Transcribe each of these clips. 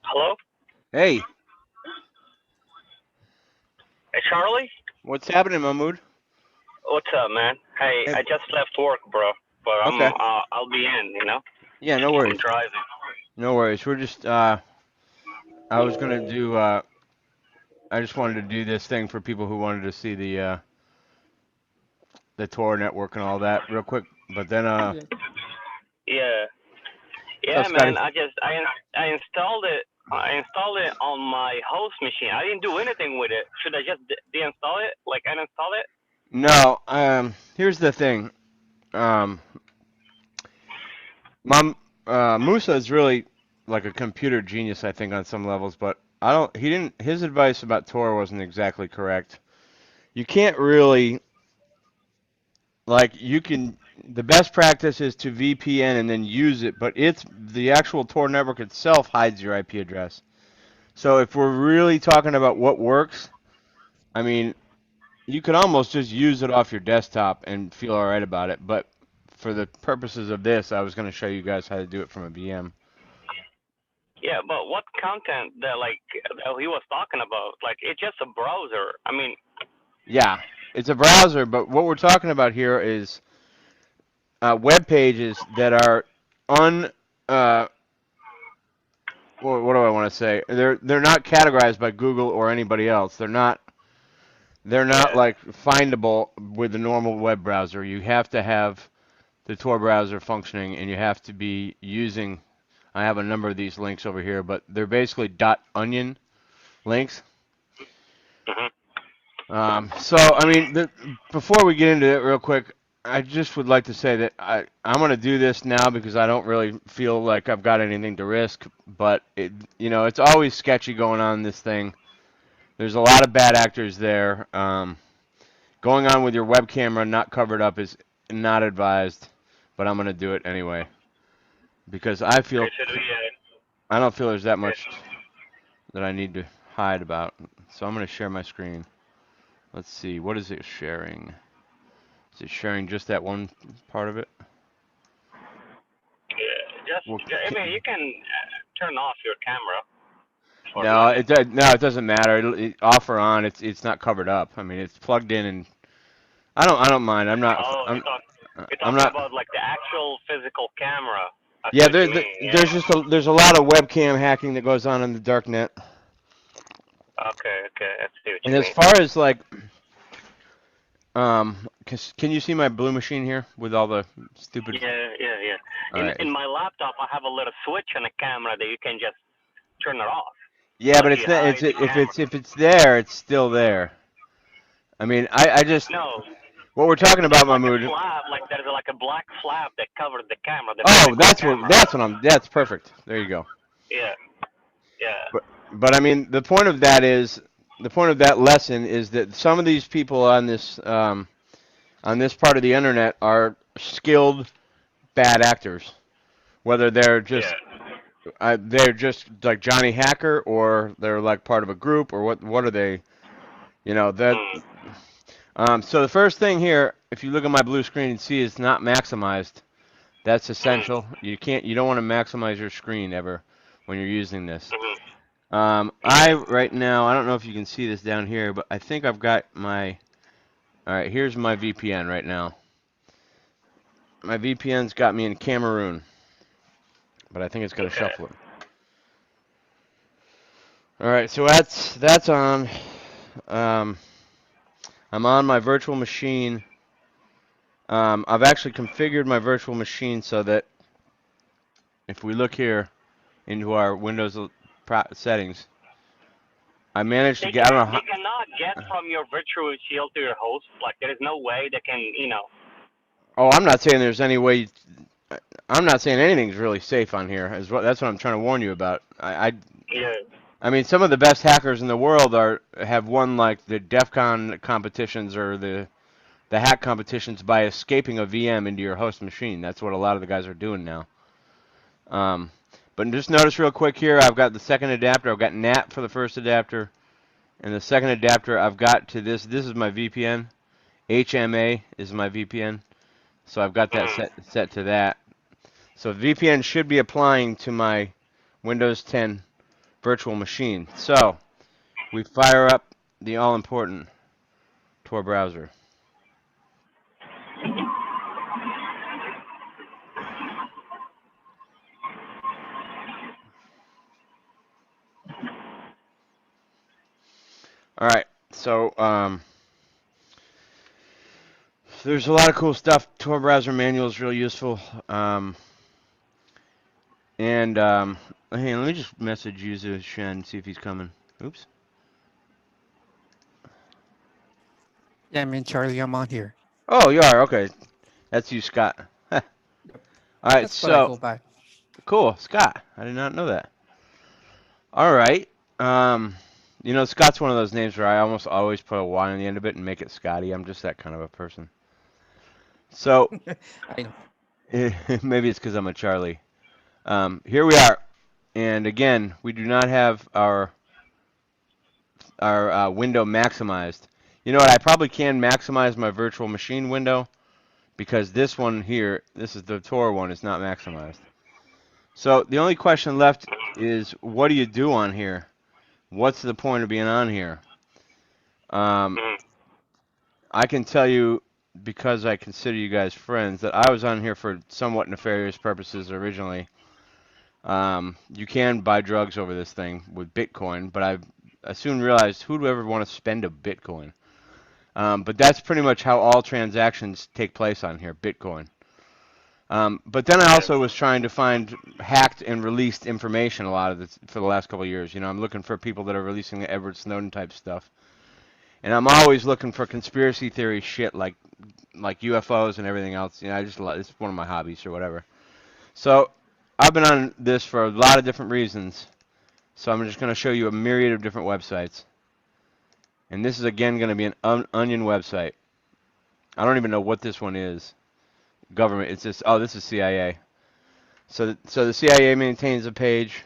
Hello? Hey, Hey, Charlie? what's happening, Mahmood? What's up, man? Hey, Hey, I just left work, bro. But okay. I'll be in. Yeah, no I'm worries. driving. No worries. We're just, I was gonna do, I just wanted to do this thing for people who wanted to see the Tor network and all that real quick. But then, Yeah. what's up, Yeah, man. Scotty? I installed it. I installed it on my host machine. I didn't do anything with it. Should I just deinstall it? Like uninstall it? No, here's the thing. Um, Mom, Musa is really like a computer genius, I think, on some levels, but I don't, he didn't, his advice about Tor wasn't exactly correct. You can't really Like you can, the best practice is to VPN and then use it, but it's the actual Tor network itself hides your IP address. So if we're really talking about what works, I mean, you could almost just use it off your desktop and feel all right about it. But for the purposes of this, I was going to show you guys how to do it from a VM. Yeah, but what content that he was talking about? Like it's just a browser. I mean, Yeah, it's a browser, but what we're talking about here is web pages that are un uh, what do I want to say? They're not categorized by Google or anybody else. They're not yeah. like findable with the normal web browser. You have to have the Tor browser functioning, and you have to be using. I have a number of these links over here, but they're basically .onion links. Mhm. So I mean, before we get into it, real quick, I just would like to say that I'm going to do this now because I don't really feel like I've got anything to risk. But it's always sketchy going on in this thing. There's a lot of bad actors there. Going on with your web camera not covered up is not advised, but I'm going to do it anyway because Okay, should we? I don't feel there's that Okay. much that I need to hide about. So I'm going to share my screen. Let's see, what is it sharing? Is it sharing just that one part of it? Yeah, Well, I mean, you can turn off your camera for a no, minute. no, it doesn't matter. Off or on, it's not covered up. I mean, it's plugged in, and I don't mind. Oh, you're I'm talking not. about like the actual physical camera. I see Yeah, what you mean. there's Yeah. just there's a lot of webcam hacking that goes on in the dark net. Okay, okay, I see what And you as mean. far as like, can you see my blue machine here with all the stupid? Yeah, yeah, yeah. All In right. my laptop, I have a little switch on the camera that you can just turn it off. Yeah, but Like it's you not. hide the camera. If it's there, it's still there. I mean, I just No, what we're talking about, there's like a Mahmood. flap, like there's like a black flap that covers the camera, the Oh, physical camera. that's perfect. There you go. Yeah, yeah. But I mean, the point of that lesson is that some of these people on this part of the internet are skilled bad actors. Whether Yeah. they're just like Johnny Hacker or they're like part of a group or what are they? You know that. Mm. So the first thing here, if you look at my blue screen and see it's not maximized, that's Mm. essential. You don't want to maximize your screen ever when you're using this. Mhm. I Yeah. right now, I don't know if you can see this down here, but I think I've got all right, here's my VPN right now. My VPN's got me in Cameroon, but I think it's going to Okay. shuffle it. All right, so that's on. Um, I'm on my virtual machine. I've actually configured my virtual machine so that if we look here into our Windows settings, I managed to get. I don't know They cannot get from your virtual shield to your host. Like there is no way they can. Oh, I'm not saying there's any way. I'm not saying anything's really safe on here. That's what I'm trying to warn you about. Yeah. I mean, some of the best hackers in the world have won like the DEF CON competitions or the hack competitions by escaping a VM into your host machine. That's what a lot of the guys are doing now. Um, but just notice real quick here, I've got the second adapter. I've got NAT for the first adapter, and the second adapter I've got to this. This is my VPN. HMA is my VPN, so I've got that Mhm. set to that. So VPN should be applying to my Windows 10 virtual machine. So we fire up the all-important Tor browser. All right, so there's a lot of cool stuff. Tor browser manual is real useful. And hey, let me just message Yuzu Shen, see if he's coming. Oops. Yeah, I mean, Charlie, I'm on here. Oh, you are? Okay. That's you, Scott. All Yep. right, That's what I so go by. cool, Scott. I did not know that. All right. Um, Scott's one of those names where I almost always put a Y on the end of it and make it Scotty. I'm just that kind of a person. So I know. maybe it's because I'm a Charlie. Here we are, and again, we do not have our window maximized. You know what? I probably can maximize my virtual machine window because this one here, this is the Tor one, is not maximized. So the only question left is, what do you do on here? What's the point of being on here? Mm. I can tell you, because I consider you guys friends, that I was on here for somewhat nefarious purposes originally. You can buy drugs over this thing with Bitcoin, but I soon realized who would ever want to spend a Bitcoin? But that's pretty much how all transactions take place on here, Bitcoin. But then I also was trying to find hacked and released information a lot of this for the last couple of years. I'm looking for people that are releasing the Edward Snowden type stuff. And I'm always looking for conspiracy theory shit like UFOs and everything else. It's one of my hobbies or whatever. So I've been on this for a lot of different reasons. So I'm just going to show you a myriad of different websites. And this is again going to be an Onion website. I don't even know what this one is. Government. It's just, oh, this is CIA. So the CIA maintains a page.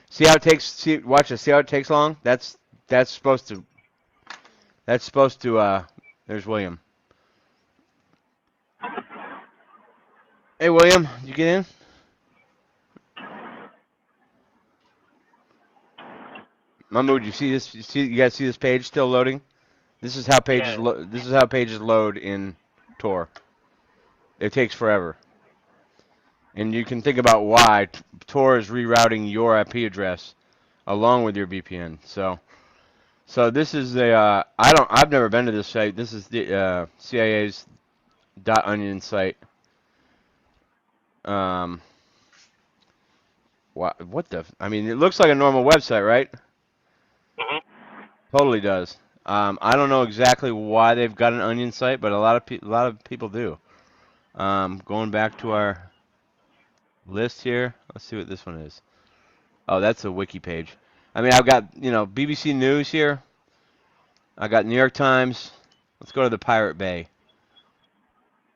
See how it takes? Watch this. See how it takes long? That's supposed to. That's supposed to. There's William. Hey, William, you get in? Mahmoud, you see this? You guys see this page still loading? This is how pages. Yes. This is how pages load in Tor. It takes forever. And you can think about why Tor is rerouting your IP address along with your VPN. So this is I've never been to this site. This is the CIA's .onion site. Um, what the? I mean, it looks like a normal website, right? Mhm. Totally does. I don't know exactly why they've got an onion site, but a lot of people do. Going back to our list here, let's see what this one is. Oh, that's a wiki page. I mean, I've got BBC News here. I got New York Times. Let's go to the Pirate Bay,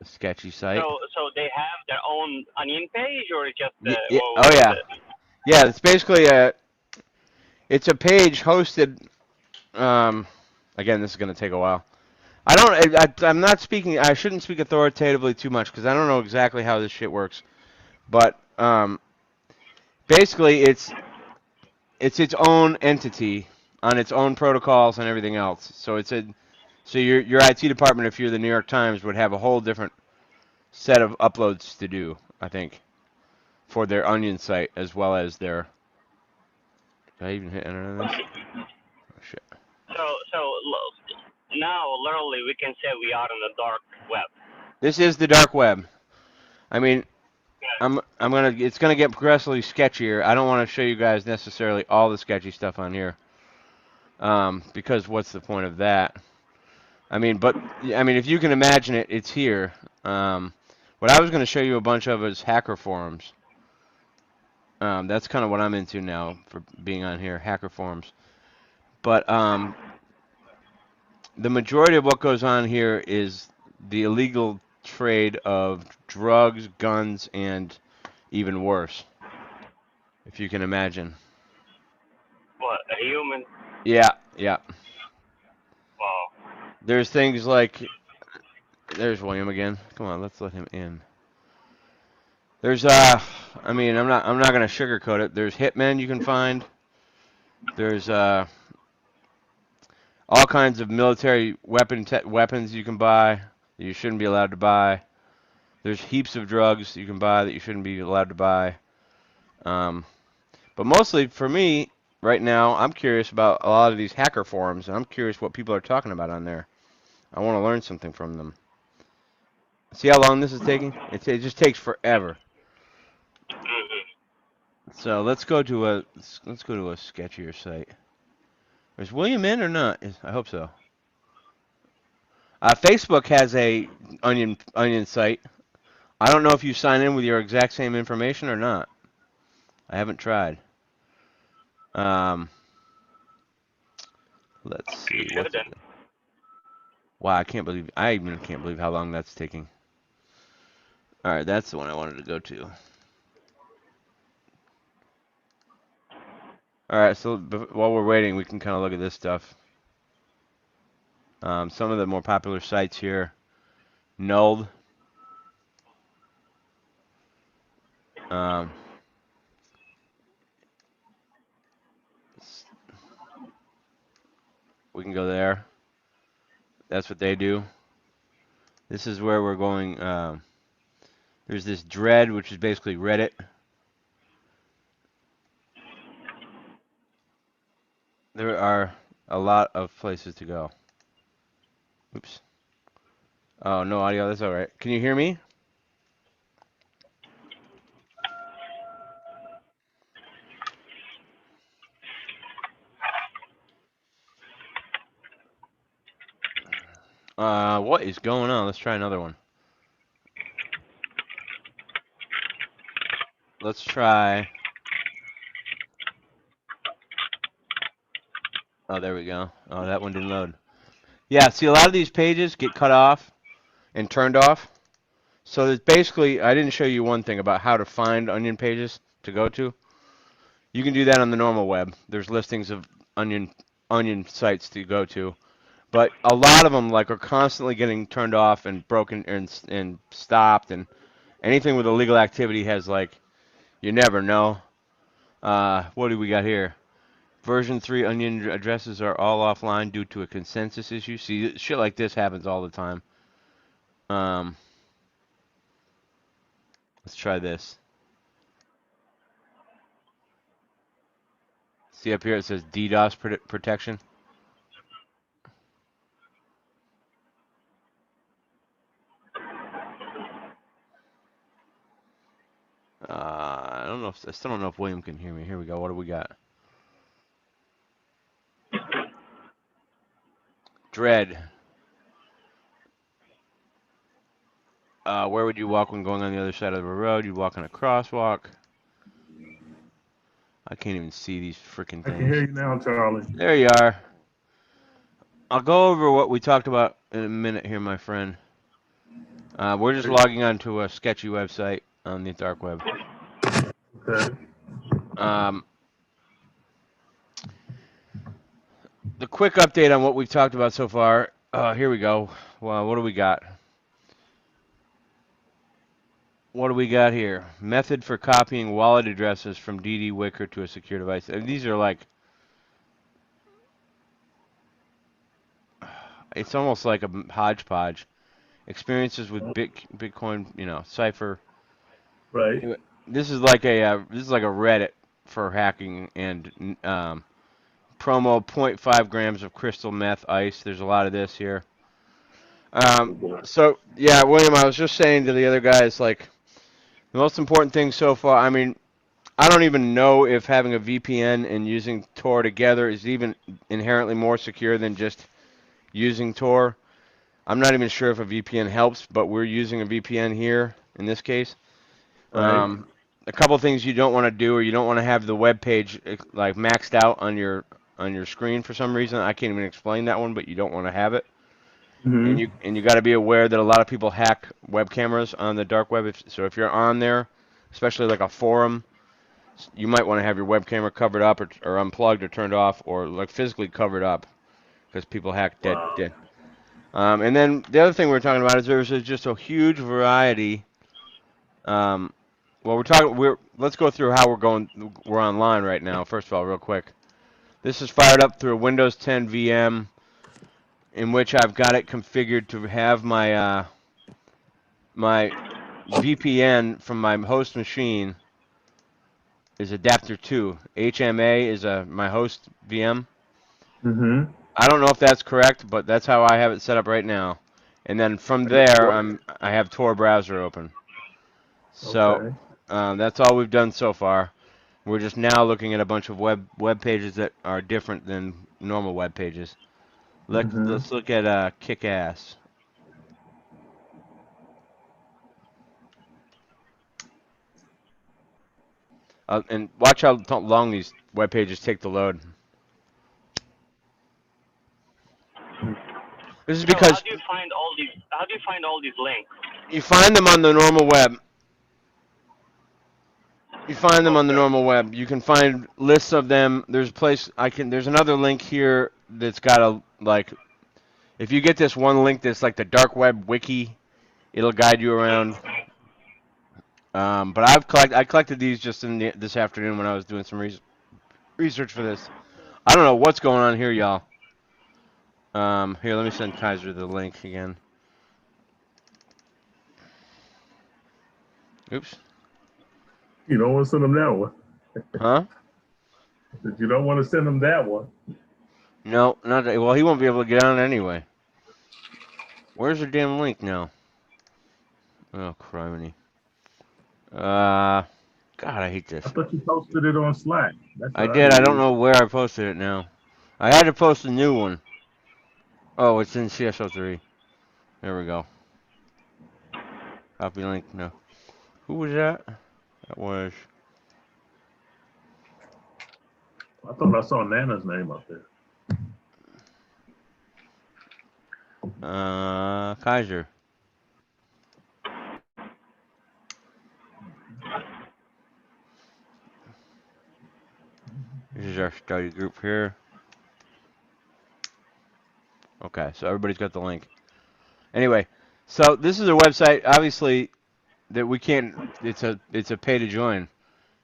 a sketchy site. So they have their own onion page, or it's just Oh what is yeah, it? yeah. It's basically it's a page hosted. Um, Again, this is going to take a while. I'm not speaking. I shouldn't speak authoritatively too much because I don't know exactly how this shit works. But basically, it's its own entity on its own protocols and everything else. So your IT department, if you're the New York Times, would have a whole different set of uploads to do. I think for their Onion site as well as their. Did I even hit enter on this? Oh, shit. Now literally we can say we are on the dark web. This is the dark web. I mean, Yeah. it's gonna get progressively sketchier. I don't want to show you guys necessarily all the sketchy stuff on here, because what's the point of that? If you can imagine it, it's here. What I was gonna show you a bunch of is hacker forums. That's kind of what I'm into now for being on here, hacker forums. But the majority of what goes on here is the illegal trade of drugs, guns, and even worse, if you can imagine. What, a human? Yeah, yeah. Wow. There's things like there's William again. Come on, let's let him in. There's I'm not gonna sugarcoat it. There's hitmen you can find. There's all kinds of military weapons you can buy that you shouldn't be allowed to buy. There's heaps of drugs you can buy that you shouldn't be allowed to buy. Um, but mostly for me, right now, I'm curious about a lot of these hacker forums, and I'm curious what people are talking about on there. I want to learn something from them. See how long this is taking? It just takes forever. So let's go to a sketchier site. Is William in or not? I hope so. Facebook has a onion site. I don't know if you sign in with your exact same information or not. I haven't tried. Um, let's You see. What's it? shouldn't. Wow, I even can't believe how long that's taking. All right, that's the one I wanted to go to. All right, so while we're waiting, we can kind of look at this stuff. Some of the more popular sites here. Nulled. Um, we can go there. That's what they do. This is where we're going. There's this Dread, which is basically Reddit. There are a lot of places to go. Oops. Oh, no audio. That's all right. Can you hear me? What is going on? Let's try another one. Let's try. Oh, there we go. Oh, that one didn't load. Yeah, see, a lot of these pages get cut off and turned off. So there's basically, I didn't show you one thing about how to find onion pages to go to. You can do that on the normal web. There's listings of onion sites to go to, but a lot of them like are constantly getting turned off and broken and stopped, and anything with illegal activity has like you never know. What do we got here? Version 3 onion addresses are all offline due to a consensus issue. See, shit like this happens all the time. Um, let's try this. See up here it says DDoS protection. I don't know I still don't know if William can hear me. Here we go. What do we got? Dread. Where would you walk when going on the other side of the road? You'd walk on a crosswalk. I can't even see these freaking I can hear things. you now, Charlie. There you are. I'll go over what we talked about in a minute here, my friend. We're just logging onto a sketchy website on the dark web. Okay. The quick update on what we've talked about so far. Here we go. Well, what do we got? What do we got here? Method for copying wallet addresses from DD Wicker to a secure device. And these are like, it's almost like a hodgepodge. Experiences with Bitcoin, Cipher. Right. This is like a Reddit for hacking and promo 0.5 grams of crystal meth ice. There's a lot of this here. So yeah, William, I was just saying to the other guys, like, the most important thing so far, I mean, I don't even know if having a VPN and using Tor together is even inherently more secure than just using Tor. I'm not even sure if a VPN helps, but we're using a VPN here in this case. Right. A couple things you don't want to do, or you don't want to have the web page like maxed out on your screen for some reason. I can't even explain that one, but you don't want to have it. Mm-hmm. And you got to be aware that a lot of people hack web cameras on the dark web. So if you're on there, especially like a forum, you might want to have your web camera covered up or unplugged or turned off or like physically covered up because people hack dead. Wow. And then the other thing we're talking about is there's just a huge variety. Well, let's go through how we're online right now. First of all, real quick. This is fired up through a Windows 10 VM, in which I've got it configured to have my my VPN from my host machine is adapter 2. HMA is my host VM. Mm-hmm. I don't know if that's correct, but that's how I have it set up right now. And then from there, I have Tor browser open. So Okay. that's all we've done so far. We're just now looking at a bunch of web pages that are different than normal web pages. Mm-hmm. Let's look at Kick-Ass. And watch how long these web pages take to load. This is So how because do you find all these? How do you find all these links? you find them on the normal web. You find them on the Okay. normal web. You can find lists of them. There's a place There's another link here that's got a like. If you get this one link that's like the dark web wiki, it'll guide you around. But I collected these just this afternoon when I was doing some research for this. I don't know what's going on here, y'all. Here, let me send Kaiser the link again. Oops. You don't want to send them that one. Huh? You don't want to send them that one. No, not that. Well, he won't be able to get on it anyway. Where's the damn link now? Oh, criminy. God, I hate this. I thought you posted it on Slack. That's I what I did. I don't did. know where I posted it now. I had to post a new one. Oh, it's in CSO3. There we go. Copy link. No. Who was that? That was I thought I saw Nana's name up there. Kaiser. This is our study group here. Okay, so everybody's got the link. Anyway, so this is a website, obviously, that we can't. It's a pay to join.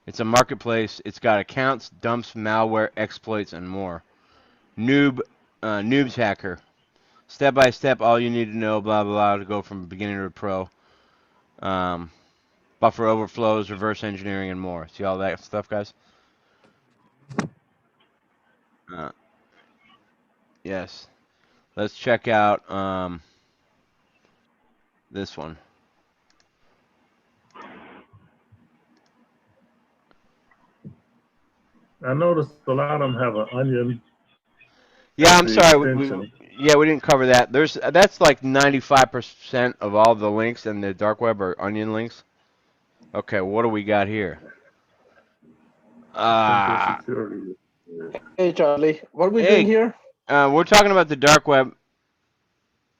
It's a marketplace. It's got accounts, dumps, malware, exploits, and more. Noobs hacker. Step by step, all you need to know, blah blah blah, to go from beginner to pro. Buffer overflows, reverse engineering, and more. See all that stuff, guys? Yes. Let's check out this one. I noticed a lot of them have an onion. Yeah, I'm the sorry. extension. We didn't cover that. That's like 95% of all the links in the dark web are onion links. Okay, what do we got here? CompTia Security. Hey Charlie, what are we Hey, doing here? we're talking about the dark web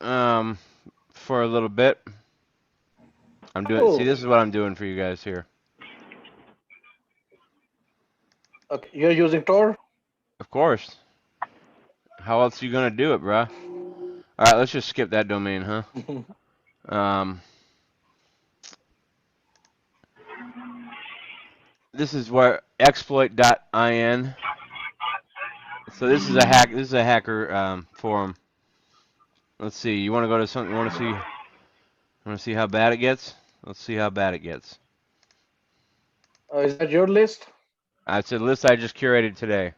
for a little bit. I'm doing. See, Oh, this is what I'm doing for you guys here. okay. You're using Tor? Of course. How else are you gonna do it, bruh? All right, let's just skip that domain, huh? This is where exploit.in. So this is a hack. This is a hacker forum. Let's see. You want to go to something? You want to see? Want to see how bad it gets? Let's see how bad it gets. Is that your list? It's a list I just curated today.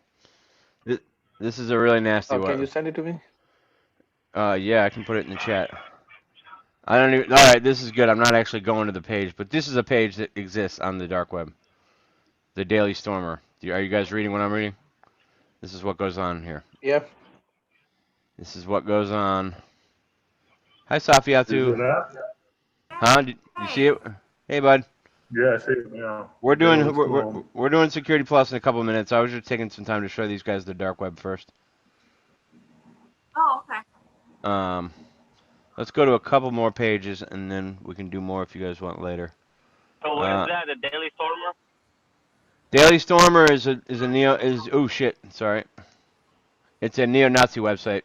This is a really nasty one. Can you send it to me? Yeah, I can put it in the chat. I don't even. All right, this is good. I'm not actually going to the page, but this is a page that exists on the dark web. The Daily Stormer. Are you guys reading what I'm reading? This is what goes on here. Yeah. This is what goes on. Hi, Safiatu. Huh? Did you see it? Hey, bud. Yeah, I see it now. We're doing Security Plus in a couple of minutes. I was just taking some time to show these guys the dark web first. Oh, okay. Let's go to a couple more pages, and then we can do more if you guys want later. So what is that? The Daily Stormer? Daily Stormer is oh shit, sorry. It's a neo-Nazi website.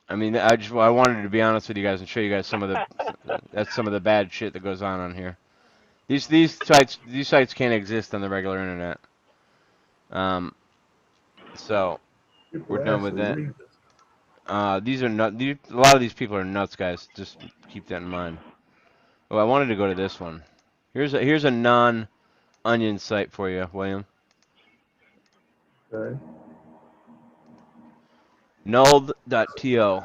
I mean, I wanted to be honest with you guys and show you guys some of the bad shit that goes on here. These sites can't exist on the regular internet. So we're People done with actually that. read this. These are not. A lot of these people are nuts, guys. Just keep that in mind. Oh, I wanted to go to this one. Here's a non-onion site for you, William. Okay. Nulled.to.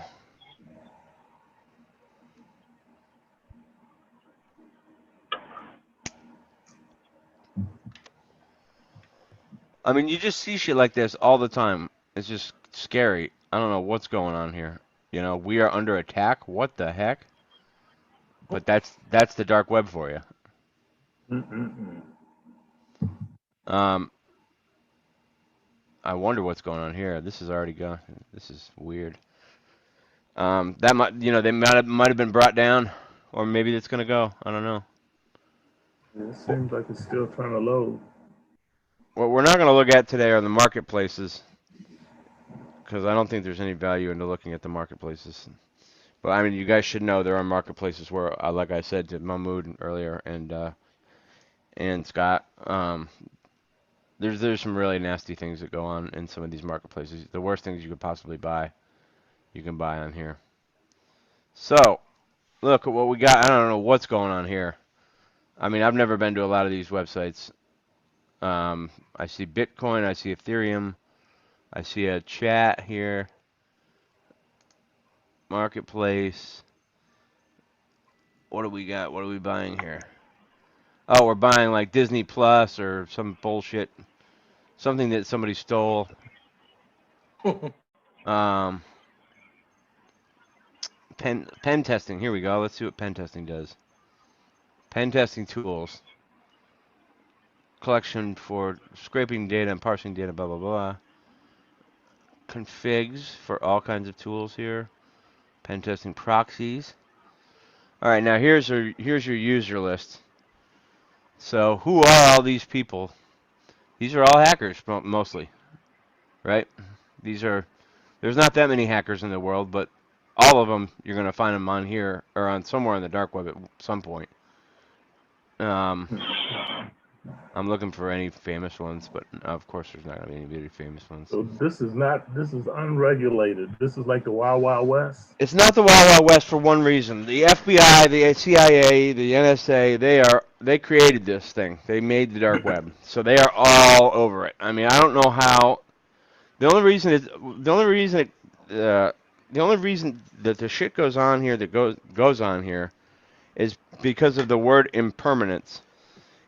I mean, you just see shit like this all the time. It's just scary. I don't know what's going on here. You know, we are under attack. What the heck? But that's the dark web for you. Mm-mm-mm. Um, I wonder what's going on here. This is already gone. This is weird. That might, they might have been brought down, or maybe it's gonna go. I don't know. It seems like it's still trying to load. What we're not gonna look at today are the marketplaces, because I don't think there's any value into looking at the marketplaces. But I mean, you guys should know there are marketplaces where, like I said to Mahmood earlier and Scott, there's some really nasty things that go on in some of these marketplaces. The worst things you could possibly buy, you can buy on here. So look at what we got. I don't know what's going on here. I mean, I've never been to a lot of these websites. I see Bitcoin, I see Ethereum, I see a chat here, marketplace. What do we got? What are we buying here? Oh, we're buying like Disney Plus or some bullshit, something that somebody stole. Um, pen testing. Here we go. Let's see what pen testing does. Pen testing tools. Collection for scraping data and parsing data, blah, blah, blah. Configs for all kinds of tools here. Pen testing proxies. All right, now here's your user list. So who are all these people? These are all hackers, mostly, right? There's not that many hackers in the world, but all of them, you're going to find them on here or on somewhere on the dark web at some point. I'm looking for any famous ones, but of course there's not going to be any really famous ones. So this is unregulated. This is like the Wild Wild West. It's not the Wild Wild West for one reason. The FBI, the CIA, the NSA, they created this thing. They made the dark web, so they are all over it. I mean, I don't know how. The only reason that the shit goes on here that goes on here is because of the word impermanence.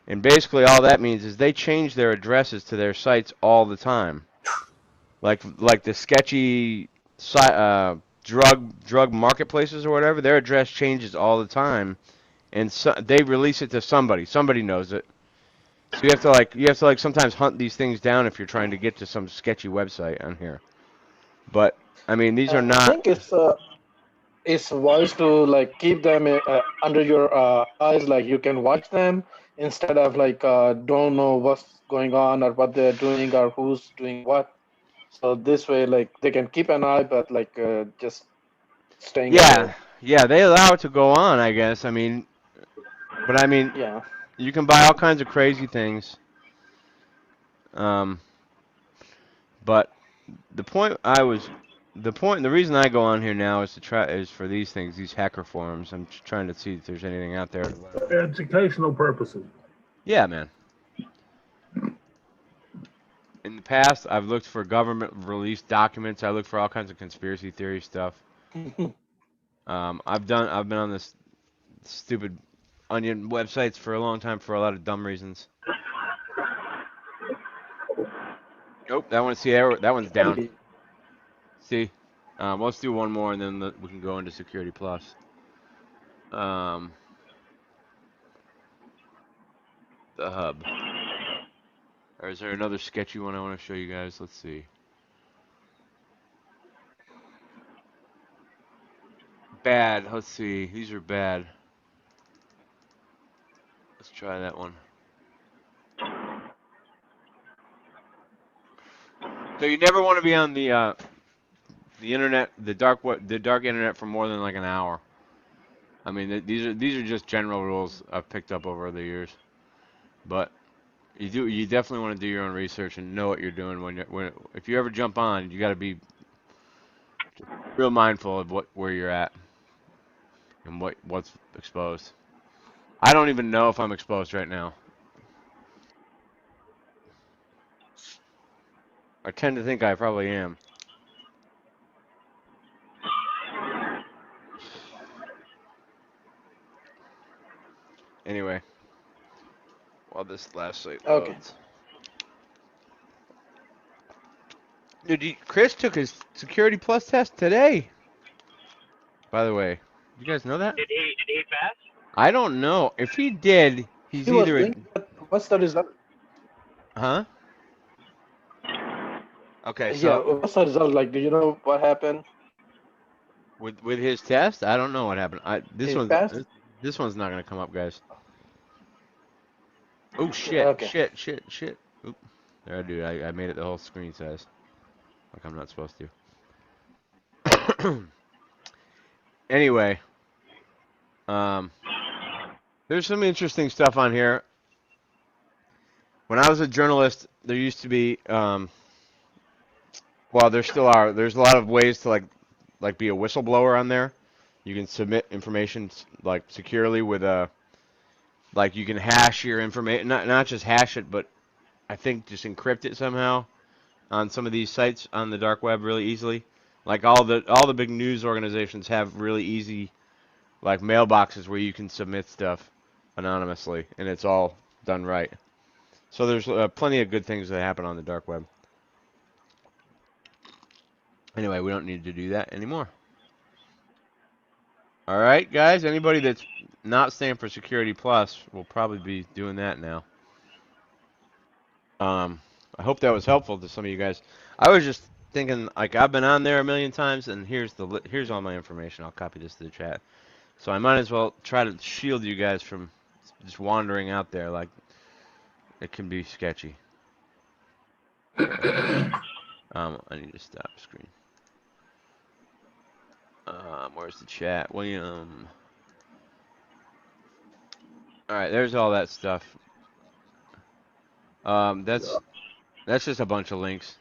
And basically all that means is they change their addresses to their sites all the time. Like the sketchy drug marketplaces or whatever, their address changes all the time, and they release it to somebody. Somebody knows it. So you have to like sometimes hunt these things down if you're trying to get to some sketchy website on here. But I mean, these are I not. think it's wise to like keep them under your eyes, like you can watch them instead of like don't know what's going on or what they're doing or who's doing what. So this way, like they can keep an eye, but like just staying away. Yeah, they allow it to go on, I guess. But I mean, Yeah. you can buy all kinds of crazy things. Um, but the point I was, the reason I go on here now is for these things, these hacker forums. I'm trying to see if there's anything out there. For educational purposes. Yeah, man. In the past, I've looked for government released documents. I look for all kinds of conspiracy theory stuff. I've been on this stupid onion websites for a long time for a lot of dumb reasons. Nope, that one's down. See, let's do one more and then we can go into Security Plus. The hub. Or is there another sketchy one I want to show you guys? Let's see. Bad. Let's see. These are bad. Let's try that one. So you never want to be on the internet, the dark internet for more than like an hour. I mean, these are just general rules I've picked up over the years. But You definitely want to do your own research and know what you're doing if you ever jump on, you got to be real mindful of where you're at and what's exposed. I don't even know if I'm exposed right now. I tend to think I probably am. Anyway, while this last site Okay. loads. Dude, Chris took his Security Plus test today. By the way, you guys know that? Did he pass? I don't know. If he did, he's He was either doing that. What's the result? huh? Okay, Yeah, so what's the result? Like, do you know what happened? with his test, I don't know what happened. He passed? This one's not gonna come up, guys. Oh Okay. shit. Oop. There, dude, I made it the whole screen size. Like I'm not supposed to. Anyway, there's some interesting stuff on here. When I was a journalist, there used to be, well, there still are. There's a lot of ways to like be a whistleblower on there. You can submit information like securely with like you can hash your information, not just hash it, but I think just encrypt it somehow on some of these sites on the dark web really easily. Like all the big news organizations have really easy like mailboxes where you can submit stuff anonymously, and it's all done right. So there's plenty of good things that happen on the dark web. Anyway, we don't need to do that anymore. All right, guys. Anybody that's not staying for Security Plus will probably be doing that now. I hope that was helpful to some of you guys. I was just thinking, like, I've been on there a million times, and here's all my information. I'll copy this to the chat. So I might as well try to shield you guys from just wandering out there. Like, it can be sketchy. I need to stop screen. Where's the chat? William. All right, there's all that stuff. That's just a bunch of links.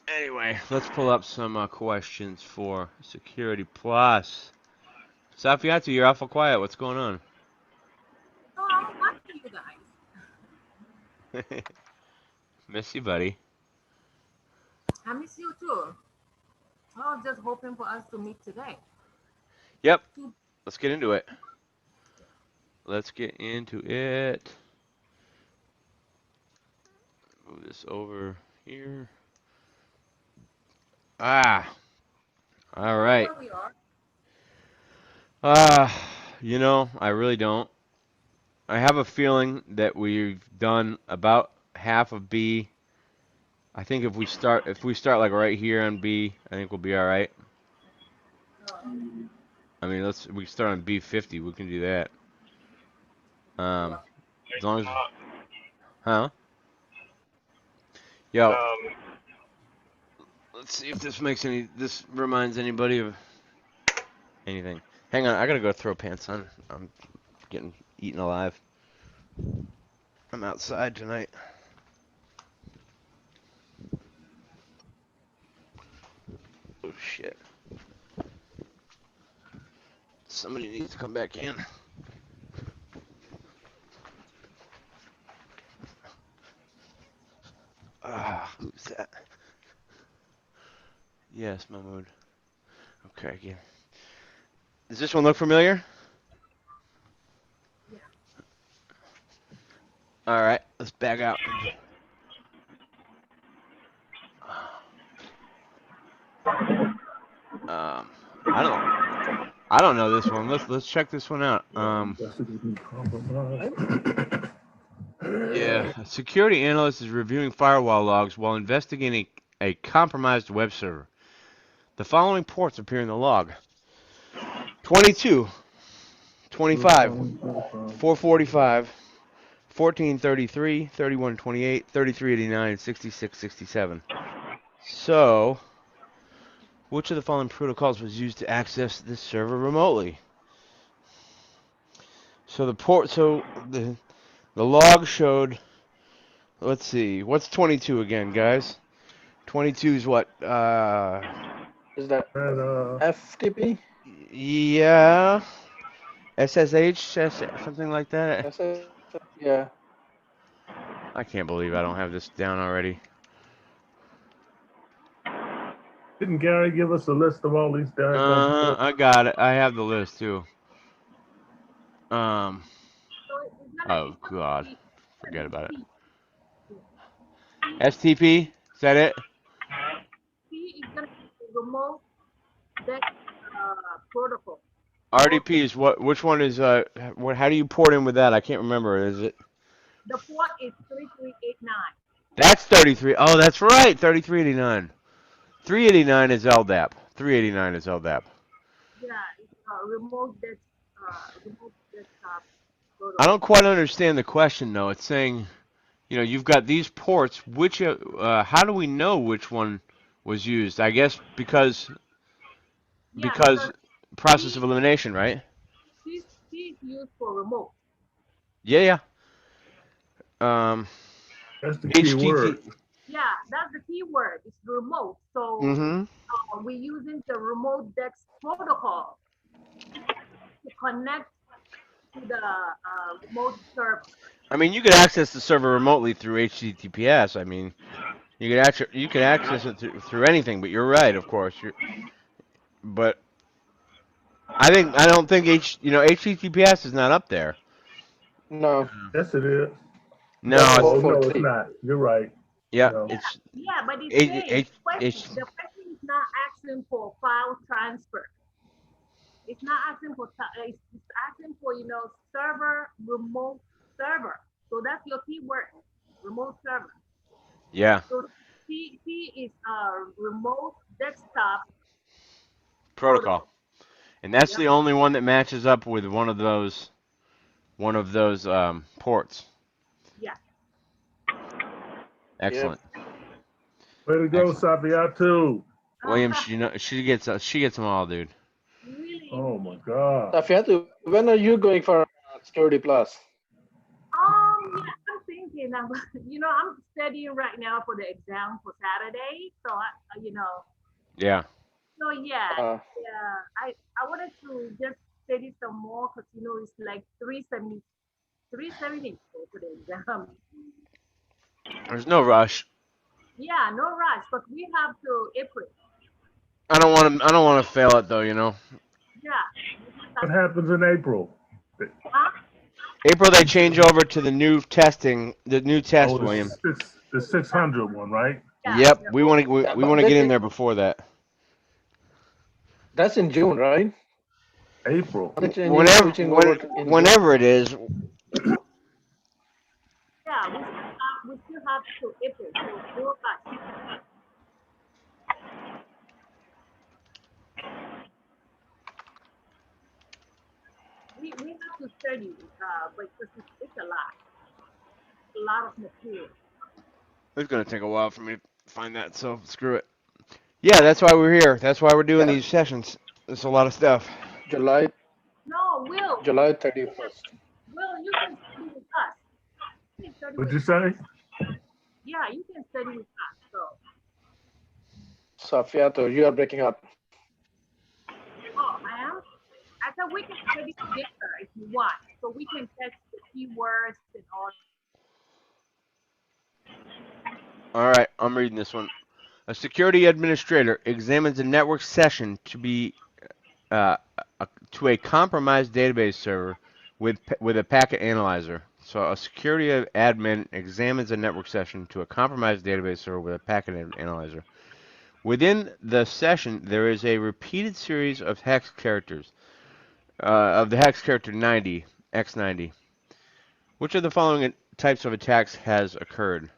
Anyway, let's pull up some questions for Security Plus. Safiato, you're awful quiet. What's going on? Oh, I'm watching you guys. Miss you, buddy. I miss you too. I was just hoping for us to meet today. Yep. Let's get into it. Let's get into it. Move this over here. All right. Where we are. I really don't. I have a feeling that we've done about half of B. I think if we start like right here on B, I think we'll be all right. I mean, we start on B50. We can do that. As long as, huh? Yo, let's see if this reminds anybody of anything. Hang on, I gotta go throw pants on. I'm getting eaten alive. I'm outside tonight. Oh shit. Somebody needs to come back in. Who's that? Yes, Mahmood. Okay, again. Does this one look familiar? Yeah. All right, let's back out. I don't know this one. Let's check this one out. Yeah, a security analyst is reviewing firewall logs while investigating a compromised web server. The following ports appear in the log: 22, 25, 445, 1433, 3128, 3389, 6667. So, which of the following protocols was used to access this server remotely? So the log showed. Let's see. What's 22 again, guys? 22 is what? Is that And FTP? Yeah. SSH, something like that. Yeah. I can't believe I don't have this down already. didn't Gary give us a list of all these daggone ports? I got it. I have the list too. So Oh it's gonna God, be forget about it. P. STP, is that it? P is gonna be remote desk protocol. RDP is what? Which one is what? How do you port in with that? I can't remember. Is it? The port is 3389. That's 33. Oh, that's right. 3389. 389 is LDAP. 389 is LDAP. Yeah, it's remote desktop I protocol. don't quite understand the question though. It's saying, you've got these ports. How do we know which one was used? I guess Yeah, because because process of P elimination, right? P is used for remote. Yeah, yeah. That's the key word. HTT. Yeah, that's the key word. It's remote. So Mm-hmm. we're using the remote desk protocol to connect to the remote server. I mean, you could access the server remotely through HTTPS. I mean, you could access it through anything. But you're right, of course. But I don't think HTTPS is not up there. No, Yes, it is. that's No, Oh no, it's 443. not. You're right. yeah, No. it's Yeah, but it's H, saying H, H, the question is not asking for file transfer. It's not asking for it's asking for server remote server. So that's your keyword, remote server. yeah, So C is remote desktop protocol. protocol. And that's Yep. the only one that matches up with one of those ports. Yeah. Yep. Excellent, Way to go, excellent. Sabiatu. William, she gets them all, dude. Really. Oh my God. Safiatu, when are you going for Security Plus? Yeah, I'm thinking. I'm studying right now for the exam for Saturday. So Yeah. so yeah, Uh, yeah. I wanted to just study some more because it's like 370 for the exam. There's no rush. Yeah, no rush, but we have to April. I don't want to fail it though. Yeah, we just What have to. happens in April? Huh? April they You said, change over to the new test, oh, William. the 600 one, right? Yeah, Yep, yeah. we want to we, yeah, we but want to get in there before that. that's in June, right? April. Are they changing, Whenever switching over in June? whenever it is. Yeah, we still have to April. So no rush. We have to study, but it's a lot of material. It's gonna take a while for me to find that, so screw it. Yeah, that's why we're here. That's why we're doing Yeah, these sessions. It's a lot of stuff. July No, July 31st. You can study with us. You can study What'd with you say? Yeah, you can study with us. So Safiato, you are breaking up. I am. I said we can study together if you want. So we can test the keywords and all. All right, I'm reading this one. A security administrator examines a network session uh, to a compromised database server with a packet analyzer. So a security admin examines a network session to a compromised database server with a packet analyzer. Within the session, there is a repeated series of hex characters, of the hex character 90, X90. Which of the following types of attacks has occurred?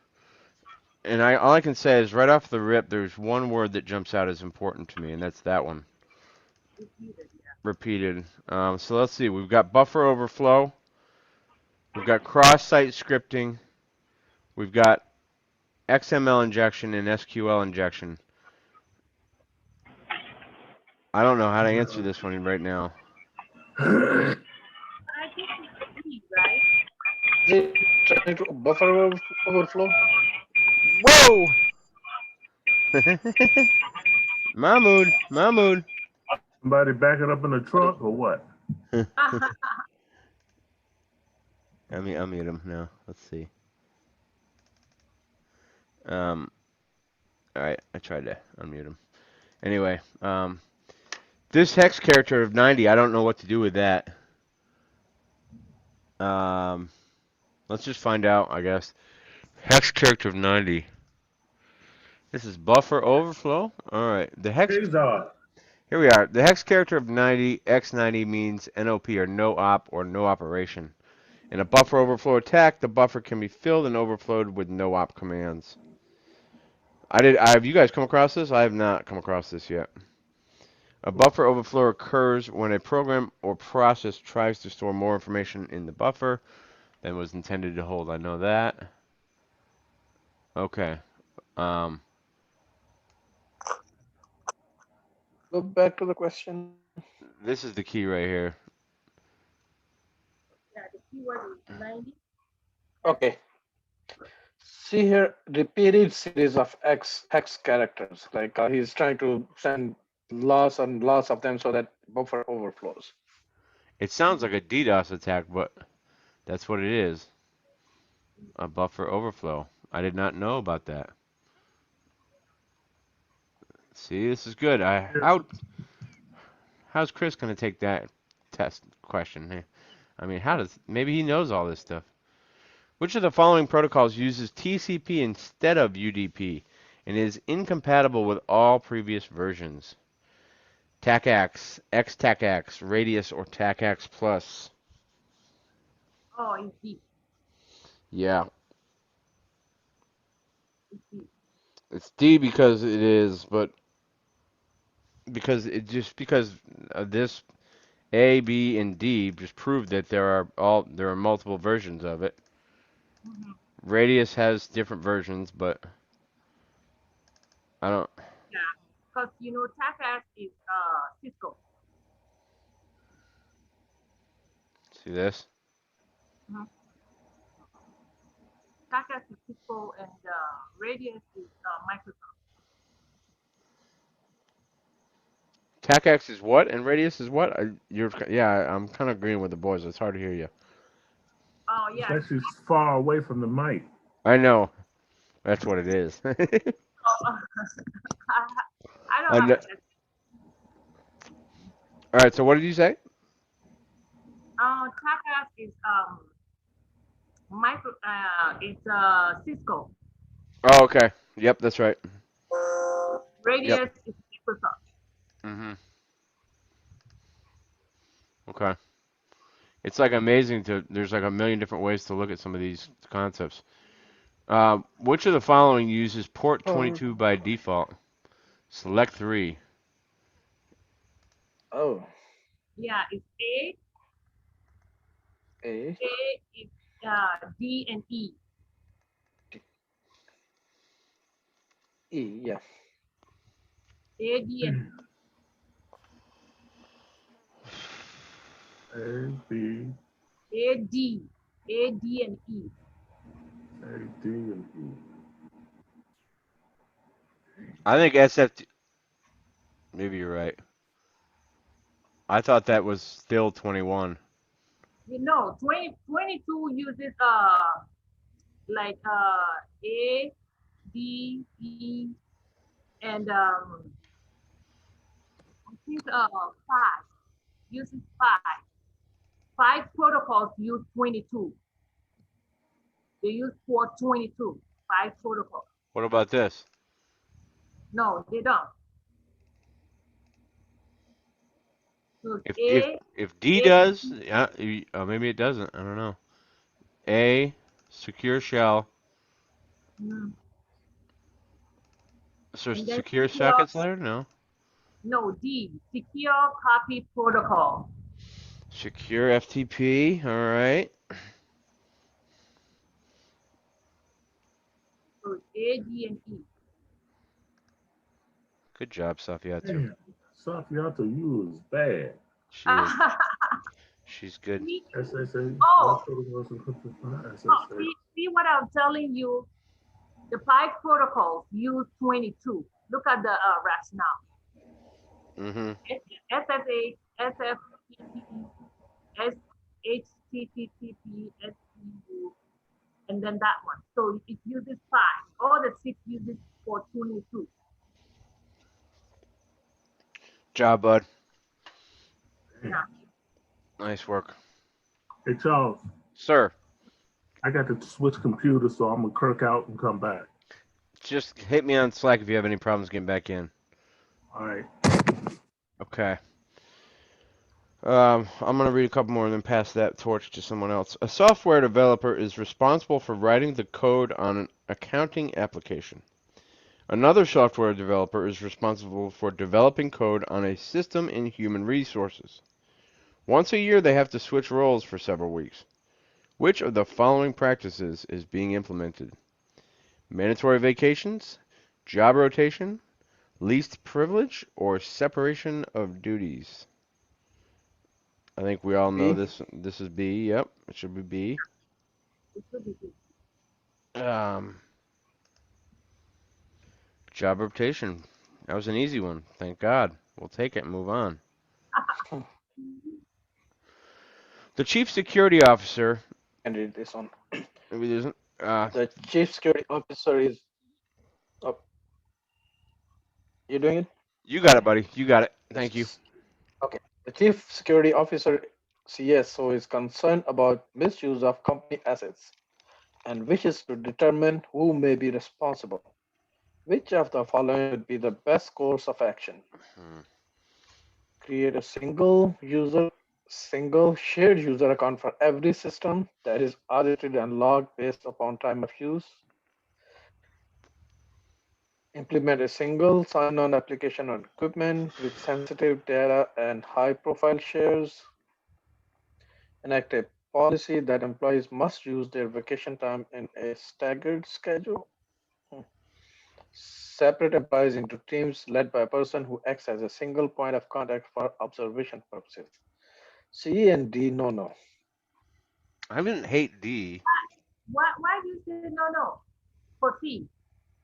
And all I can say is right off the rip, there's one word that jumps out as important to me, and that's that one. Repeated, yeah. Repeated. So let's see. We've got buffer overflow. We've got cross-site scripting. We've got XML injection and SQL injection. I don't know how to answer this one right now. But I think D, right? Is it trying to buffer overflow? Whoa! Mahmoud, Mahmoud. Somebody backing up in the truck or what? Let me unmute him now. Let's see. All right, I tried to unmute him. Anyway, this hex character of 90, I don't know what to do with that. Let's just find out, I guess. Hex character of 90. This is buffer overflow. All right, the hex. Quasar. Here we are. The hex character of 90, X90 means NOP or no op or no operation. In a buffer overflow attack, the buffer can be filled and overflowed with no op commands. Have you guys come across this? I have not come across this yet. A buffer overflow occurs when a program or process tries to store more information in the buffer than was intended to hold. I know that. Okay. Um, Go back to the question. this is the key right here. Yeah, the keyword is 90. Okay. See here, repeated series of hex characters. Like he's trying to send lots and lots of them so that buffer overflows. It sounds like a DDoS attack, but that's what it is. A buffer overflow. I did not know about that. See, this is good. How's Chris gonna take that test question? I mean, maybe he knows all this stuff. Which of the following protocols uses TCP instead of UDP and is incompatible with all previous versions? TACAX, XTACAX, Radius, or TACAX Plus? Oh, it's D. Yeah, It's D. it's D because it is, but because of this A, B, and D just proved that there are multiple versions of it. Mm-hmm. Radius has different versions, but I don't Yeah, because TACAS is Cisco. see this. Mm-hmm. TACAS is Cisco, and Radius is Microsoft. TACAX is what and Radius is what? I'm kind of agreeing with the boys. It's hard to hear you. Oh It's yeah. actually far away from the mic. I know. That's what it is. Oh, I don't I have know. that. All right, so what did you say? TACAS is it's Cisco. Oh, okay. Yep, that's right. Yep. Radius is Microsoft. Mhm. Okay. It's like amazing there's like a million different ways to look at some of these concepts. Which of the following uses port 22 by default? Select 3. Oh, Yeah, it's A, A is D and E. E, yeah. A, D, and A, B, A, D, A, D, and E. A, D, and E. I think SFT. Maybe you're right. I thought that was still 21. 22 uses like A, D, E, and I think 5 uses 5. 5 protocols use 22. They use port 22. 5 protocols. What about this? No, they don't. So If if A, if D A, does, yeah, maybe it doesn't. I don't know. A, secure shell, mm, so and then secure sockets layer? No. D, secure copy protocol. Secure FTP. All right. So A, D, and E. Good job, Safiatu. Damn, Safiato, you was bad. She is. She's good. SSA. Oh, Protocols encrypted by oh, SSA. see what I'm telling you? The 5 protocols use 22. Look at the rationale. Mm-hmm. SSH, SFTP, SHTTP, SPU, and then that one. So it uses 5. All the 6 uses for 22. Job, bud. Yeah. Nice work. Hey, Charles, Sir, I got to switch computers, so I'm going to kirk out and come back. just hit me on Slack if you have any problems getting back in. All right. Okay. I'm going to read a couple more and then pass that torch to someone else. A software developer is responsible for writing the code on an accounting application. Another software developer is responsible for developing code on a system in human resources. Once a year, they have to switch roles for several weeks. Which of the following practices is being implemented? Mandatory vacations, job rotation, least privilege, or separation of duties? I think we all know B. this. This is B. Yep, it should be B. It should be. Um, job rotation. That was an easy one. Thank God. We'll take it and move on. The chief security officer. And read this one. Maybe it isn't. The chief security officer is. Oh, you doing it? You got it, buddy. You got it. Thank you. Okay. The chief security officer, CSO, is concerned about misuse of company assets and wishes to determine who may be responsible. Which of the following would be the best course of action? Create a single shared user account for every system that is audited and logged based upon time of use. Implement a single sign-on application on equipment with sensitive data and high-profile shares. Enact a policy that employees must use their vacation time in a staggered schedule. Separate employees into teams led by a person who acts as a single point of contact for observation purposes. C and D, no. I didn't hate D. Why do you say no? For C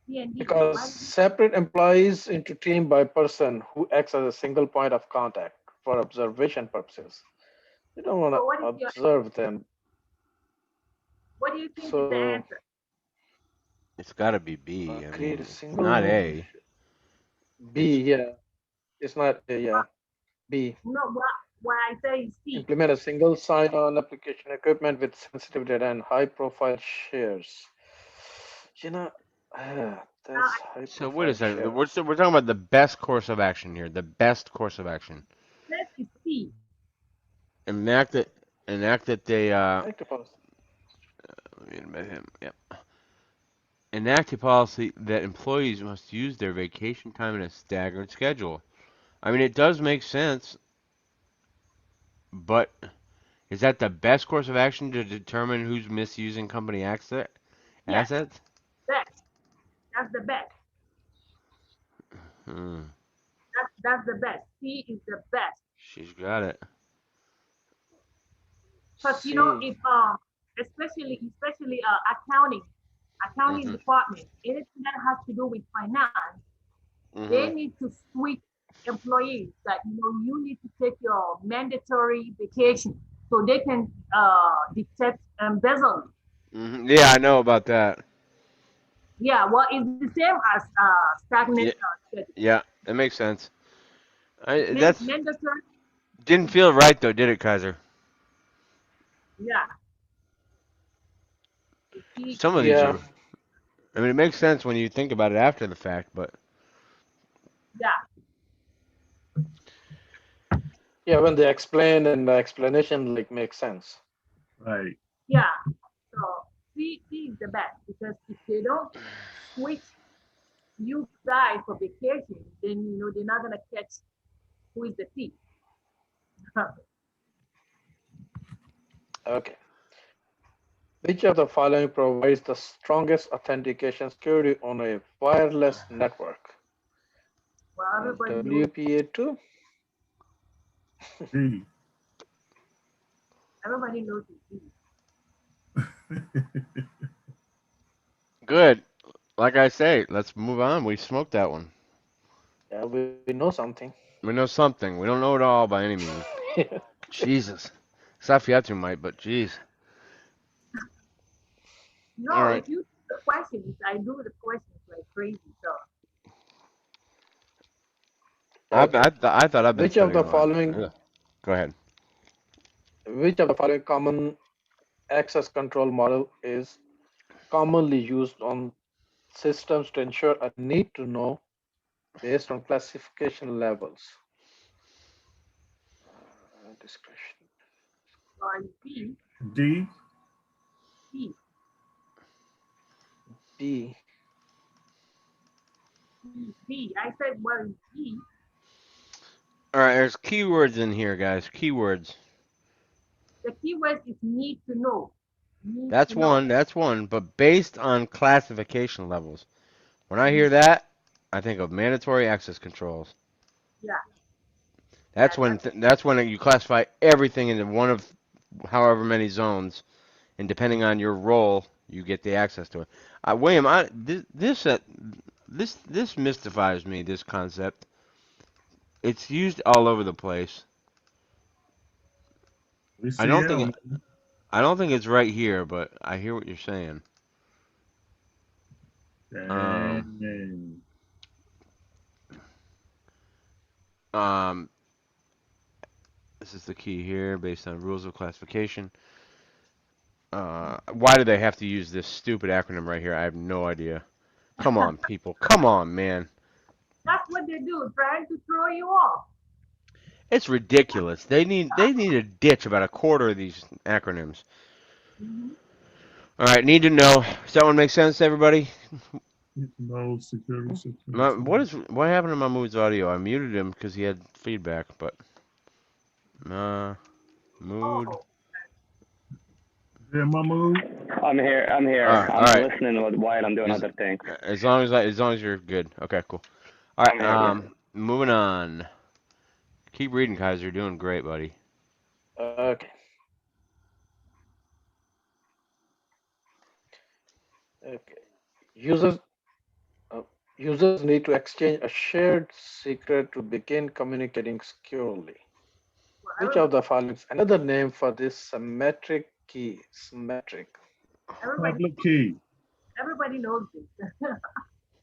and D. Because separate employees into team by person who acts as a single point of contact for observation purposes. You don't want to observe them. What do you think is the answer? It's got to be B. I Create mean, a single. not A. B, yeah. It's not A, yeah. B. No, why I say C. Implement a single sign-on application equipment with sensitive data and high-profile shares. You know, that's high. So wait a second. We're talking about the best course of action here. The best course of action. That is C. Enact that they. Enact a policy. Let me admit him. Yep. Enact a policy that employees must use their vacation time in a staggered schedule. I mean, it does make sense, but is that the best course of action to determine who's misusing company assets? Yes. Best. That's the best. That's the best. C is the best. She's got it. Because you know, if especially accounting department, anything that has to do with finance, they need to switch employees that you need to take your mandatory vacation so they can detect embezzlement. Yeah, I know about that. Yeah, well, it's the same as stagnant schedule. Yeah, that makes sense. That's mandatory. Didn't feel right though, did it, Kaiser? Yeah. Some of these are. I mean, it makes sense when you think about it after the fact, but. Yeah. Yeah, when they explain and the explanation makes sense. Right. Yeah. So C is the best because if they don't switch you guys for vacation, then they're not gonna catch who is the thief. Okay. Which of the following provides the strongest authentication security on a wireless network? Well, WPA2? D. Everybody knows it's D. Good. Like I say, let's move on. We smoked that one. Yeah, we know something. We know something. We don't know it all by any means. Jesus. Safiatu might, but jeez. All No, right. if you do the questions, I do the questions like crazy. So Okay. I thought I've been Which of studying the a lot. following Ugh. Go ahead. which of the following common access control model is commonly used on systems to ensure a need to know based on classification levels? Discretion. D, D. D, D. D. I said well D. All right, there's keywords in here, guys. Keywords. The keyword is need to know. Need That's to know. one. That's one. But based on classification levels. When I Mhm. hear that, I think of mandatory access controls. Yeah, That's when you classify everything into one of however many zones, and depending on your role, you get the access to it. William, this mystifies me. This concept. It's used all over the place. We I see don't think him. I don't think it's right here, but I hear what you're saying. Um, Dang. um, this is the key here, based on rules of classification. Why do they have to use this stupid acronym right here? I have no idea. Come on, people. Come on, man. that's what they do, trying to throw you off. It's ridiculous. They need to ditch about a quarter of these acronyms. Hmm. All right, need to know. Does that one make sense to everybody? No security What happened to Mahmoud's audio? I muted him because he had feedback, but mood. Oh, Yeah, Mahmoud. I'm here. I'm here. All I'm right. listening while I'm doing As other things. as long as you're good. Okay, cool. All I'm right. here. Yeah. Moving on. Keep reading, Kaiser. You're doing great, buddy. Okay. Okay. Users uh, users need to exchange a shared secret to begin communicating securely. well, Which of the following is another name for this symmetric key? Symmetric. everybody, Public key. everybody knows this.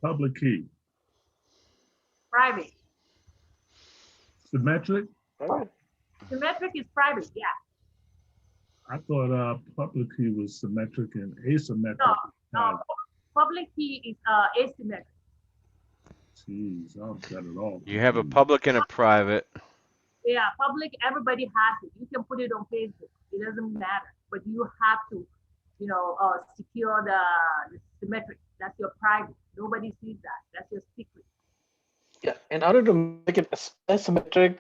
Public key. Private. Symmetric. Right? Symmetric is private. Yeah. I thought public key was symmetric and asymmetric. No, no. Public key is asymmetric. Jeez, I've got it all. You have a confused. public and a private. Yeah, public. Everybody has it. You can put it on Facebook. It doesn't matter, but you have to, secure the symmetric. That's your private. Nobody sees that. That's your secret. Yeah. In order to make it asymmetric,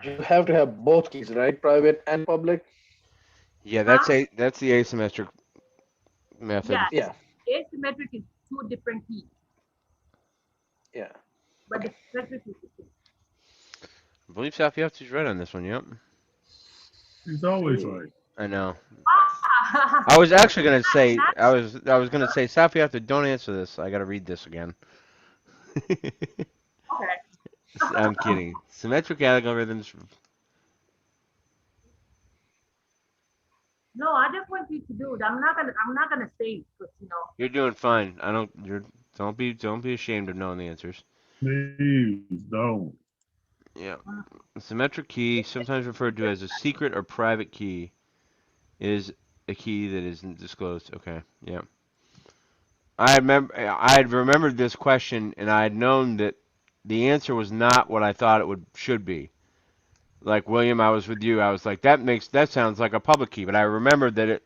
you have to have both keys, right? Private and public. Yeah, Huh? that's the asymmetric method. Yeah, Yeah. asymmetric is two different keys, Yeah. but Okay. the symmetric is the same. I believe Safiati's right on this one. Yep. He's always See. right. I know. Ah! I was actually gonna say I was gonna say Safiati, don't answer this. I gotta read this again. Okay. I'm kidding. Symmetric algorithms. No, I just want you to do it. I'm not gonna say it because You're doing fine. I don't. Don't be ashamed of knowing the answers. Please don't. Yeah. A symmetric key, sometimes referred to as a secret or private key, is a key that isn't disclosed. Okay. Yeah. I had remembered this question, and I had known that the answer was not what I thought it would should be. Like William, I was with you. I was like, that sounds like a public key, but I remembered that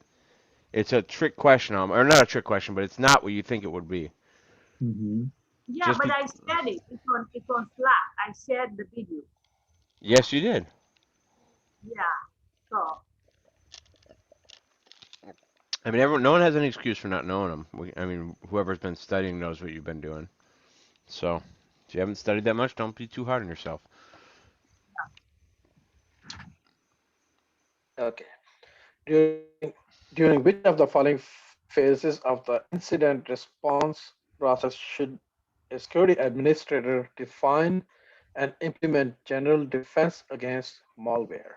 it's a trick question, or not a trick question, but it's not what you think it would be. Mm-hmm. Yeah, Just but be, I said it. It's on Slack. I shared the video. yes, you did. Yeah. So I mean, no one has any excuse for not knowing them. I mean, whoever's been studying knows what you've been doing. So, if you haven't studied that much, don't be too hard on yourself. Okay. during during which of the following phases of the incident response process should a security administrator define and implement general defense against malware?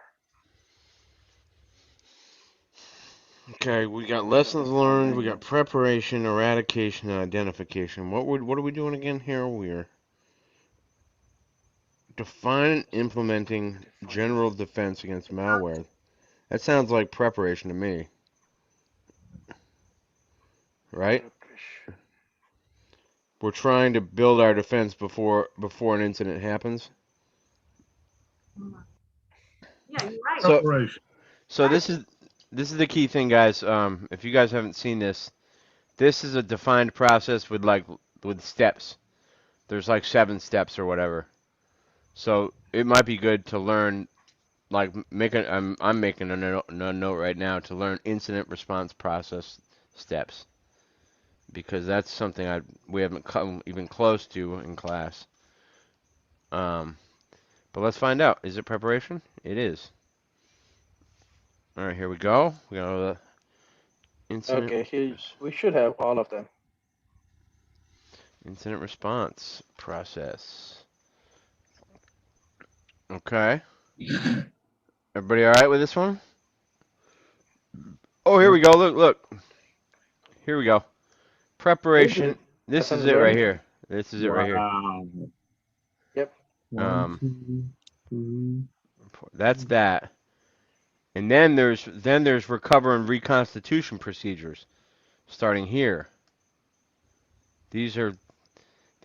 Okay, we got lessons learned, we got preparation, eradication, and identification. What are we doing again here? We're defining and implementing general defense against malware. That sounds like preparation to me, right? We're trying to build our defense before an incident happens. Yeah, you're right. So Preparation. so this is the key thing, guys. If you guys haven't seen this, this is a defined process with steps. There's like 7 steps or whatever. So it might be good to learn, like I'm making a note right now to learn incident response process steps, because that's something we haven't come even close to in class. But let's find out. Is it preparation? It is. All right, here we go. We got the incident Okay, here we should have all of them. incident response process. Okay. Everybody all right with this one? Oh, here we go. Look. Here we go. Preparation. This is Lessons it right learned. here. This is it right here. Wow. Yep. One, Um, 2, 3. that's that. And then there's recover and reconstitution procedures, starting here. These are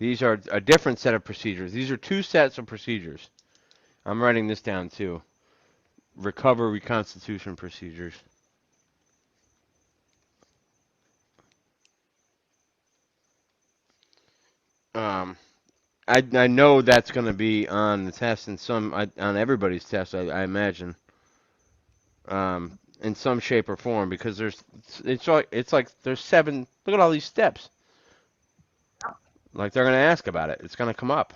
a different set of procedures. These are 2 sets of procedures. I'm writing this down too. Recover reconstitution procedures. Um, I know that's going to be on the test and on everybody's test. I imagine. In some shape or form, because it's like there's 7. Look at all these steps. Like they're going to ask about it. It's going to come up.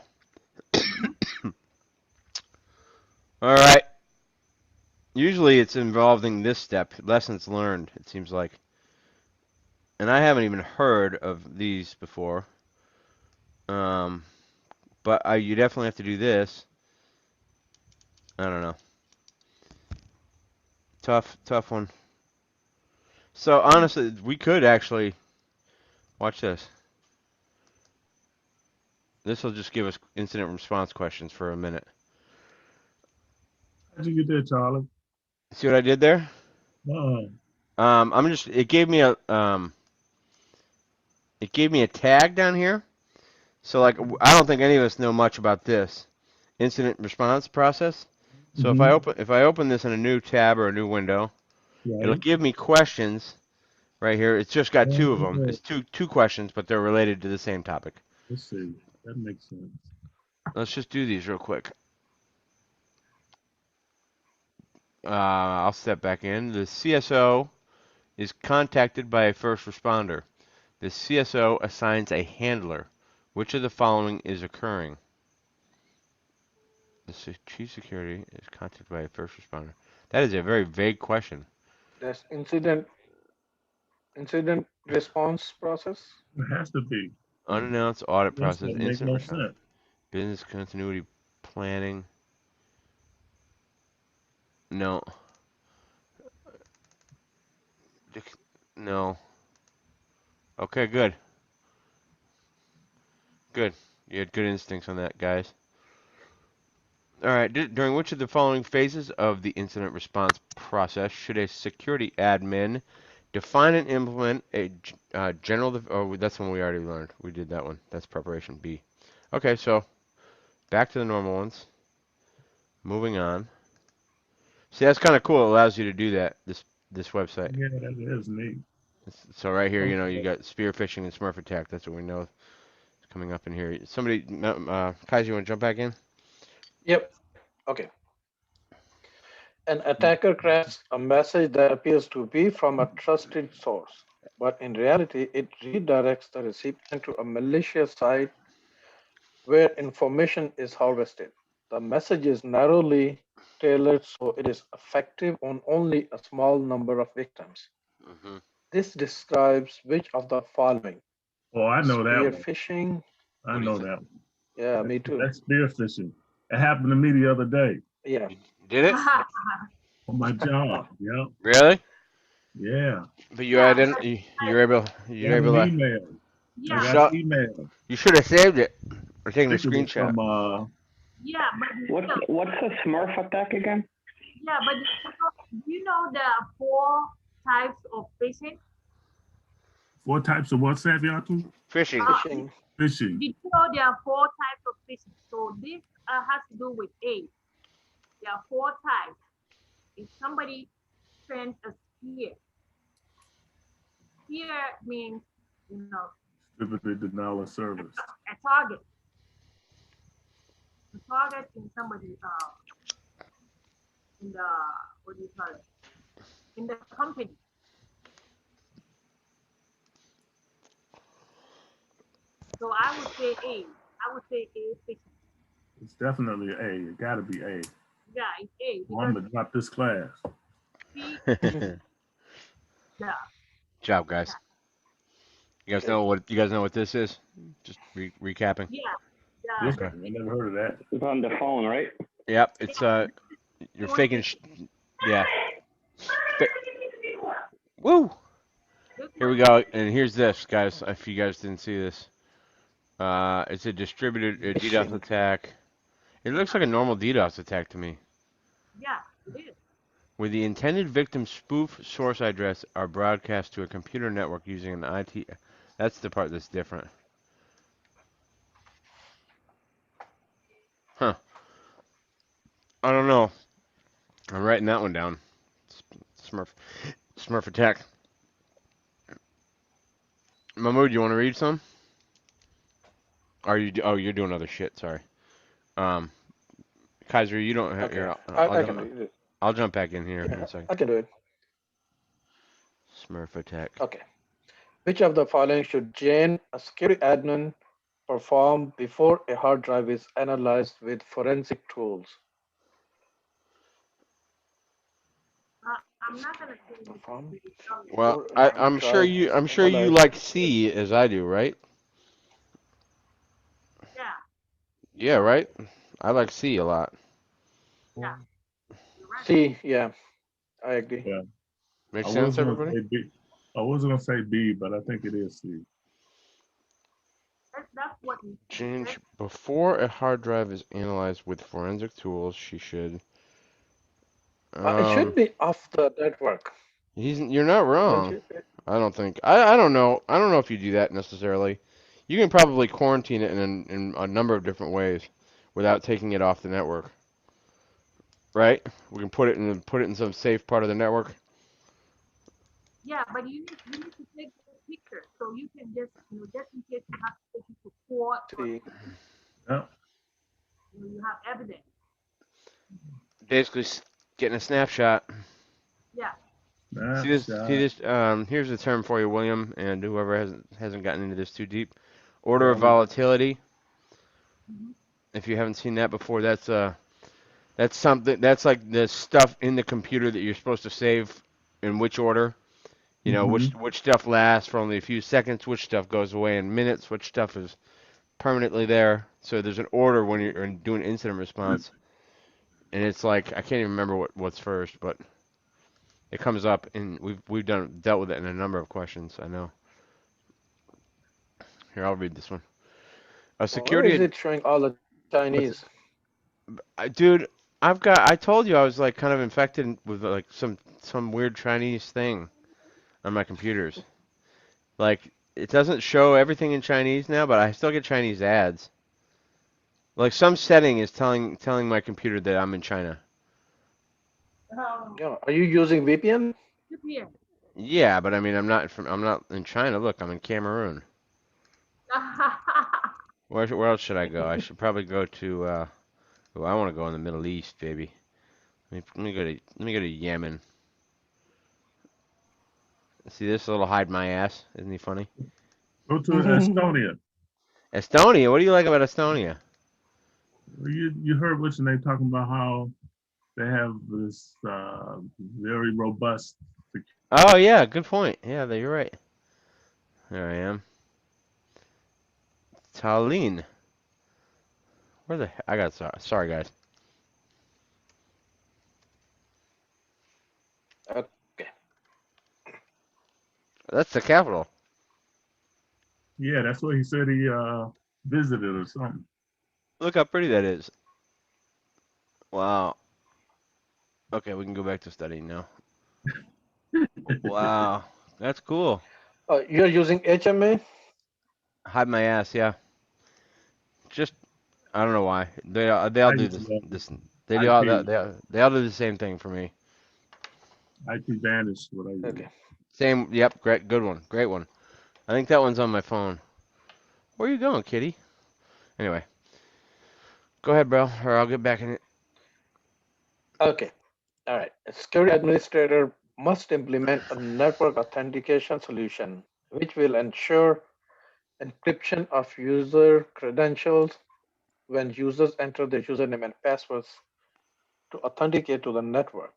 All right. Usually it's involving this step, lessons learned, it seems like. And I haven't even heard of these before. But you definitely have to do this. I don't know. Tough one. So honestly, we could actually watch this. This will just give us incident response questions for a minute. How'd you get that, Charlie? See what I did there? Uh-uh. It gave me a tag down here. So like I don't think any of us know much about this incident response process. So if I open this in a new tab or a new window, it'll Right. give me questions right here. It's just got 2 of them. Oh, It's two questions, but they're related to the same topic. let's see. That makes sense. Let's just do these real quick. I'll step back in. The CSO is contacted by a first responder. The CSO assigns a handler. Which of the following is occurring? The chief security is contacted by a first responder. That is a very vague question. That's incident response process. It has to be. Unannounced audit That's process, what make incident no response, sense. business continuity planning. No. No. Okay, good. Good. You had good instincts on that, guys. All right. During which of the following phases of the incident response process should a security admin define and implement a general? Oh, that's one we already learned. We did that one. That's preparation B. Okay, so back to the normal ones. Moving on. See, that's kind of cool. It allows you to do that. This website. Yeah, that is neat. So right here, you Okay. got spear phishing and smurf attack. That's what we know is coming up in here. Somebody, Kaiser, you want to jump back in? Yep. Okay. An attacker crafts a message that appears to be from a trusted source, but in reality, it redirects the recipient to a malicious site where information is harvested. The message is narrowly tailored so it is effective on only a small number of victims. Hmm. This describes which of the following: Oh, I know that spear one. phishing. I What do you know think? that one. Yeah, me too. That's spearfishing. It happened to me the other day Yeah. You did it? on my job. Yep. Really? Yeah. But yeah, but you're able, you're Got an able to. email. I You yeah, got shot. an email. You should have saved it or I taken a think it was screenshot. from yeah, but What's the Smurf attack again? yeah, but you know there are 4 types of phishing. 4 types of WhatsApp, y'all too? Fishing. Phishing. Phishing. Did you know there are 4 types of phishing? So this has to do with age. There are 4 types. If somebody sends a spear, spear means Distributed denial of service. a target. A target in somebody in the what do you call it? In the company. So I would say A. I would say A phishing. It's definitely A. It got to be A. Yeah, it's A Well, I'm because gonna drop this class. C, Good yeah, job, guys. You guys Okay. know what this is? Just recapping. yeah, This Okay. I never heard of that. It's on the phone, right? Yep. It's you're faking. Yeah. Fa- Woo. this Here one, we go. And here's this, guys. If you guys didn't see this, it's a distributed DDoS Phishing. attack. It looks like a normal DDoS attack to me. yeah, it is. Where the intended victim's spoof source address are broadcast to a computer network using an IT. That's the part that's different. Huh. I don't know. I'm writing that one down. Smurf. Smurf attack. Mahmood, you want to read some? Are you? Oh, you're doing other shit. Sorry. Um, Kaiser, you don't have. Okay. Here, I can do it. I'll jump back in here in Yeah, a second. I can do it. Smurf attack. Okay. Which of the following should Jane, a security admin, perform before a hard drive is analyzed with forensic tools? I'm not gonna say you Perform because tell me. Well, before a hard I'm sure drive you. is I'm sure you analyzed like with C forensic. as I do, right? Yeah, Yeah, right. I like C a lot. yeah, you're right. C, yeah, I agree. Yeah. Make I was sense, gonna everybody? say B. I was gonna say B, but I think it is C. That's what he said. Change before a hard drive is analyzed with forensic tools. She should. It should be off the network, You're not don't wrong. you? I don't think. I don't know. I don't know if you do that necessarily. You can probably quarantine it in a number of different ways without taking it off the network. Right? We can put it in some safe part of the network. Yeah, but you need to take the picture so you can just in case you have to take it to court or C. Yeah. you have evidence. Basically, getting a snapshot. Yeah, See this? See Snapshot. this? Here's the term for you, William, and whoever hasn't gotten into this too deep. Order of Yeah. volatility. hmm If you haven't seen that before, that's something. That's like the stuff in the computer that you're supposed to save in which order. You know, Mm-hmm. which stuff lasts for only a few seconds, which stuff goes away in minutes, which stuff is permanently there. So there's an order when you're doing incident response, and it's like I can't even remember what's first, but it comes up, and we've dealt with it in a number of questions. I know. Here, I'll read this one. A Why is security, it showing all the what's, Chinese? dude? I told you I was like kind of infected with like some weird Chinese thing on my computers. Like it doesn't show everything in Chinese now, but I still get Chinese ads. Like some setting is telling my computer that I'm in China. Yeah. Are you using VPN? here. Yeah, but I mean I'm not in China. Look, I'm in Cameroon. Where else should I go? I should probably go to oh, I want to go in the Middle East, baby. Let me go to Yemen. See this little hide my ass? Isn't he funny? Go to Estonia. Estonia. What do you like about Estonia? You heard what's the name talking about how they have this very robust. Oh yeah, good point. Yeah, you're right. There I am. Tallinn. Where the I got sorry guys. Okay. That's the capital. Yeah, that's what he said he visited or something. Look how pretty that is. Wow. Okay, we can go back to studying now. Wow, that's cool. You're using HMA? Hide my ass, yeah. Just I don't know why. They all I do just love this. They do all that. IP. They all do the same thing for me. IP Vanish, what I use. Okay. Same. Yep. Great. Good one. Great one. I think that one's on my phone. Where are you going, kitty? Anyway, go ahead, bro, or I'll get back in it. Okay. All right. A security administrator must implement a network authentication solution which will ensure encryption of user credentials when users enter their username and passwords to authenticate to the network.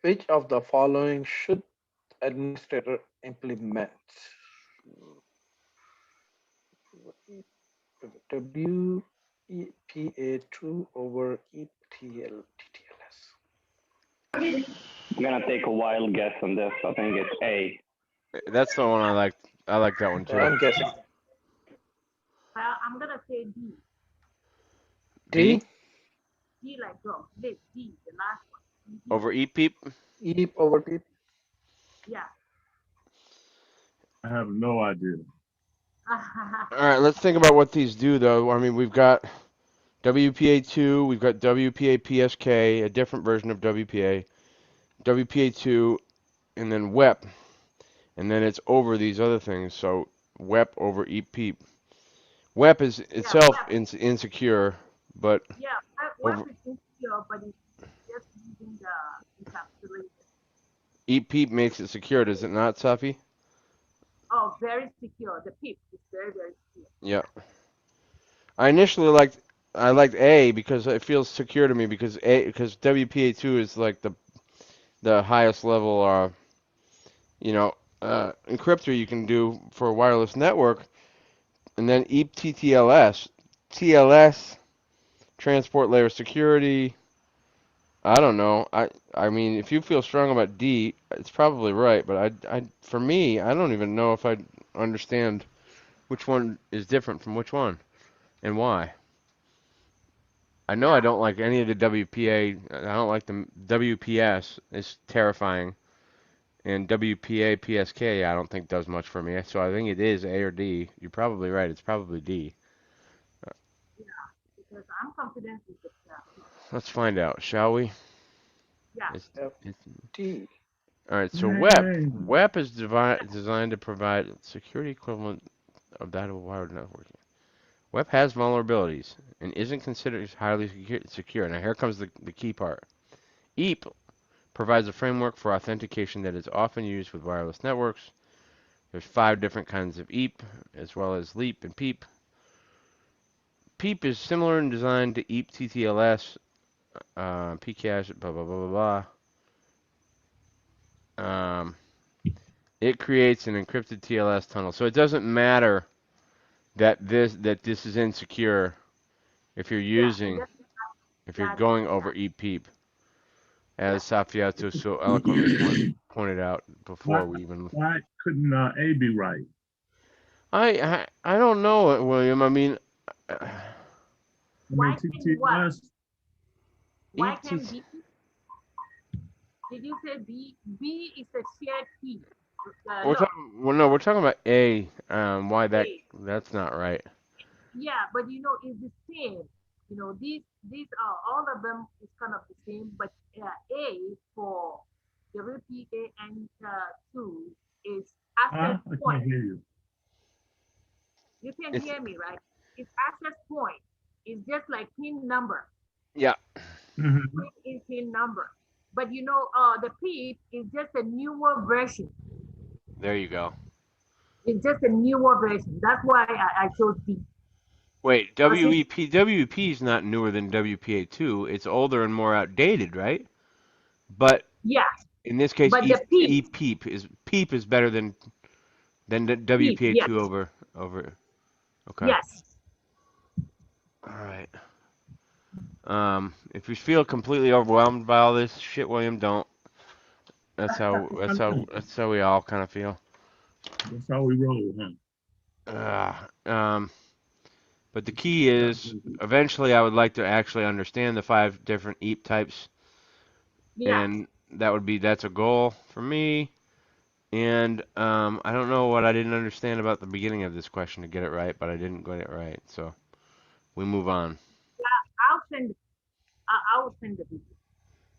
Which of the following should administrator implement? WEPA2 over TTLS. I'm gonna take a wild guess on this. I think it's A. That's the one I like. I like that one too. I'm guessing Well, I'm gonna say D. B D. D like dog. This D, the last one. over E peep. E over P. Yeah. I have no idea. All right, let's think about what these do though. I mean, we've got WPA2, we've got WPA PSK, a different version of WPA, WPA2, and then WEP, and then it's over these other things. So WEP over E peep. WEP is Yeah, itself web. insecure, but Yeah, web over is insecure, but it's just using the encapsulation. E peep makes it secure, does it not, Safi? Oh, very secure. The PIP is very, very secure. Yeah. I initially liked A because it feels secure to me because WPA2 is like the highest level encryptor you can do for a wireless network, and then EPTLS, TLS, transport layer security. I don't know. I mean, if you feel strong about D, it's probably right, but for me, I don't even know if I understand which one is different from which one and why. I know I Yeah, don't like any of the WPA. I don't like the WPS. It's terrifying. And WPA PSK I don't think does much for me. So I think it is A or D. You're probably right. It's probably D. yeah, because I'm confident with the PIP. Let's find out, shall we? Yeah, It's, it's, D. all right. So Yay. WEP is designed to provide security equivalent of that of wired networking. WEP has vulnerabilities and isn't considered as highly secure. Now here comes the key part. EAP provides a framework for authentication that is often used with wireless networks. There's 5 different kinds of EAP, as well as LEAP and PEEP. PEEP is similar in design to EAP TTLS, PCAche, blah blah blah blah blah. It creates an encrypted TLS tunnel, so it doesn't matter that this is insecure if you're yeah, using if you're that, going yeah, over EAP PEEP, yeah. as Safiato so eloquently pointed out why, before we even. why couldn't A be right? I don't know, William. I mean, I mean, Why can what? TTLS, Why EAP can B? Did you say B? B is a shared key. Look, We're talking about A. Why A. that's not right. Yeah, but it's the same. These are all of them is kind of the same, but A for WPA and two is huh? access I can't point. hear you. You can It's hear me, right? It's access point. It's just like pin number. yeah. Hmm. Pin is pin number. But the PIP is just a newer version. There you go. It's just a newer version. That's why I chose D. Wait, Because WEP is not newer than WPA2. It's older and more outdated, right? But yeah, in this case, but the peep, PEEP is better than the peep, yes, WPA2 over. Okay. yes. All right. If you feel completely overwhelmed by all this shit, William, don't. That's how we all kind of feel. That's how we roll, huh? Um, but the key is eventually I would like to actually understand the 5 different EAP types, Yes. and that's a goal for me. And I don't know what I didn't understand about the beginning of this question to get it right, but I didn't get it right, so we move on. I'll send it. I will send the video.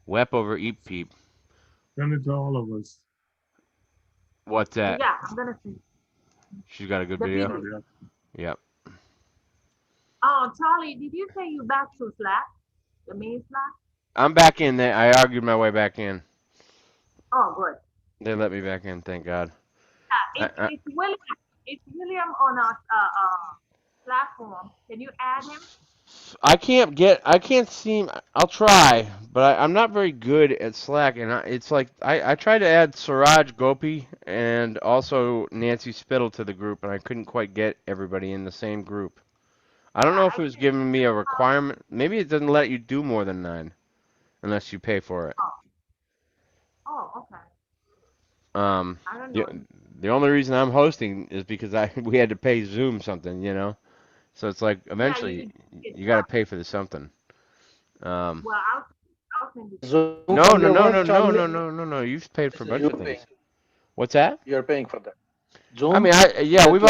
WEP over EAP PEEP. Send it to all of us. What's that? Yeah, I'm gonna send She's got a good the video. video. Yep. Oh, Charlie, did you say you back to Slack? The main Slack? I'm back in there. I argued my way back in. Oh, good. They let me back in, thank God. Yeah, I, it's William. It's William on our platform. Can you add him? I can't seem. I'll try, but I'm not very good at Slack, and it's like I tried to add Suraj Gopi and also Nancy Spittle to the group, and I couldn't quite get everybody in the same group. I don't Yeah, know if I it was think. giving me a requirement. Maybe it doesn't let you do more than 9 unless you pay for it. Oh, okay. Um, I don't the know. the only reason I'm hosting is because we had to pay Zoom something, you know. So it's like Yeah, eventually it's you got to pay for the something. Um, well, I'll send it. Zoom no, from no, your no, work, no, no, Charlie? no, no, no, no. You've paid for a This is bunch you of paying. things. What's that? You're paying for that. I Zoom? mean, Is yeah, that like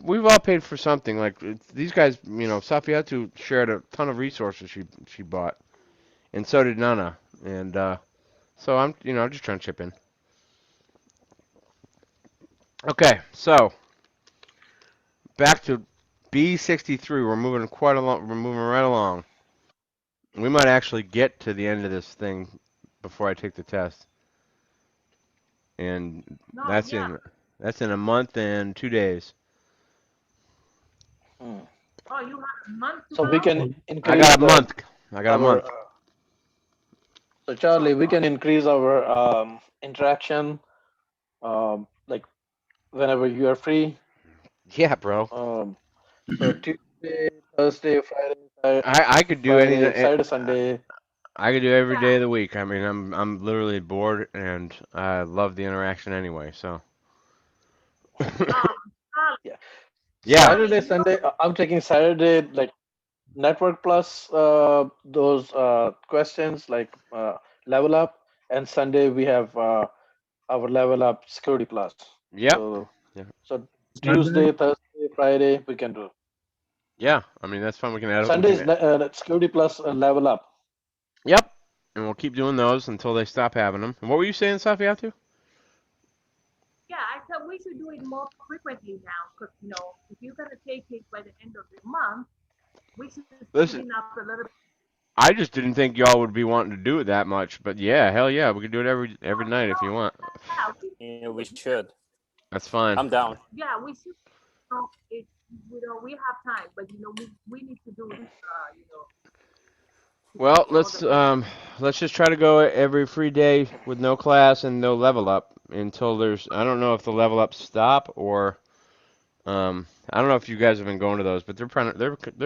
we've all paid for something. Like these guys, Safiatu shared a ton of resources she bought, and so did Nana. And so I'm just trying to chip in. Okay, so back to B63. We're moving quite along. We're moving right along. We might actually get to the end of this thing before I take the test, and No, that's yeah. in a month and 2 days. Hmm. Oh, you have a month to So we go? can Well, I increase got a month. I got a our month. so Charlie, we Oh, can increase our interaction like whenever you are free. Yeah, bro. So Tuesday, Thursday, I could do any. Saturday, Sunday. I could do every yeah. day of the week. I mean, I'm literally bored, and I love the interaction anyway. So, Charlie, Yeah. yeah, Saturday, You know, Sunday. I'm taking Saturday like Network Plus, those questions like Level Up, and Sunday we have our Level Up Security Plus. yep, So yeah, so Sunday, Tuesday, Thursday, Friday we can do. yeah. I mean, that's fun. We can add it. We Sunday can. is Security Plus Level Up. Yep, and we'll keep doing those until they stop having them. And what were you saying, Safiatu? yeah, I thought we should do it more frequently now because, if you're going to take it by the end of the month, we should speed Listen, it up a little bit. I just didn't think y'all would be wanting to do it that much, but yeah, hell yeah, we can do it every Oh, night no, if you want. yeah, we Yeah, should do we it. should. That's fine. I'm down. Yeah, we should. It, we have time, but, we need to do it, to Well, cover all the questions. let's just try to go every free day with no class and no level up until there's. I don't know if the level ups stop or I don't know if you guys have been going to those, but they're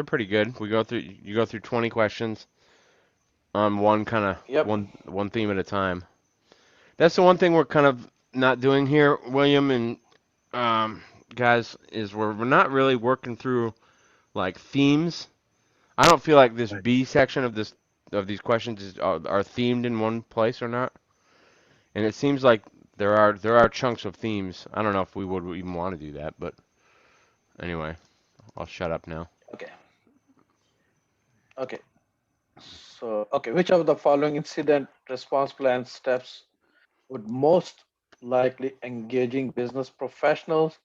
pretty good. You go through 20 questions on one kind of Yep. one theme at a time. That's the one thing we're kind of not doing here, William and guys, is we're not really working through like themes. I don't feel like this right. B section of these questions are themed in one place or not. And it seems like there are chunks of themes. I don't know if we would even want to do that, but anyway, I'll shut up now. Okay. Okay. So which of the following incident response plan steps would most likely engaging business professionals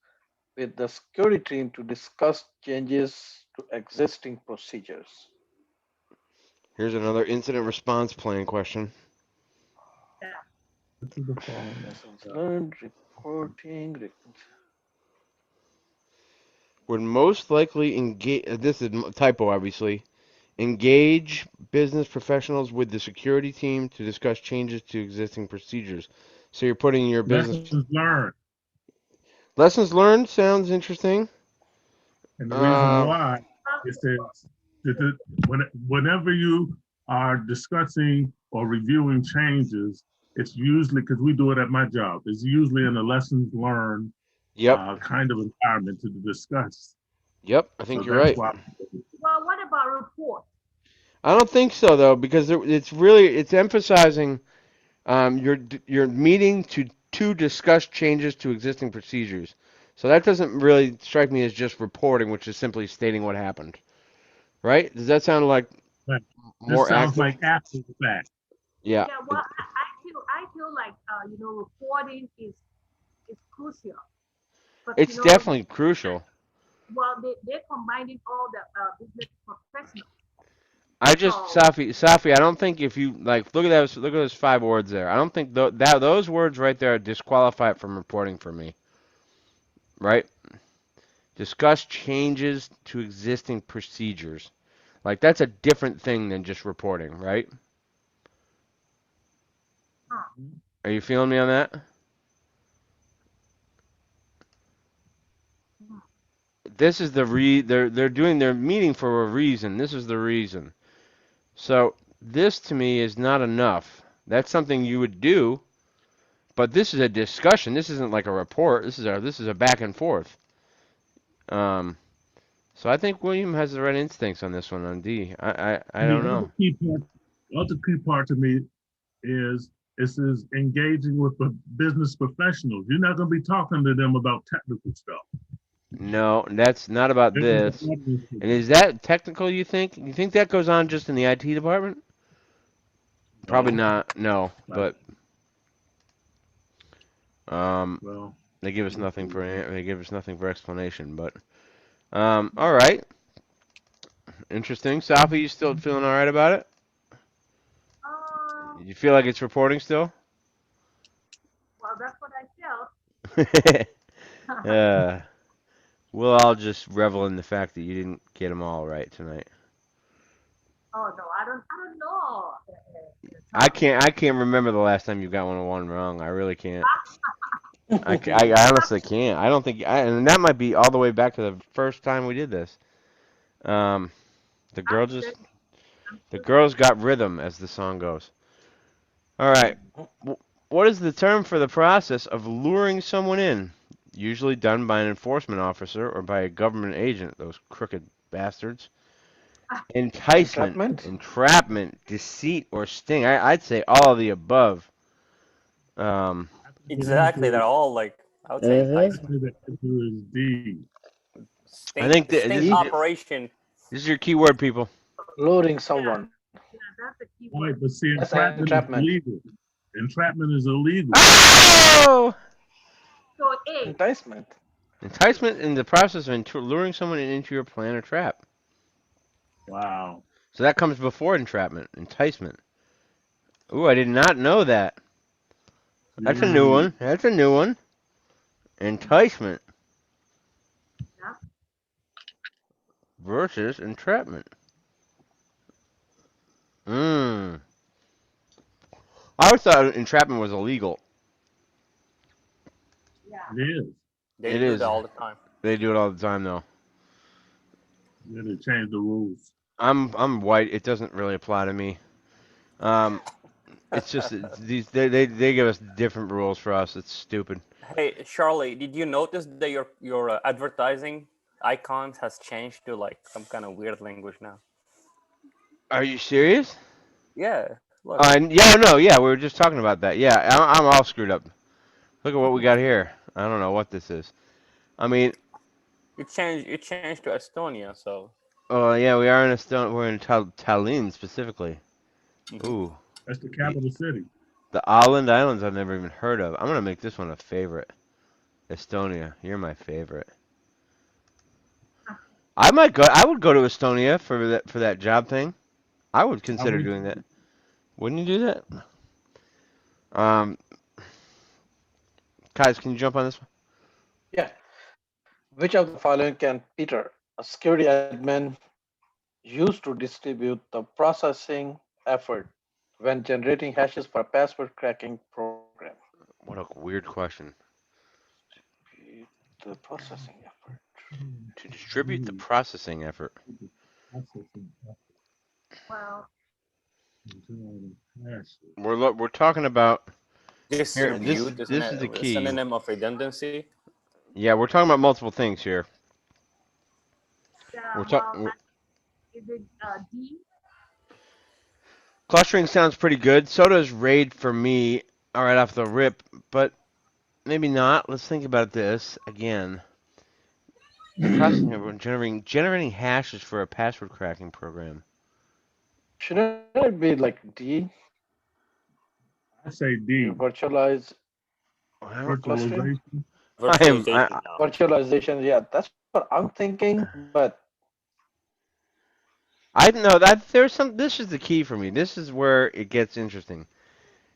with the security team to discuss changes to existing procedures? Here's another incident response plan question. Yeah. Which of the following? Lessons learned, reporting. would most likely engage. This is a typo, obviously. Engage business professionals with the security team to discuss changes to existing procedures. So you're putting your business. Lessons learned. Lessons learned sounds interesting. And the reason Um, why it says that whenever you are discussing or reviewing changes, it's usually, because we do it at my job, it's usually in a lessons learned yep, kind of environment to discuss. yep. I So think you're that's right. why. Well, what about report? I don't think so though, because it's emphasizing your meeting to discuss changes to existing procedures. So that doesn't really strike me as just reporting, which is simply stating what happened. Right? Does that sound like Right. This more sounds active? like after the fact. Yeah. Yeah, well, I feel like reporting is crucial. But It's definitely crucial. well, they're combining all the business professionals. I just So Safi, I don't think if you like look at those 5 words there. I don't think that those words right there disqualify it from reporting for me. Right? Discuss changes to existing procedures. Like that's a different thing than just reporting, right? Are you feeling me on that? This is they're doing their meeting for a reason. This is the reason. So this to me is not enough. That's something you would do, but this is a discussion. This isn't like a report. This is a back and forth. Um, so I think William has the right instincts on this one on D. I The don't know. other key part to me is this is engaging with the business professionals. You're not going to be talking to them about technical stuff. No, that's not about this. And is that technical, you think? You think that goes on just in the IT department? Probably No. not. No, Right. but um, Well, they give us nothing for explanation. But all right, interesting. Safi, you still feeling all right about it? You feel like it's reporting still? well, that's what I felt. uh, we'll all just revel in the fact that you didn't get them all right tonight. Oh no, I don't know. I can't remember the last time you got one wrong. I really can't. I honestly can't. I don't think, and that might be all the way back to the first time we did this. Um, the girl I'm just, still, I'm the still girls got rhythm, as the song goes. All right. What is the term for the process of luring someone in? Usually done by an enforcement officer or by a government agent, those crooked bastards. Enticement, Entrapment? entrapment, deceit, or sting. I'd say all of the above. Um, Exactly. They're all like, I would say I enticement. say the answer is D. I think Sting D? operation. this is your keyword, people. Luring someone. yeah, that's the key All right, word. but see, That's entrapment is entrapment. illegal. Entrapment is illegal. Oh! So A, Enticement. Enticement in the process of luring someone into your plan or trap. Wow. So that comes before entrapment, enticement. Ooh, I did not know that. That's a new one. That's a new one. Enticement yeah. versus entrapment. Mmm. I always thought entrapment was illegal. Yeah. It is. They It do is. that all the time. They do it all the time, though. Yeah, they changed the rules. I'm white. It doesn't really apply to me. Um, it's just these they give us different rules for us. It's stupid. Hey, Charlie, did you notice that your advertising icons has changed to like some kind of weird language now? Are you serious? Yeah, look. Yeah, no, yeah, we were just talking about that. Yeah, I'm all screwed up. Look at what we got here. I don't know what this is. I mean, It changed to Estonia, so. oh yeah, we are in Estonia. We're in Tallinn specifically. Ooh, That's the the capital city. Åland Islands I've never even heard of. I'm gonna make this one a favorite. Estonia, you're my favorite. I would go to Estonia for that job thing. I would consider doing that. Wouldn't you do that? Um, guys, can you jump on this one? Yeah. Which of the following can Peter, a security admin, use to distribute the processing effort when generating hashes for a password cracking program? What a weird question. The processing effort. To distribute the processing effort. Well, We're talking about here. Distribute is This is the a key. synonym of redundancy. Yeah, we're talking about multiple things here. yeah, We're well, talking. is it D? Clustering sounds pretty good. So does RAID for me. All right, off the rip, but maybe not. Let's think about this again. The processing of generating hashes for a password cracking program. Shouldn't it be like D? I say D. Virtualize Well, clustering? Virtualization. I am. Virtualization now. Virtualization, yeah, that's what I'm thinking, but I know that there's some. This is the key for me. This is where it gets interesting.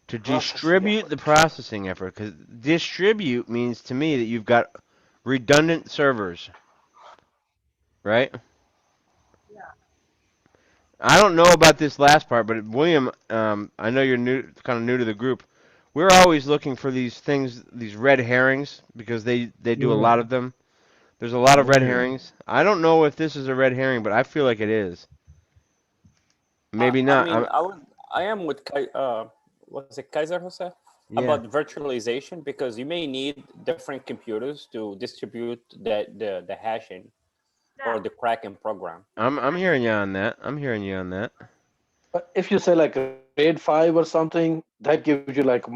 To processing distribute effort. the processing effort, because distribute means to me that you've got redundant servers, right? Yeah. I don't know about this last part, but William, I know you're kind of new to the group. We're always looking for these things, these red herrings, because they do a Yeah, lot of them. There's a lot of red yeah. herrings. I don't know if this is a red herring, but I feel like it is. Maybe I not. mean, I am with what's it, Kaiser Jose, Yeah, about virtualization because you may need different computers to distribute the hashing or Yeah. the cracking program. I'm hearing you on that. I'm hearing you on that. But if you say like a RAID 5 or something, that gives you like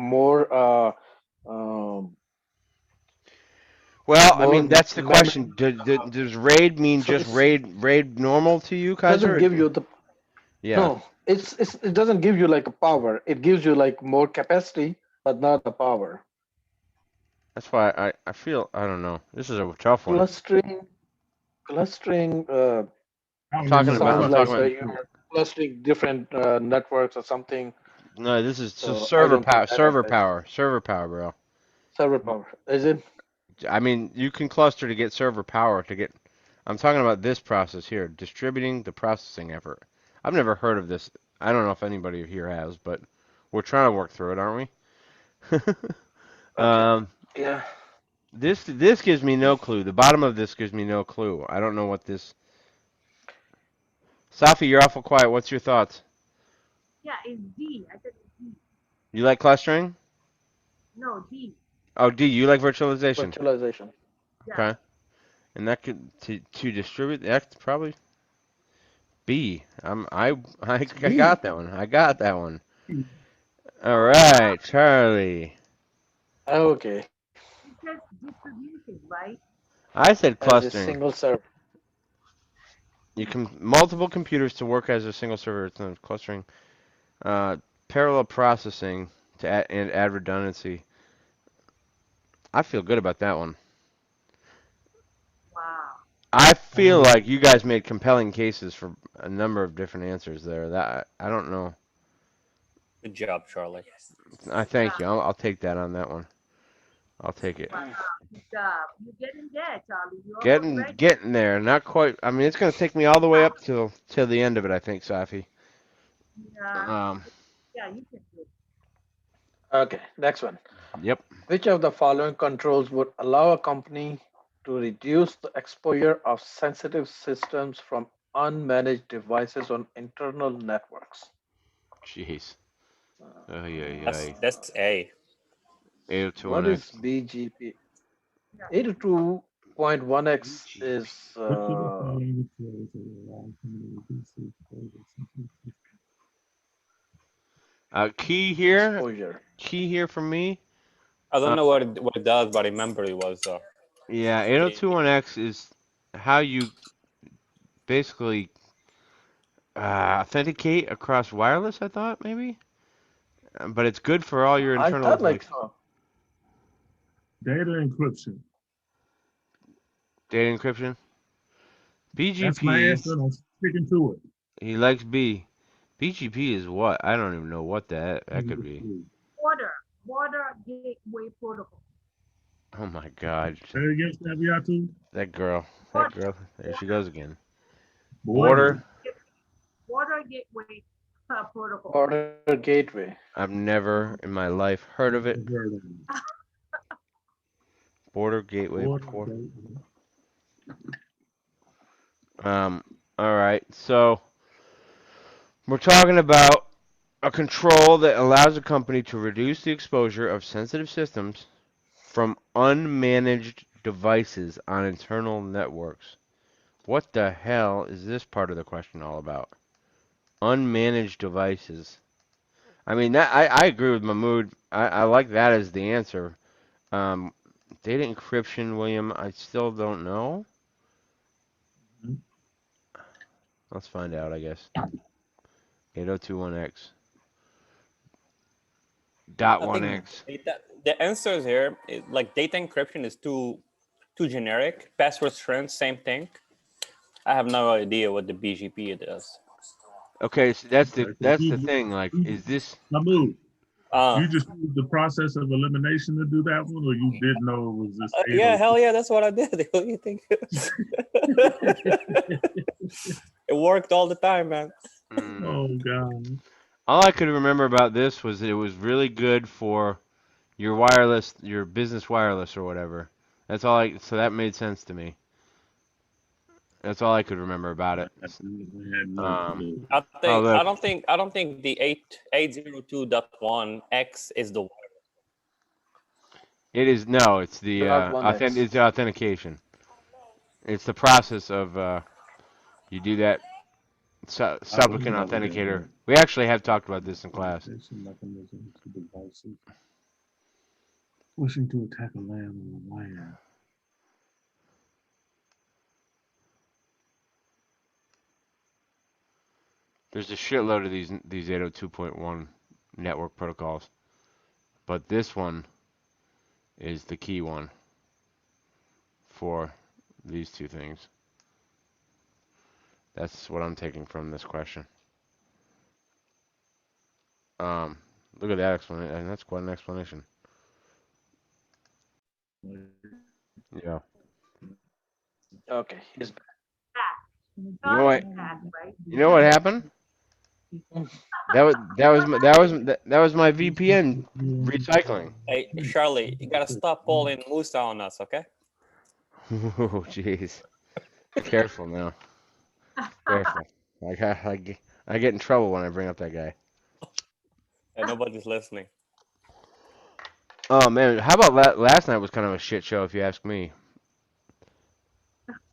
um, Well, I mean more that's the memory. question. Does raid mean So just it's raid normal to you, doesn't Kaiser? give you the Yeah, no. It's it doesn't give you like a power. It gives you like more capacity, but not the power. that's why I feel I don't know. This is a tough one. Clustering, clustering I don't Talking remember about sounds I'm like talking about clustering too. you're clustering different networks or something. no. This is just So I don't think that applies. server power, bro. Server power, is it? I mean, you can cluster to get server power to get. I'm talking about this process here, distributing the processing effort. I've never heard of this. I don't know if anybody here has, but we're trying to work through it, aren't we? Okay. um, Yeah. this gives me no clue. The bottom of this gives me no clue. I don't know what this. Safi, you're awful quiet. What's your thoughts? Yeah, it's D. I said it's D. You like clustering? No, D. Oh, D, you like virtualization. Virtualization. Yeah. Okay. And that could to distribute that's probably B. I It's got B. that one. I got that one. All right, Charlie. Okay. It says distributed, right? I said As a clustering. single server. You can multiple computers to work as a single server. It's not clustering. Uh, Parallel processing and add redundancy. I feel good about that one. Wow. I feel Mm. like you guys made compelling cases for a number of different answers there. That I don't know. Good job, Charlie. I Yeah. thank you. I'll take that on that one. I'll take it. Wow. Good job. You're getting there, Charlie. You're almost Getting ready. getting there. Not quite. I mean, it's gonna take me all the way up till the end of it. I think, Safi. Yeah. Um. Yeah, you can do it. Okay. Next one. Yep. Which of the following controls would allow a company to reduce the exposure of sensitive systems from unmanaged devices on internal networks? Jeez. Oh yeah Uh, yeah. That's A. what is 802.1x. BGP? Yeah. 82.1x is Which of the following controls will allow somebody to reduce the Key here. exposure. Key here for me. I don't Uh, know what it does, but I remember it was yeah. A. 802.1x is how you basically authenticate across wireless. I thought maybe. But it's good for all your I internal thought like like so. data encryption. data encryption. That's my BGP. answer, and I'm sticking to it. He likes B. BGP is what? I don't even know what that could be. Border. Border gateway protocol. Oh my God. Say it again, Sabiatu. That girl. That girl. There she goes again. Border. Border. Border gateway protocol. Border gateway. I've never in my life heard of it. Heard of it. Border gateway. Border gateway. Um. All right. So we're talking about a control that allows a company to reduce the exposure of sensitive systems from unmanaged devices on internal networks. What the hell is this part of the question all about? Unmanaged devices. I mean, that I agree with Mahmood. I like that as the answer. Um, Data encryption, William, I still don't know. Mhm. Let's find out, I guess. 8021x. Dot I one think x. the answers here, like data encryption is too generic. Password strength, same thing. I have no idea what the BGP does. Okay, so that's the Okay, so that's the thing. Like, is this? Mahmoud, Uh, you just used the process of elimination to do that one, or you did know it was this yeah, 802? hell yeah, that's what I did. What do you think? It worked all the time, man. Oh God. All I could remember about this was that it was really good for your wireless, your business wireless or whatever. That's all I. So that made sense to me. That's all I could remember about it. I had no Um, clue. oh look, I don't think the 802.1x is the it is no. It's the Dot one X. it's the authentication. It's the process of you do that supplicant authenticator. We actually have talked about this in class. Mechanism to devices wishing to attack a land on the land. There's a shitload of these 802.1 network protocols, but this one is the key one for these two things. That's what I'm taking from this question. Look at that explanation, and that's quite an explanation. Yeah. Okay, he's back. You know what? Right? You know what happened? That was my VPN recycling. Hey, Charlie, you gotta stop pulling Musa on us, okay? Oh, jeez. Careful now. Careful. I get in trouble when I bring up that guy. And nobody's listening. Oh man, how about last night was kind of a shit show if you ask me.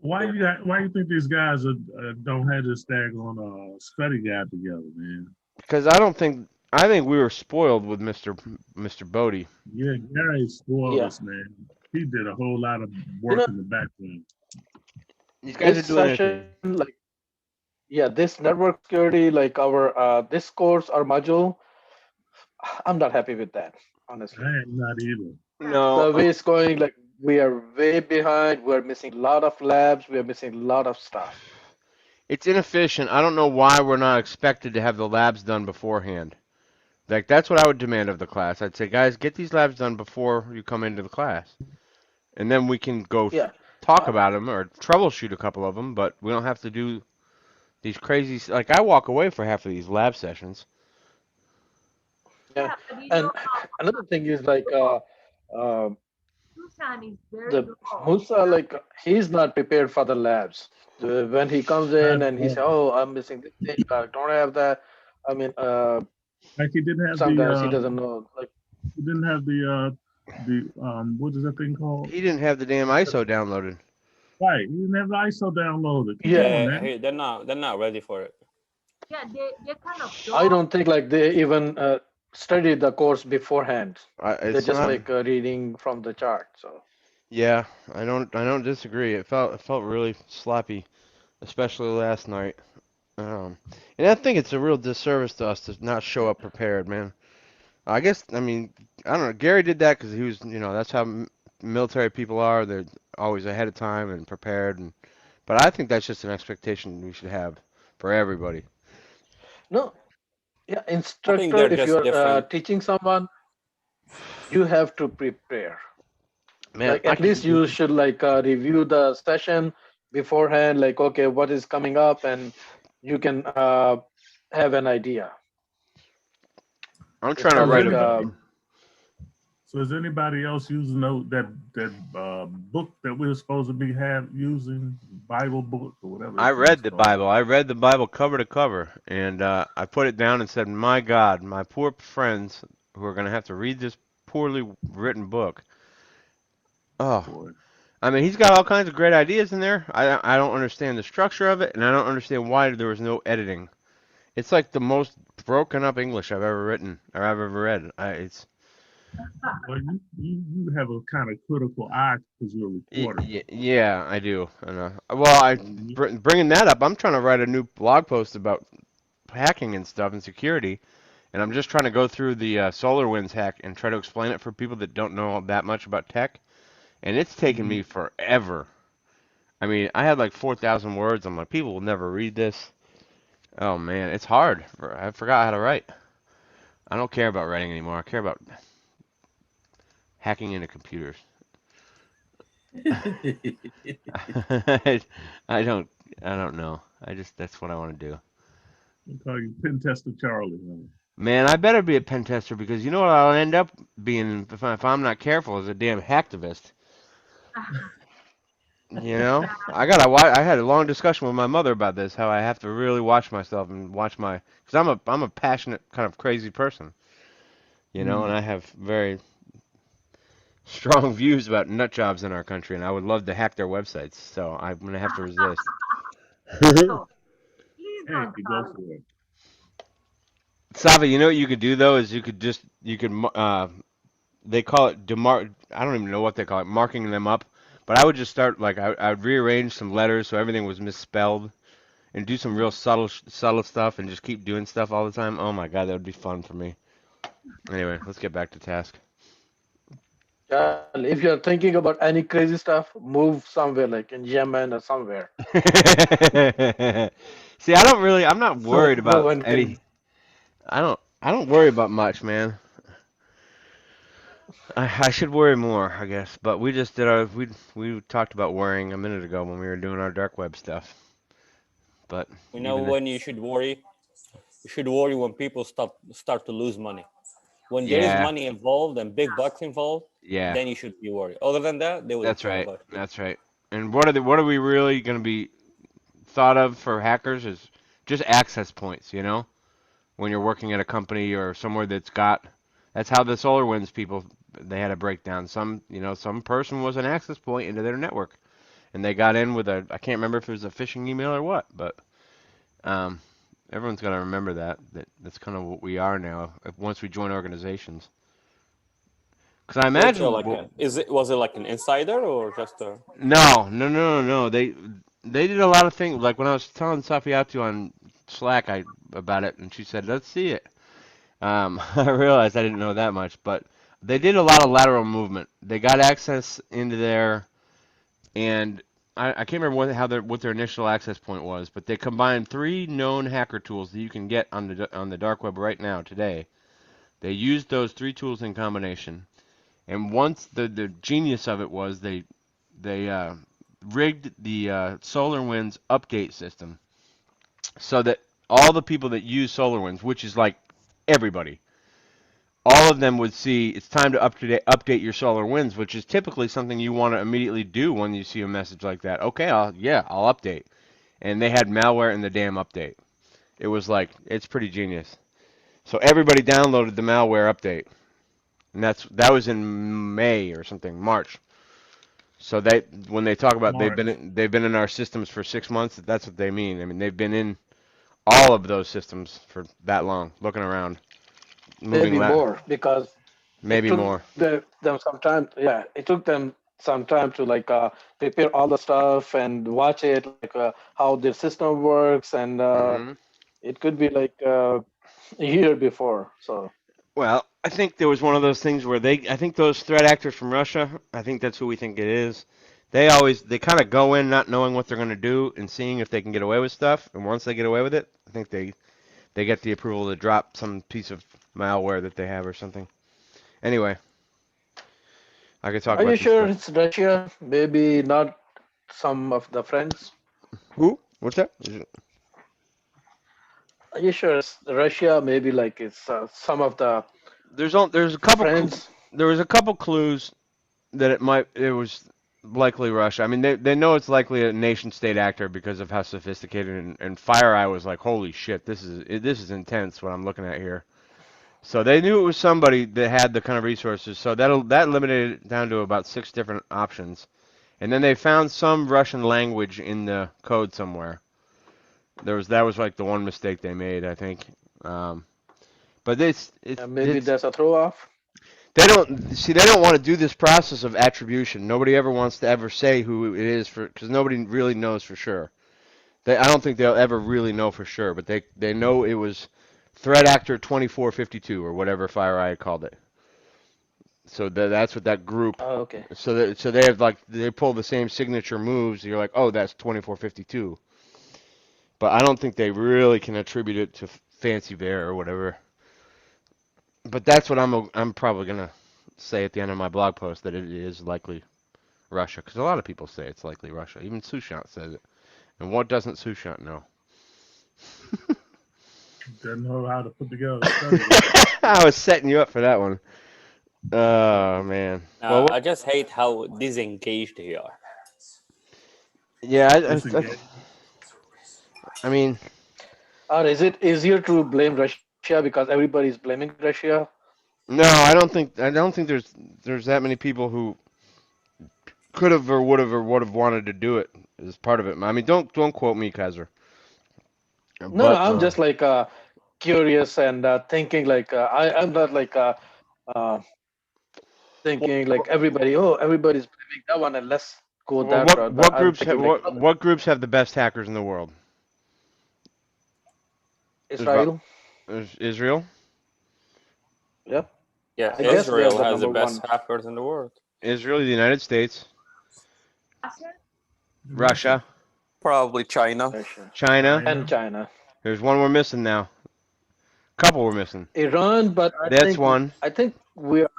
Why you think these guys don't have this daggone study guide together, man? Because I think we were spoiled with Mr. Bodie. Yeah, Gary spoiled Yeah. us, man. He did a whole lot of work in the background. These guys This are doing session, it. like, yeah, this network security, like our this course, our module, I'm not happy with that, honestly. I am not either. No, The way it's going, like we are way behind. We're missing a lot of labs. We are missing a lot of stuff. it's inefficient. I don't know why we're not expected to have the labs done beforehand. Like that's what I would demand of the class. I'd say, guys, get these labs done before you come into the class, and then we can go Yeah. talk about them or troubleshoot a couple of them. But we don't have to do these crazy. Like I walk away for half of these lab sessions. Yeah. But you And know, another thing is like Susan is very the low. Musa, like he's not prepared for the labs. When he comes in and he says, "Oh, I'm missing this thing. I don't have that." I mean, Like he didn't have sometimes he doesn't know. Like, the what is that thing called? He didn't have the damn ISO downloaded. Right, he didn't have the ISO downloaded. Come Yeah. on, man. Hey, they're not ready for it. Yeah, they're kind of I dull. don't think like they even studied the course beforehand. They're It's just not. like reading from the chart. So Yeah, I don't disagree. It felt really sloppy, especially last night. And I think it's a real disservice to us to not show up prepared, man. I mean, I don't know. Gary did that because he was, that's how military people are. They're always ahead of time and prepared. But I think that's just an expectation we should have for everybody. no, yeah, I think instructor. they're If just you're different. teaching someone, you have to prepare. Man, Like at least you should like review the session beforehand. Like, okay, what is coming up, and you can have an idea. I'm It's trying to not So is write like a. anybody, so is anybody else using that book that we're supposed to be using, Bible book or whatever I that thing's read the called? Bible. I read the Bible cover to cover, and I put it down and said, "My God, my poor friends who are going to have to read this poorly written book." Oh, Boy, I mean, he's got all kinds of great ideas in there. I don't understand the structure of it, and I don't understand why there was no editing. It's like the most broken up English I've ever written or I've ever read. It's well, you have a kind of critical eye because you're a reporter. yeah, I do. And, well, So you, bringing that up, I'm trying to write a new blog post about hacking and stuff and security, and I'm just trying to go through the SolarWinds hack and try to explain it for people that don't know that much about tech. And it's taken mhm. me forever. I mean, I had like 4,000 words. I'm like, people will never read this. Oh man, it's hard. I forgot how to write. I don't care about writing anymore. I care about hacking into computers. I, I don't. I don't know. That's what I want to do. They call you Pen Tester Charlie. Huh? Man, I better be a pen tester because you know what I'll end up being if I'm not careful is a damn hacktivist. You know, I had a long discussion with my mother about this, how I have to really watch myself and watch because I'm a passionate kind of crazy person, you know, and Mm. I have very strong views about nut jobs in our country, and I would love to hack their websites, so I'm gonna have to resist. No, please Hey, don't go call it. for it. Sava, you know what you could do though is you could they call it I don't even know what they call it, marking them up. But I would just start like I would rearrange some letters so everything was misspelled and do some real subtle stuff and just keep doing stuff all the time. Oh my God, that would be fun for me. Anyway, let's get back to task. Charlie, if you're thinking about any crazy stuff, move somewhere like in Yemen or somewhere, See, I'm not so worried no about one any. can. I don't worry about much, man. I should worry more, I guess. But we just did we talked about worrying a minute ago when we were doing our dark web stuff. But You know even the, when you should worry? You should worry when people start to lose money. When there is yeah, money involved and big bucks involved, yeah, then you should be worried. Other than that, they wouldn't that's care right, about you. that's right. And what are we really going to be thought of for hackers is just access points, you know? When you're working at a company or somewhere that's how the SolarWinds people they had a breakdown. Some person was an access point into their network and they got in with I can't remember if it was a phishing email or what, but um everyone's got to remember that's kind of what we are now once we join organizations. Cuz I What's imagine like a, is it was it like an insider or just a no. They did a lot of things like when I was telling Safiatu on Slack about it and she said, "Let's see it." I realized I didn't know that much, but they did a lot of lateral movement. They got access into there, and I can't remember what their initial access point was, but they combined three known hacker tools that you can get on the dark web right now today. They used those three tools in combination, and once the genius of it was they rigged the SolarWinds update system so that all the people that use SolarWinds, which is like everybody, all of them would see it's time to update your SolarWinds, which is typically something you want to immediately do when you see a message like that. Okay, I'll update. And they had malware in the damn update. It was like it's pretty genius. So everybody downloaded the malware update, and that was in May or something, March. So when they talk about March. they've been in our systems for 6 months, that's what they mean. I mean they've been in all of those systems for that long, looking around, moving Maybe more because it maybe took more. them some time. Yeah, it took them some time to like prepare all the stuff and watch it, like how their system works, and Hmm. it could be like a year before. So Well, I think there was one of those things where I think those threat actors from Russia, I think that's who we think it is. They kind of go in not knowing what they're going to do and seeing if they can get away with stuff. And once they get away with it, I think they get the approval to drop some piece of malware that they have or something. Anyway, I could talk Are you about this sure stuff. it's Russia? Maybe not some of the friends. Who? What's that? Are you sure it's Russia? Maybe like it's some of the There's a couple friends. there was a couple clues that it was likely Russia. I mean, they know it's likely a nation state actor because of how sophisticated and FireEye was like, holy shit, this is intense what I'm looking at here. So they knew it was somebody that had the kind of resources. So that limited it down to about 6 different options. And then they found some Russian language in the code somewhere. That was like the one mistake they made, I think. But Maybe it's there's a throw off. they don't want to do this process of attribution. Nobody ever wants to ever say who it is because nobody really knows for sure. I don't think they'll ever really know for sure, but they know it was threat actor 2452 or whatever FireEye called it. So that's what that group. Oh, okay. So they have they pull the same signature moves. You're like, oh, that's 2452. But I don't think they really can attribute it to Fancy Bear or whatever. But that's what I'm probably gonna say at the end of my blog post, that it is likely Russia, because a lot of people say it's likely Russia. Even Sushant says it. And what doesn't Sushant know? Doesn't know how to put together a study. I was setting you up for that one. Oh man. Well, I just hate how disengaged they are. yeah. Disengaged. I mean, Or is it easier to blame Russia because everybody's blaming Russia? no, I don't think there's that many people who could have or would have wanted to do it as part of it. I mean, don't quote me, Kaiser. No, But I'm just like curious and thinking like I'm not like thinking like everybody's blaming that one and let's go well, that route. But I'm thinking like what groups have the best hackers in the world? Israel. There's Israel. Yep. Yeah, I guess they're Israel the has the number best one. hackers in the world. Israel, the United States, Russia? Russia, Probably China. Russia. China. And China. There's one we're missing now. Couple we're missing. Iran, but That's one. I think we are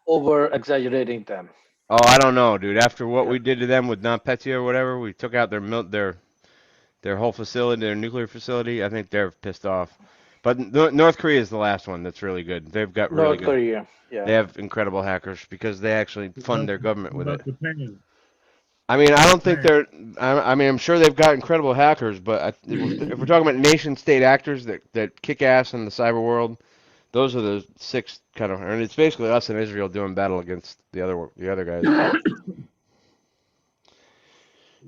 over exaggerating them. Oh, I don't know, dude. After what Yeah. we did to them with NotPetya or whatever, we took out their whole facility, their nuclear facility. I think they're pissed off. But North Korea is the last one that's really good. They've got really North good. Korea. Yeah. They have incredible hackers because they actually fund their government with it. Japan. I mean, I don't think Japan. I mean, I'm sure they've got incredible hackers, but if we're talking about nation-state actors that kick ass in the cyber world, those are the 6 kind of, and it's basically us and Israel doing battle against the other guys.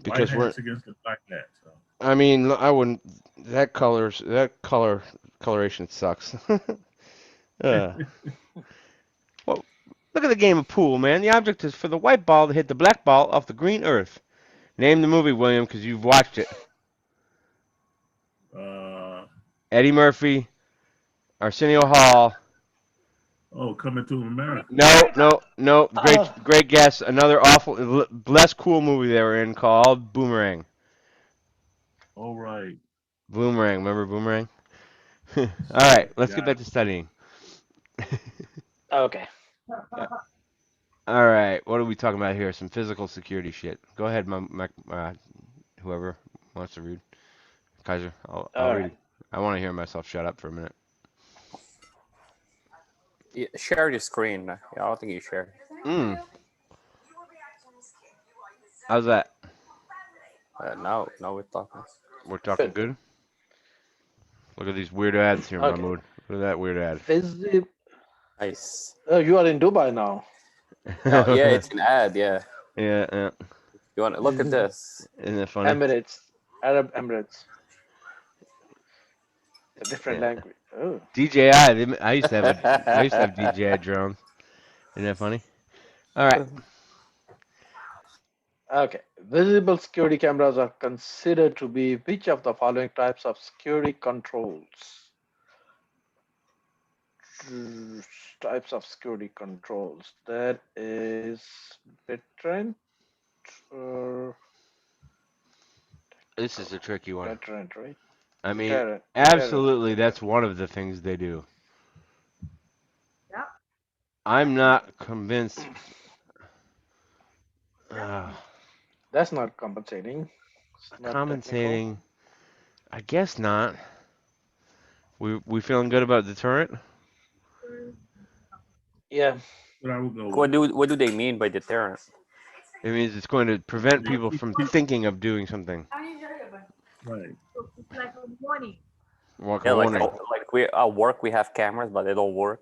Because White hats against the black hats. So. I mean, I wouldn't. That coloration sucks. Well, look at the game of pool, man. The object is for the white ball to hit the black ball off the green earth. Name the movie, William, because you've watched it. Eddie Murphy, Arsenio Hall. Oh, Coming to America. No. Great guess. Another awful, less cool movie they were in called Boomerang. All right. Boomerang. Remember Boomerang? All right, let's get back to studying. Okay. All right, what are we talking about here? Some physical security shit. Go ahead, whoever wants to read. Kaiser, I'll read. Right. I want to hear myself shut up for a minute. Yeah, share your screen. Yeah, I don't think you share. How's that? Now we're talking. We're talking good? Look at these weird ads here, Mahmoud. Look at that weird ad. Nice. Oh, you are in Dubai now. Oh, yeah, it's an ad. Yeah. Yeah. You want to look at this? Isn't it funny? Emirates, Arab Emirates. A different language. Oh. DJI. I used to have DJI drones. Isn't that funny? All right. Okay. Visible security cameras are considered to be which of the following types of security controls? Types of security controls. That is deterrent or This is a tricky one. deterrent, right? I mean, Deterrent. absolutely, that's one of the things they do. Yeah. I'm not convinced. Uh, That's not compensating. It's not technical. compensating. I guess not. We feeling good about deterrent? Yeah. But I would go What with. do they mean by deterrent? It means it's going to prevent people from thinking of doing something. Right. So it's like a warning. Like a Yeah, like warning. like we at work we have cameras, but they don't work.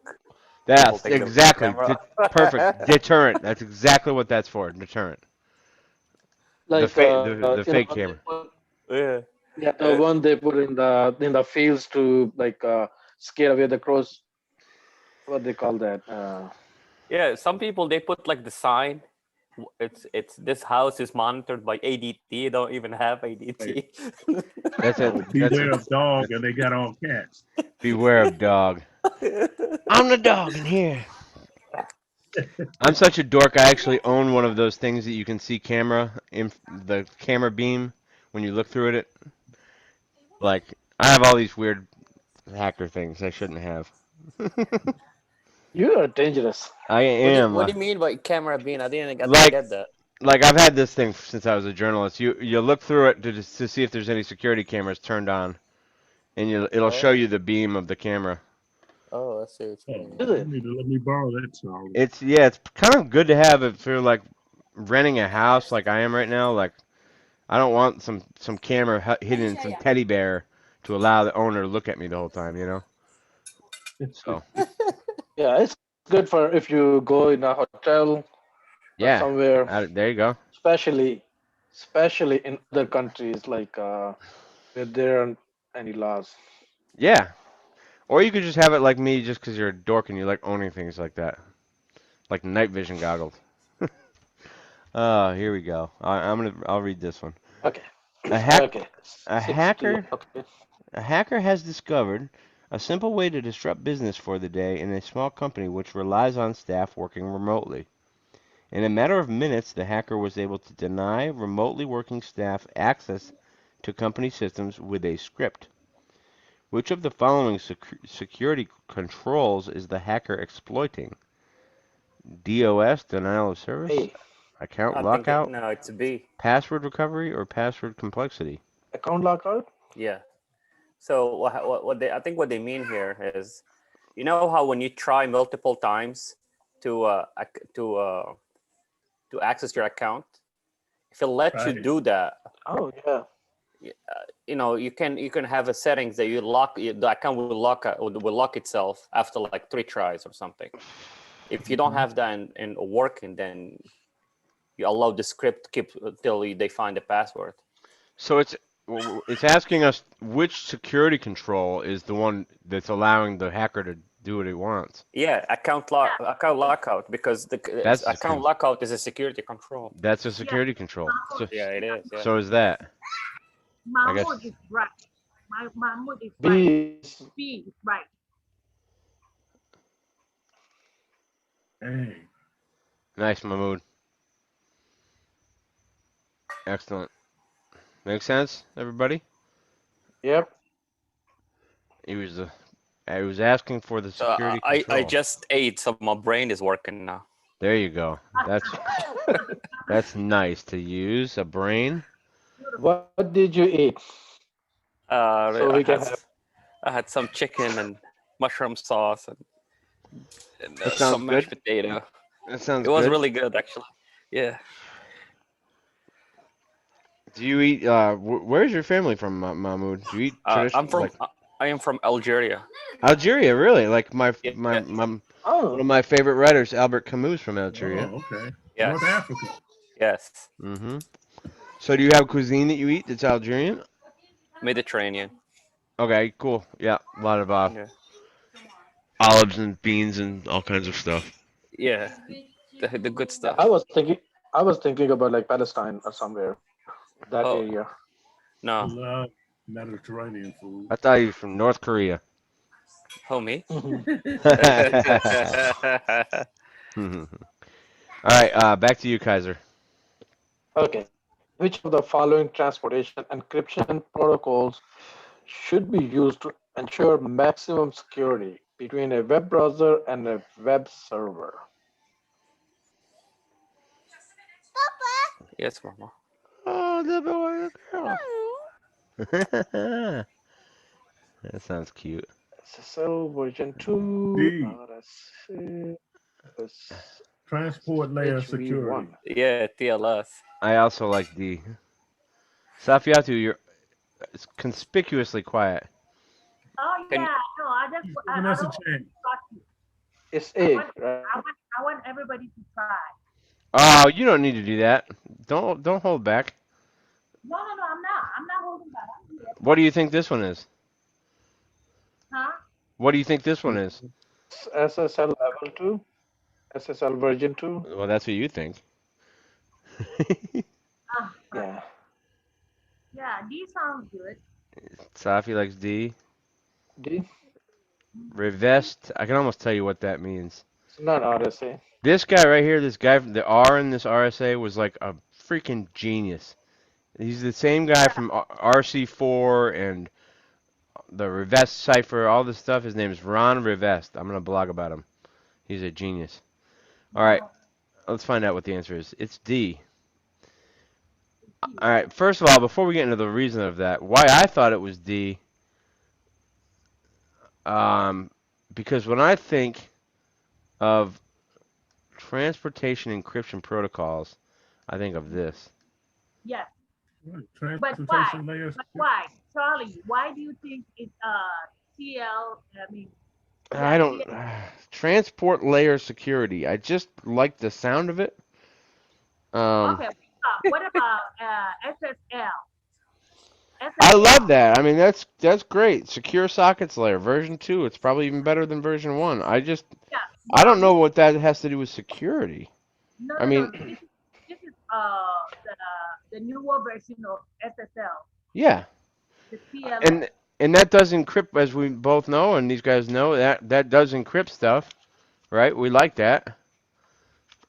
People That's think there's exactly. camera. Perfect. Deterrent. That's exactly what that's for. Deterrent. The Like fake the fake what they camera. put, Yeah. yeah, the one they put in the fields to like scare away the crows. What they call that? Yeah, some people they put like the sign. It's this house is monitored by ADT. Don't even have Right. ADT. That's it. Oh, That's beware it. of dog, and they got all cats. Beware of dog. I'm the dog in here. I'm such a dork. I actually own one of those things that you can see camera in the camera beam when you look through it. Like I have all these weird hacker things I shouldn't have. You are dangerous. I am. What do you mean by camera beam? I didn't Like get that. like I've had this thing since I was a journalist. You look through it to see if there's any security cameras turned on, and it'll show Oh, you the beam of the camera. oh, I see what you Oh, mean. Is Yeah. it? you need to let me borrow that, Charlie. It's yeah, it's kind of good to have if you're like renting a house like I am right now. Like I don't want some camera hidden in some teddy bear to allow the owner to look at me the whole time, you know? So, Yeah, it's good for if you go in a hotel or yeah, somewhere, there you go. especially in other countries like where there aren't any laws. Yeah. Or you could just have it like me just 'cause you're a dork and you like owning things like that. Like night vision goggles. Here we go. I'll read this one. Okay. A hack Okay. a 60. hacker Okay. a hacker has discovered a simple way to disrupt business for the day in a small company which relies on staff working remotely. In a matter of minutes, the hacker was able to deny remotely working staff access to company systems with a script. Which of the following security controls is the hacker exploiting? DOS, denial of service, A. account I think lockout, no, it's a B. password recovery, or password complexity? Account lockout. Yeah. So I think what they mean here is, you know how when you try multiple times to to access your account, if it lets you Right. do that, Oh yeah. you can have a settings that the account will lock itself after like 3 tries or something. If you don't Mhm. have that in working, then you allow the script to keep until they find the password. So it's asking us which security control is the one that's allowing the hacker to do what he wants. Yeah, account lockout, because That's account lockout is a security control. that's a Yeah, security control. So Yeah, it is. Yeah. so is that. I guess. Mahmoud is right. Mahmoud is right. B is B is right. Hey, Nice, Mahmood. Excellent. Makes sense, everybody? yep. He was I was asking for the So security I control. just ate, so my brain is working now. There you go. That's nice to use a brain. What did you eat? So I we can had have. I had some chicken and mushroom sauce and That sounds some good. mashed potato. That sounds It was good. really good, actually. Yeah. Do you eat? Where's your family from, Mahmoud? Do you eat I'm traditional from like I am from Algeria. Algeria? Really? Like Yeah. one Oh, of my favorite writers, Albert Camus, from Algeria. oh, okay. Yes. North Africa. Yes. Mm-hmm. So do you have cuisine that you eat that's Algerian? Mediterranean. Okay, cool. Yeah, a lot of Yeah. olives and beans and all kinds of stuff. Yeah. The good yeah. stuff. I was thinking about like Palestine or somewhere that Oh area. I no. love Mediterranean food. I thought you were from North Korea. Oh, me? Mhm. All right, back to you, Kaiser. Okay. Which of the following transportation encryption protocols should be used to ensure maximum security between a web browser and a web server? Yes, Mama. Oh, the boy, the girl. That sounds cute. SSL version 2, D, RSA, transport layer security. HV1. Yeah, TLS. I also like D. Safiatu, you're conspicuously quiet. Oh Can yeah, no, Giving I us a don't want chance. to talk to you. It's I A, want right? I want everybody to try. Oh, you don't need to do that. Don't hold back. No, no, no, I'm not. I'm not holding back. I'm here. What do you think this one is? Huh? What do you think this one is? SSL level 2, SSL version 2. Well, that's what you think. Uh, Yeah. yeah, these sounds good. Safi likes D. D, Revest. I can almost tell you what that means. it's not RSA. This guy right here, this guy, the R in this RSA was like a freaking genius. He's the same guy from RC4 and the Revest cipher, all this stuff. His name is Ron Revest. I'm gonna blog about him. He's a genius. All right, No, let's find out what the answer is. It's D. it's All right, first of all, before we get into the reason of that, why I thought it was D, um, because when I think of transportation encryption protocols, I think of this. yes, Right, but why? transportation layer But security. why, Charlie? Why do you think it's TL? I mean, I yeah, don't TL. transport layer security. I just like the sound of it. Um, Okay, what about SSL? I love SSL. that. I mean, that's great. Secure sockets layer version 2. It's probably even better than version 1. Yeah. I Well, don't know what that has to do with security. no, I no, no. mean, This is the newer version of SSL, yeah. the TLS. And that does encrypt, as we both know, and these guys know that does encrypt stuff, right? We like that.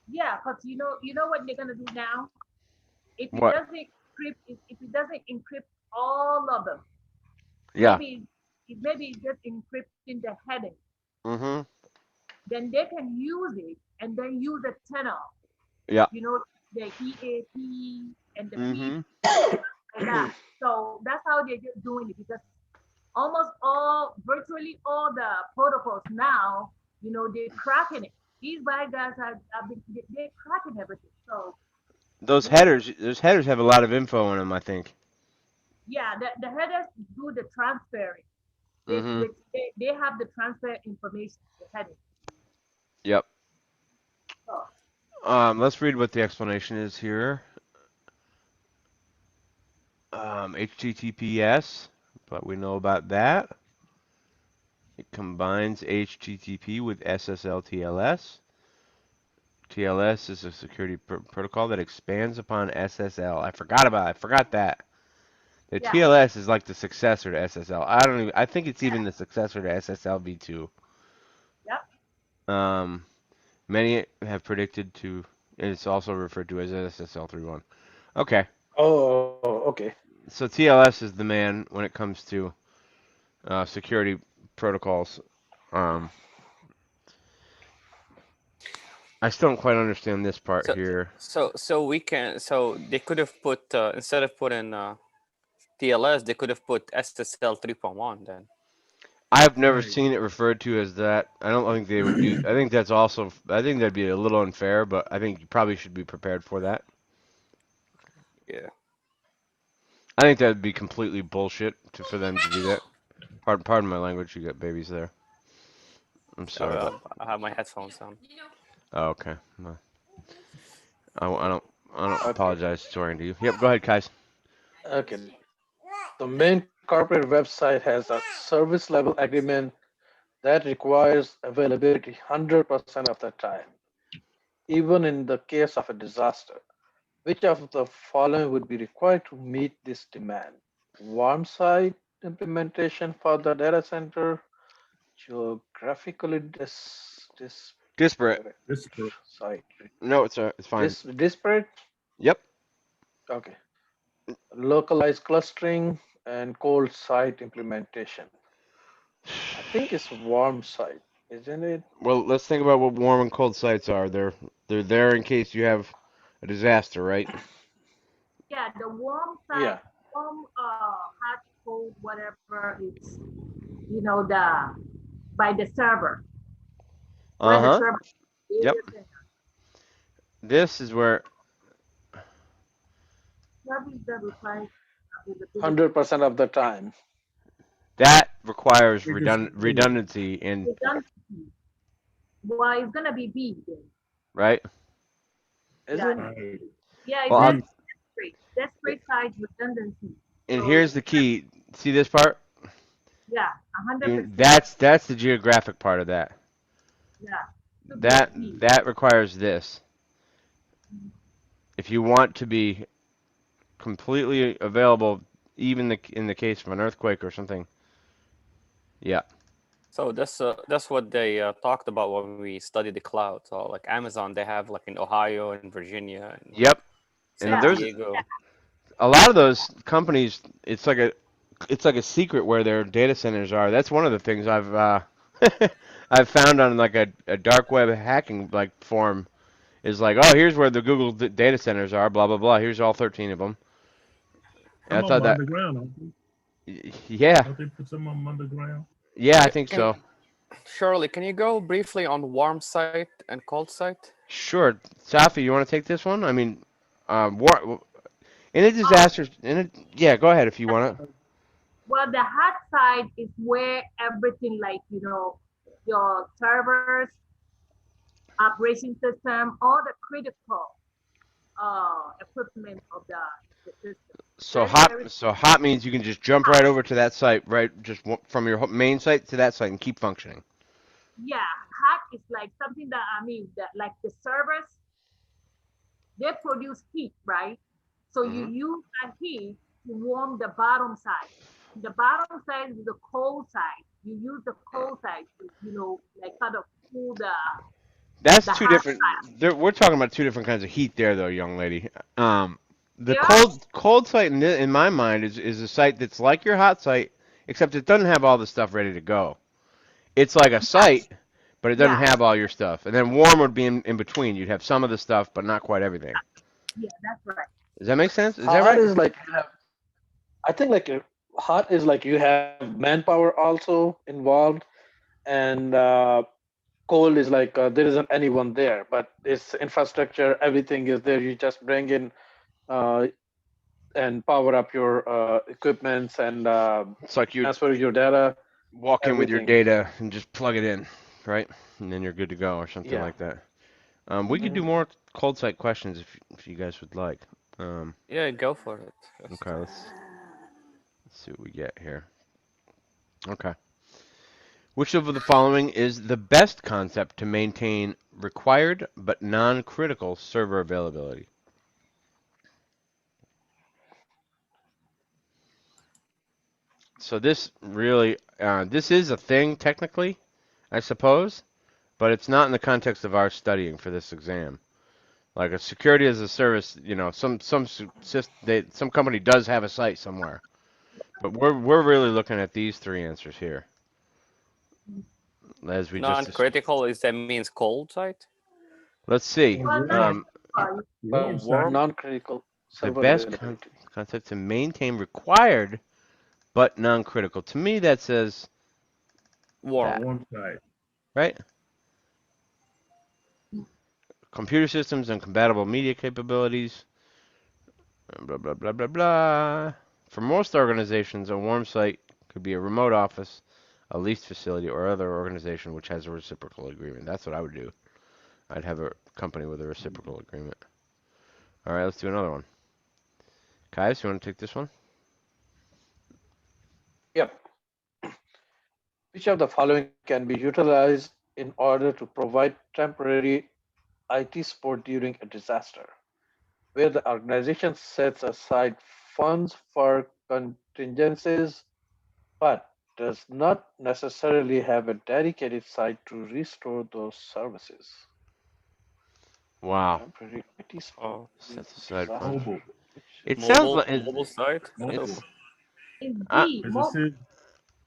Yeah, because you know what they're gonna do now. If it What? doesn't encrypt, if it doesn't encrypt all of them, Yeah. maybe just encrypting the heading, Mhm. then they can use it and then use a tunnel. Yeah. You know, the EAP and the P Mhm. like that. So that's how they're just doing it because virtually all the protocols now, they're cracking it. These bad guys have been they're cracking everything. So maybe Those headers have a lot of info in them, I think. yeah, the headers do the transferring. Mhm. They have the transfer information, the heading. Yep. So Let's read what the explanation is here. HTTPS, but we know about that. It combines HTTP with SSL TLS. TLS is a security protocol that expands upon SSL. I forgot that. The yeah, TLS is like the successor to SSL. I think it's even the successor to SSL v2. yep, Um, Many have predicted to, and it's also referred to as SSL 3.1. Okay, Oh, okay. so TLS is the man when it comes to security protocols. Um, I still don't quite understand this part So here. so they could have put instead of putting TLS, they could have put SSL 3.1 then. I've never Right. seen it referred to as that. I don't think they would do. I think that's also. I think that'd be a little unfair, but I think you probably should be prepared for that. Yeah. I think that'd be completely bullshit for them to do that. Pardon my language. You got babies there. I'm sorry about. I have my headphones on. Oh, okay. Well, I don't. I don't Okay. apologize swearing to you. Yep. Go ahead, Kais. Okay. The main corporate website has a service level agreement that requires availability 100% of the time, even in the case of a disaster. Which of the following would be required to meet this demand? Warm site implementation for the data center, geographically Disparate. disparate This site, No, it's fine. disparate, Yep. okay, localized clustering, and cold site implementation. I think it's warm site, isn't it? Well, let's think about what warm and cold sites are. They're there in case you have a disaster, right? Yeah, the warm Yeah. side, warm, hot, cold, whatever. It's the by the server where the Uh-huh. server Yep. data center. This is where Service that requires availability. 100% of the time. that requires Biggest facility. redundancy in, Redundancy. Well, it's gonna be B then. right? Is Yeah, it? Right. yeah. It Well, says B. desperate side redundancy. and So here's the key. See this part? yeah, 100%. That's the geographic part of that. Yeah, to be That at B. that requires this. If you want to be completely available, even in the case of an earthquake or something. Yeah. So that's what they talked about when we studied the cloud. So like Amazon, they have like in Ohio and Virginia and Yep. And San Yeah, there's Diego. a lot of those companies. It's like a secret where their data centers are. That's one of the things I've found on like a dark web hacking like forum is like, oh, here's where the Google data centers are. Blah blah blah. Here's all 13 of them. And I Some of thought them that, underground, aren't they? yeah, Don't they put some of them underground? yeah, I think Can so. Shirley, can you go briefly on warm site and cold site? Sure, Safi, you want to take this one? I mean, war in a oh, disaster. Yeah, go ahead if you want to. well, the hot side is where everything like, your servers, operation system, all the critical equipment of the system. So Very, hot, very, so hot means you can just jump right over to that site, right? Just from your main site to that site and keep functioning. yeah, hot is like something that, I mean, that like the servers, they produce heat, right? So you Hmm. use that heat to warm the bottom side. The bottom side is the cold side. You use the cold side to, like kind of cool That's the two hot different. side. We're talking about two different kinds of heat there, though, young lady. The Yeah, cold site in my mind is a site that's like your hot site, except it doesn't have all the stuff ready to go. It's like a yeah, site, but it doesn't yeah, have all your stuff. And then warm would be in between. You'd have some of the stuff, but not quite everything. yeah, that's right. Does that make sense? Is that Hot right? is like you have, I think like hot is like you have manpower also involved, and cold is like there isn't anyone there, but it's infrastructure, everything is there. You just bring in uh, and power up your equipments and It's like you'd transfer your data, walk in with your everything. data and just plug it in, right? And then you're good to go or something Yeah. like that. We could Mhm. do more cold site questions if you guys would like. Yeah, go for it. Okay, let's see what we get here. Okay. Which of the following is the best concept to maintain required but non-critical server availability? So this is a thing technically, I suppose, but it's not in the context of our studying for this exam. Like a security as a service, some company does have a site somewhere, but we're really looking at these three answers here, as we just Non-critical is that means cold site. let's see. Or Well, not Yeah. warm, critical. warm side. Warm. Non-critical The server best availability. concept to maintain required but non-critical. To me, that says Warm. that, Warm side. right? Computer systems and compatible media capabilities. Blah blah blah blah blah. For most organizations, a warm site could be a remote office, a leased facility, or other organization which has a reciprocal agreement. That's what I would do. I'd have a company with a reciprocal agreement. All right, let's do another one. Kais, you want to take this one? Yep. Which of the following can be utilized in order to provide temporary IT support during a disaster, where the organization sets aside funds for contingencies but does not necessarily have a dedicated site to restore those services? Wow. Temporary IT support Oh, during Sets a aside funds. disaster. Mobile. Which It sounds mobile like mobile site. it's. Mobile. It's Uh, D, As I mobile. said,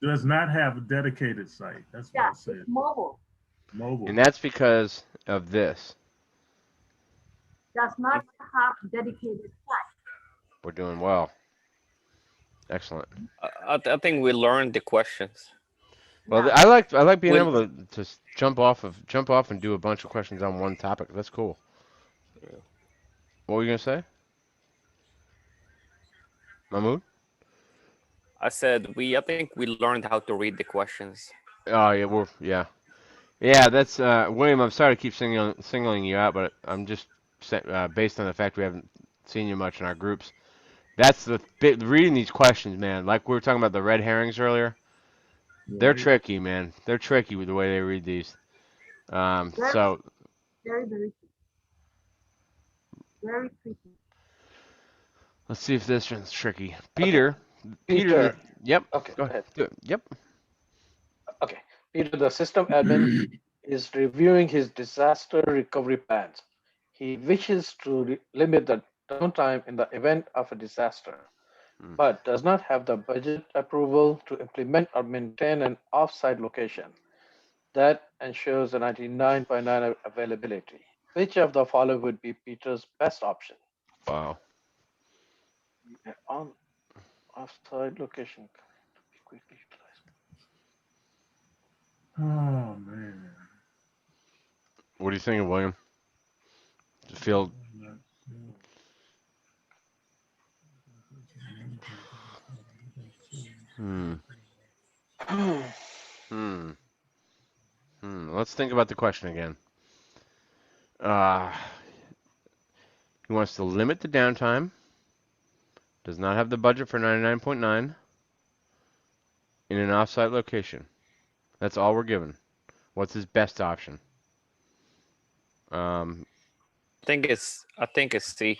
does not have a dedicated site. That's what Yeah, I it's said. mobile. and Mobile. that's because of this. Does not have dedicated site. We're doing well. Excellent. I think we learned the questions. Well, Yeah. I like being We'll, able to jump off and do a bunch of questions on one topic. That's cool. What were you gonna say, Mahmood? I said I think we learned how to read the questions. Oh yeah, yeah. That's William. I'm sorry to keep singling you out, but I'm just based on the fact we haven't seen you much in our groups. That's the bit reading these questions, man. Like we were talking about the red herrings earlier. They're Right. tricky, man. They're tricky with the way they read these. Very, So very, very tricky. let's see if this one's tricky. Okay, Peter, Peter. yep. Okay, Go go ahead. ahead. Yep. Okay, Peter, the system admin is reviewing his disaster recovery plans. He wishes to limit the downtime in the event of a disaster, Hmm. but does not have the budget approval to implement or maintain an offsite location that ensures a 99.9 availability. Which of the following would be Peter's best option? Wow. On offsite location to be quickly utilized. Oh man. What do you think, William? Feel hmm. Hmm. Let's think about the question again. Uh, he wants to limit the downtime. Does not have the budget for 99.9 in an offsite location. That's all we're given. What's his best option? Um, I think it's C.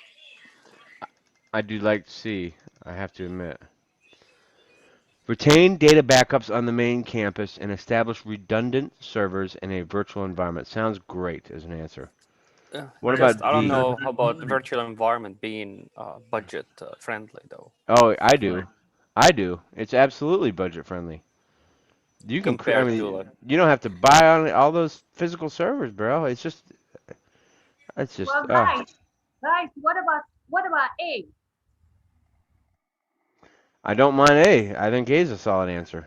I do like C, I have to admit. Retain data backups on the main campus and establish redundant servers in a virtual environment. Sounds great as an answer. What Right. Just about I don't D? know how about virtual environment being budget friendly though Oh, I Right. do. I do. It's absolutely budget friendly. You can, I compared to like. mean, you don't have to buy on all those physical servers, bro. It's just, Well, guys, what about A? I don't mind A. I think A is a solid answer.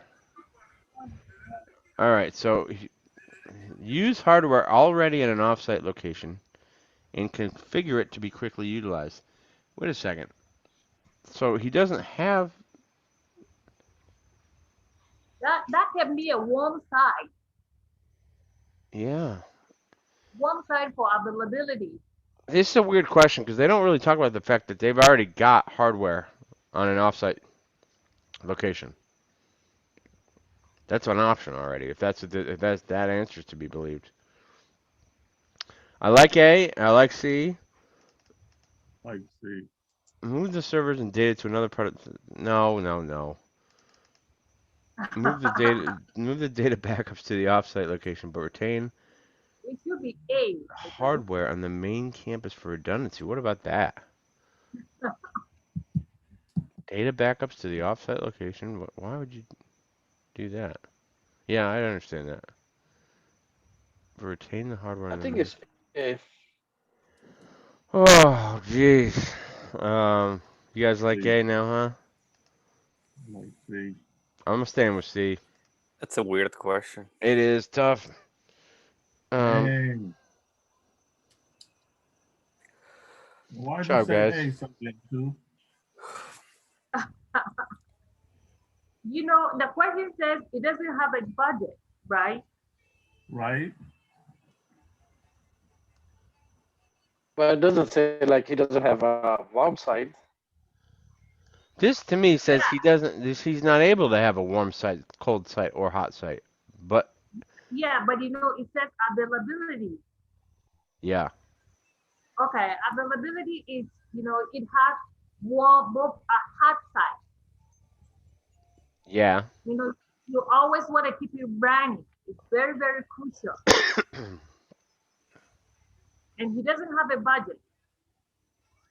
All right, so use hardware already at an offsite location and configure it to be quickly utilized. Wait a second. So he doesn't have, That can be a yeah. warm side for availability. This is a weird question because they don't really talk about the fact that they've already got hardware on an offsite location. That's an option already. If that answer's to be believed. I like A. I like C. Like see. Move the servers and data to another part of. No, no, no. Move the data backups to the offsite location, but retain It should be A, I think. hardware on the main campus for redundancy. What about that? Data backups to the offsite location. Why would you do that? Yeah, I understand that. But retain the hardware I on the think main. it's A. Oh, jeez. You guys like See. A now, huh? Like see. I'm staying with C. That's a weird question. It is tough. Dang. Why'd Good you job, say guys. A something too? You know, the question says it doesn't have a budget, right? Right? But it doesn't say like he doesn't have a warm side. This to me says Yeah, he's not able to have a warm site, cold site, or hot site. But yeah, but you know, it says availability. yeah, Okay, availability is, you know, it has warm, both a hot side. yeah. You know, you always want to keep it running. It's very, very crucial. And he doesn't have a budget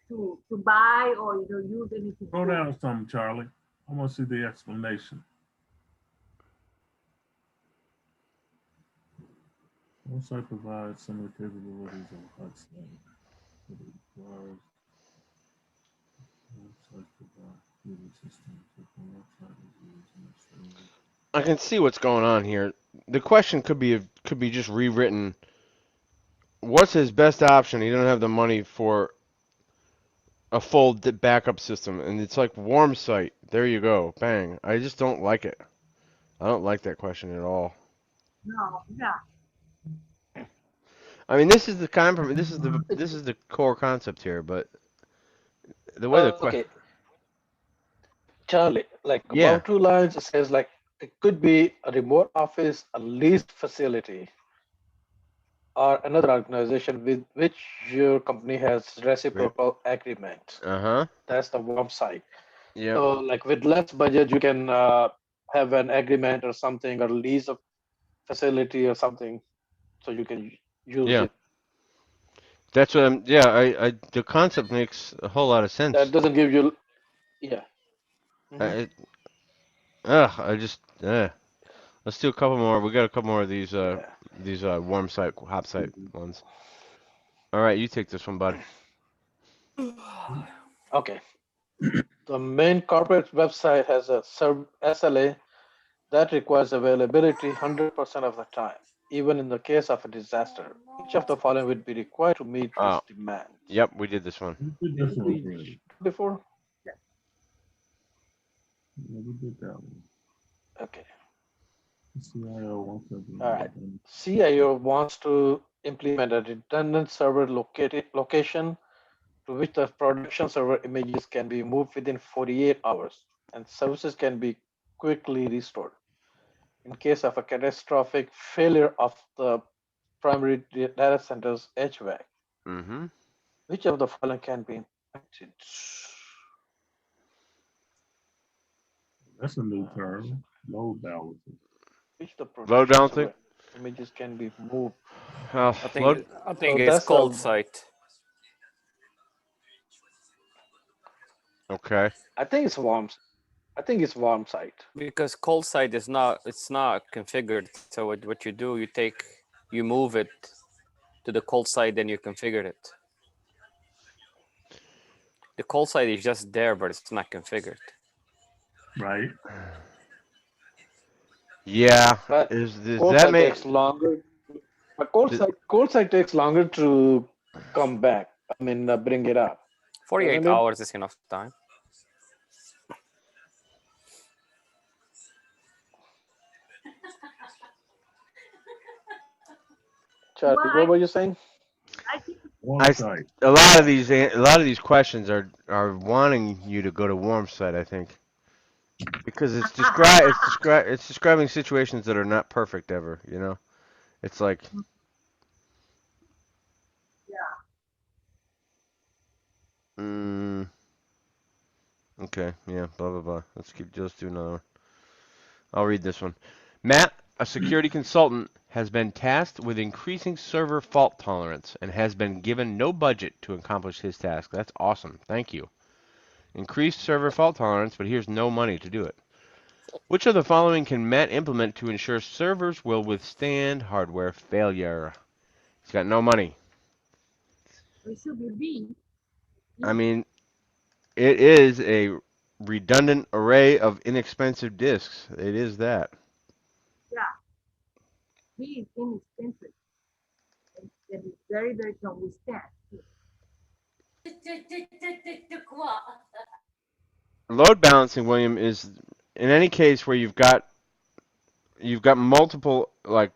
to buy or, you know, use anything. Throw down something, Charlie. I want to see the explanation. Once I provide similar capabilities on hot site, it requires I can see what's going on here. The question could be just rewritten. What's his best option? He doesn't have the money for a full backup system, and it's like warm site. There you go, bang. I just don't like it. I don't like that question at all. No, yeah. I mean, this is the this is the core concept here, but the way the question, Okay, Charlie, like yeah, above two lines, it says like it could be a remote office, a leased facility, or another organization with which your company has reciprocal agreement. uh-huh, That's the warm side. yep, So, like with less budget, you can have an agreement or something, or lease a facility or something, so you can use yeah. it. That's what I'm. Yeah, the concept makes a whole lot of That sense. doesn't give you, yeah. Hmm. I, ugh, I just, let's do a couple more. We got a couple more of Yeah. these warm site, hot site ones. All right, you take this one, bud. Okay. The main corporate website has a SLA that requires availability 100% of the time, even in the case of a disaster. Which of the following would be required to meet this Oh, demand? yep, we did this one. We did this Didn't one we already. do before? Yeah, we did that one. Okay. CIO wants something. All right. CIO wants to implement a redundant server location to which the production server images can be moved within 48 hours and services can be quickly restored. In case of a catastrophic failure of the primary data center's HVAC, Mm-hmm. which of the following can be impacted? That's a new term. Load balancer. Which the Load production balancing. server images can be moved? Load. I So think it's that's cold a, site Okay. I think it's warm. I think it's warm site. because cold site is not it's not configured. So what you do, you move it to the cold site, then you configure it. The cold site is just there, but it's not configured. Right. Yeah. But Does cold that site make? takes longer. But d- cold site takes longer to come back. I mean, bring it up, 48 doesn't it? hours is enough time. Charlie, Well, what were you saying? I think Warm I site. a lot of these questions are wanting you to go to warm site. I think because it's describing situations that are not perfect ever. You know, it's like yeah. mm, okay, yeah, blah blah blah. Let's do another one. I'll read this one. Matt, a security consultant, has been tasked with increasing server fault tolerance and has been given no budget to accomplish his task. That's awesome. Thank you. Increased server fault tolerance, but here's no money to do it. Which of the following can Matt implement to ensure servers will withstand hardware failure? He's got no money. It should be B. I mean, it is a redundant array of inexpensive disks. It is that. Yeah. B is inexpensive. And it's very, very can withstand. Load balancing, William, is in any case where you've got multiple like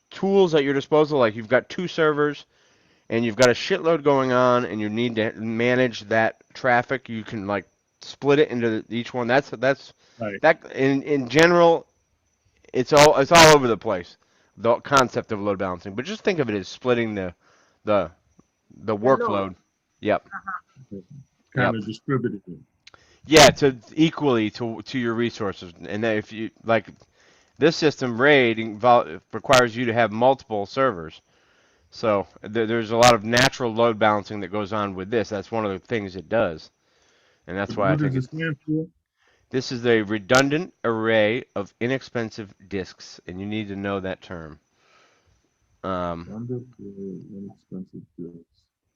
tools at your disposal, like you've got two servers and you've got a shitload going on and you need to manage that traffic. You can like split it into each one. That's Right. that in general it's all over the place. The concept of load balancing, but just think of it as splitting the the The load. workload. Yep. Kind Yep. of distributed. Yeah, to equally to your resources. And then if you like this system RAID requires you to have multiple servers. So there's a lot of natural load balancing that goes on with this. That's one of the things it does. And that's why I What think does it stand for? this is a redundant array of inexpensive disks, and you need to know that term. Under inexpensive goods.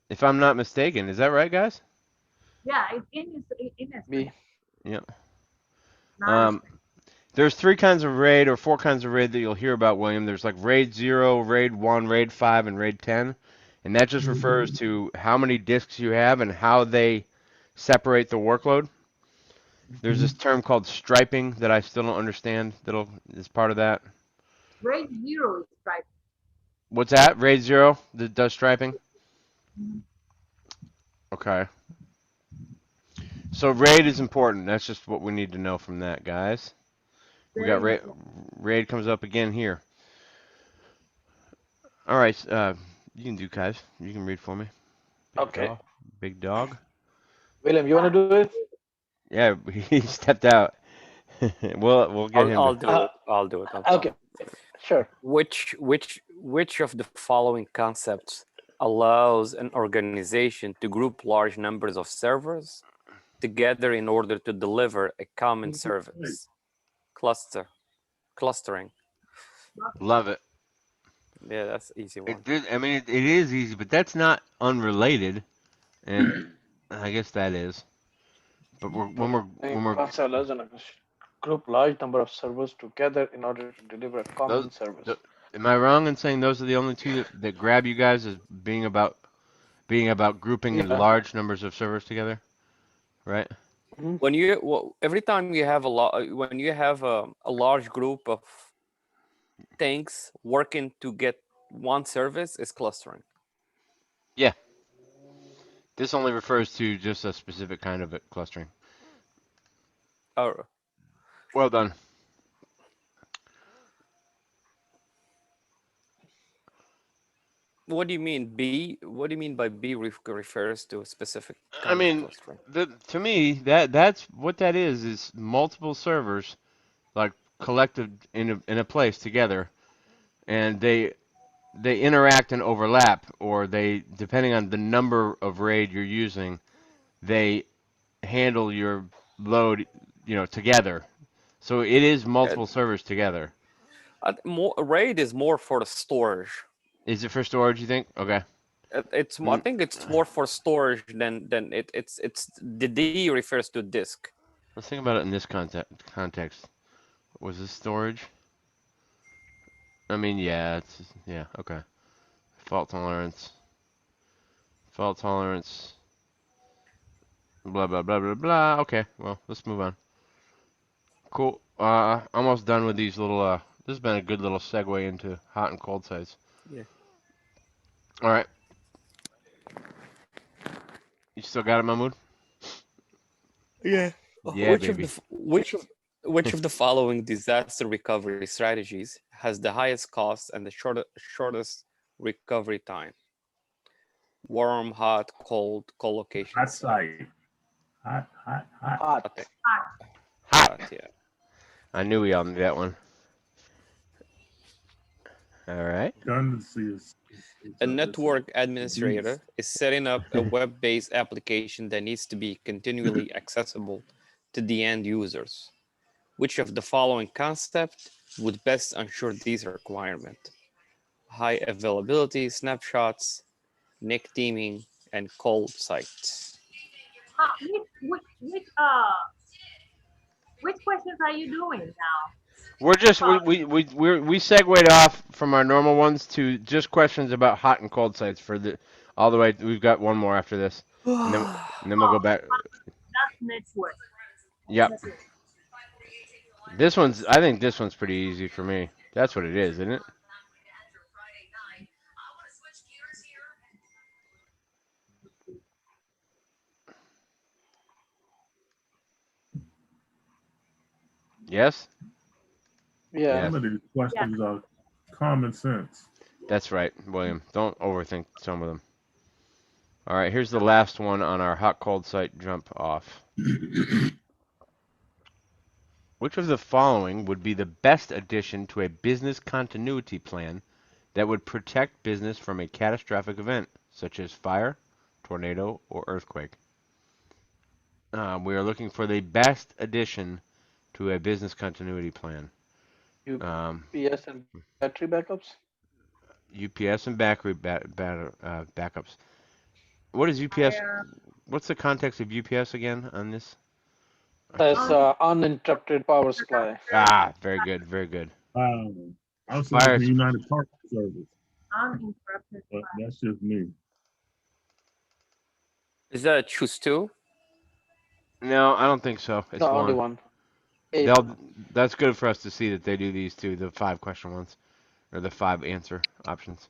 If I'm not mistaken, is that right, guys? Yeah, it's innocent, B. Yep. not a There's three kinds of RAID or four kinds of RAID that you'll hear about, William. There's like RAID 0, RAID 1, RAID 5, and RAID 10. And that just refers to how many disks you have and how they separate the workload. There's this term called striping that I still don't understand that'll is part of that. RAID 0 is right. What's that? RAID 0 that does striping? Okay. So RAID is important. That's just what we need to know from that, guys. We got Very RAID comes up again here. All right, you can do, guys. You can read for me. Big Okay. dog. Big dog. William, you want to do it? Yeah, he stepped out. We'll get him I'll to. do it. I'll do it. Okay. Sure. Which of the following concepts allows an organization to group large numbers of servers together in order to deliver a common service? Clustering. Love it. Yeah, that's an easy one. I mean, it is easy, but that's not unrelated, and I guess that is. But when we're Concept allows a group large number of servers together in order to deliver a common those, service. am I wrong in saying those are the only two that grab you guys as being about grouping Yeah. large numbers of servers together, right? When every time you have when you have a large group of things working to get one service, is clustering. Yeah. This only refers to just a specific kind of clustering. Oh, Well done. what do you mean B? What do you mean by B refers to a specific I kind of mean, clustering? to me, that's what that is multiple servers like collected in a place together, and they interact and overlap, or they, depending on the number of RAID you're using, they handle your load, together. So it is multiple servers together. RAID is more for the storage. Is it for storage, you think? Okay. It's I think it's more for storage than it's the D refers to disk. Let's think about it in this context. Was this storage? I mean, yeah, okay. Fault tolerance. Fault tolerance. Blah, blah, blah, blah, blah. Okay, well, let's move on. Cool. Almost done with these little, this has been a good little segue into hot and cold sites. Yeah. All right. You still got it, Mahmood? Yeah. Yeah, baby. Which of the following disaster recovery strategies has the highest cost and the shortest recovery time? Warm, hot, cold, co-location. Hot site. Hot. Okay. Hot. Yeah. I knew we all knew that one. All right. Redundancy is A network administrator is setting up a web-based application that needs to be continually accessible to the end users. Which of the following concepts would best ensure these requirements? High availability snapshots, NIC teaming, and cold sites. which questions are you doing now? We're just we segued off from our normal ones to just questions about hot and cold sites for the all the way. We've got one more after this, and then we'll go back. That's network. Yep. I think this one's pretty easy for me. That's what it is, isn't it? Yes? Yeah. Some of these questions are common sense. That's right, William. Don't overthink some of them. All right, here's the last one on our hot cold site jump off. Which of the following would be the best addition to a business continuity plan that would protect business from a catastrophic event, such as fire, tornado, or earthquake? We are looking for the best addition to a business continuity plan. UPS and battery backups. UPS and battery backups. What is UPS? I, What's the context of UPS again on this? That's un- uninterrupted power supply. Ah, very good, very good. I was saying Fire. for United Park Service, uninterrupted. but that's just me. Is that a choose two? No, I don't think so. It's No, only one. one. A They'll. one. That's good for us to see that they do these two, the 5 question ones, or the 5 answer options.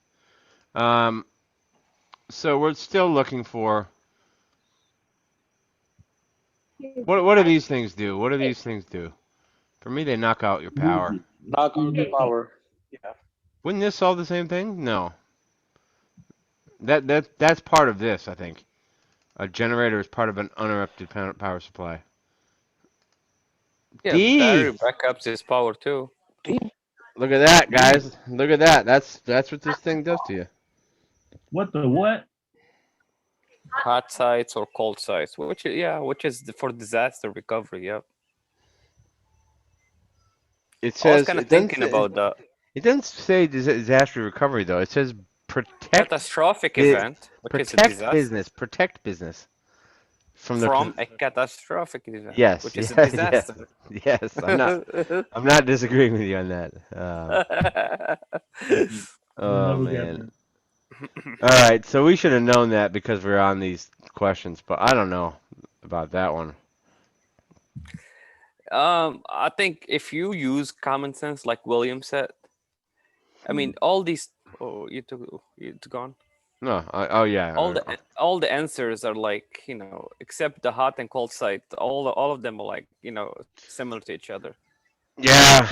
Um. So we're still looking for what do these things do? What do these things do? For me, they knock out your power. Knock out the power. Yeah. Wouldn't this solve the same thing? No. That's part of this, I think. A generator is part of an uninterrupted power supply. Yeah, D. battery backups is power too. Look at that, guys. Look at that. That's what this thing does to you. What the what? Hot sites or cold sites, which is for disaster recovery. Yep. It I was says kind of it doesn't thinking say, about the it doesn't say disaster recovery though. It says protect catastrophic event, which is a disaster. protect business from From the a catastrophic event, yes, which is a yes, yes, disaster. yes. I'm not disagreeing with you on that. Oh Never got man. that. All right, so we should have known that because we're on these questions, but I don't know about that one. I think if you use common sense, like William said, I mean, all these. Oh, you took on. No, oh yeah. All the answers are like, except the hot and cold site. All of them are like, similar to each other. Yeah,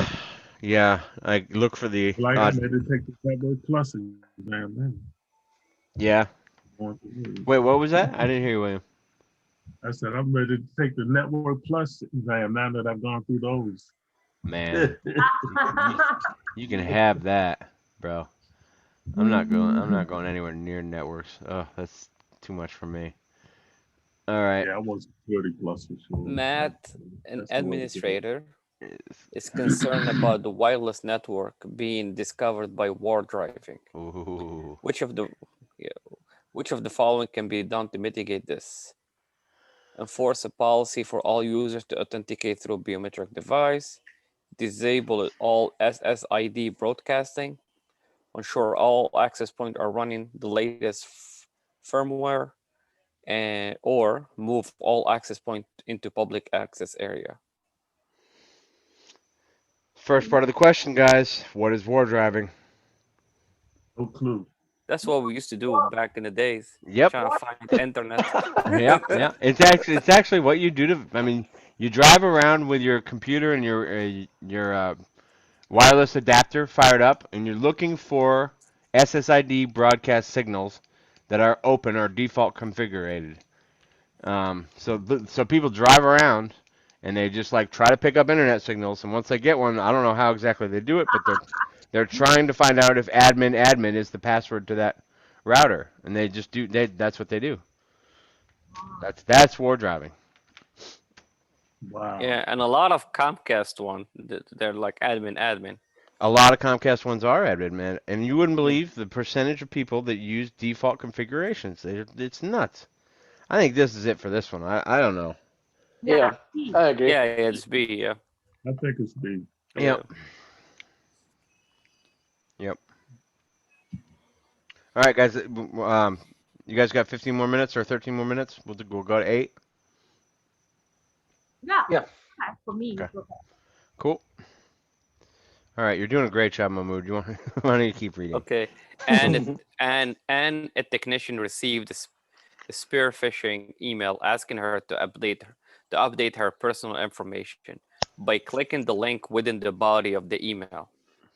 yeah. I look for the Like I made it take the Network Plus exam now. yeah. Going through Wait, these. what was that? I didn't hear you, William. I said I'm ready to take the Network Plus exam now that I've gone through those. Man, you can have that, bro. I'm not going anywhere near networks. Oh, that's too much for me. All right. Yeah, I was Security Plus for sure. Matt, an That's the way to do it. administrator, is concerned about the wireless network being discovered by war driving. Ooh. Which of the following can be done to mitigate this? Enforce a policy for all users to authenticate through biometric device, disable all SSID broadcasting, ensure all access points are running the latest firmware, or move all access points into public access area. First part of the question, guys. What is war driving? No clue. That's what we used to do back in the days. Yep. Trying to find internet. Yeah, yeah. It's actually what you do to. I mean, you drive around with your computer and your wireless adapter fired up, and you're looking for SSID broadcast signals that are open or default configured. So people drive around and they just like try to pick up internet signals, and once they get one, I don't know how exactly they do it, but they're trying to find out if admin is the password to that router, and they just do that's what they do. That's war driving. Wow. Yeah, and a lot of Comcast one, they're like admin. A lot of Comcast ones are admin, man, and you wouldn't believe the percentage of people that use default configurations. It's nuts. I think this is it for this one. I don't know. Yeah, I agree. Yeah, it's B. Yeah. I think it's B. Yep. Yep. All right, guys. You guys got 15 more minutes or 13 more minutes? We'll go to 8. Yeah. Yeah. Okay, for me, Okay. it's okay. Cool. All right, you're doing a great job, Mahmood. Why don't you keep reading? Okay. And a technician received a spear phishing email asking her to update her personal information by clicking the link within the body of the email.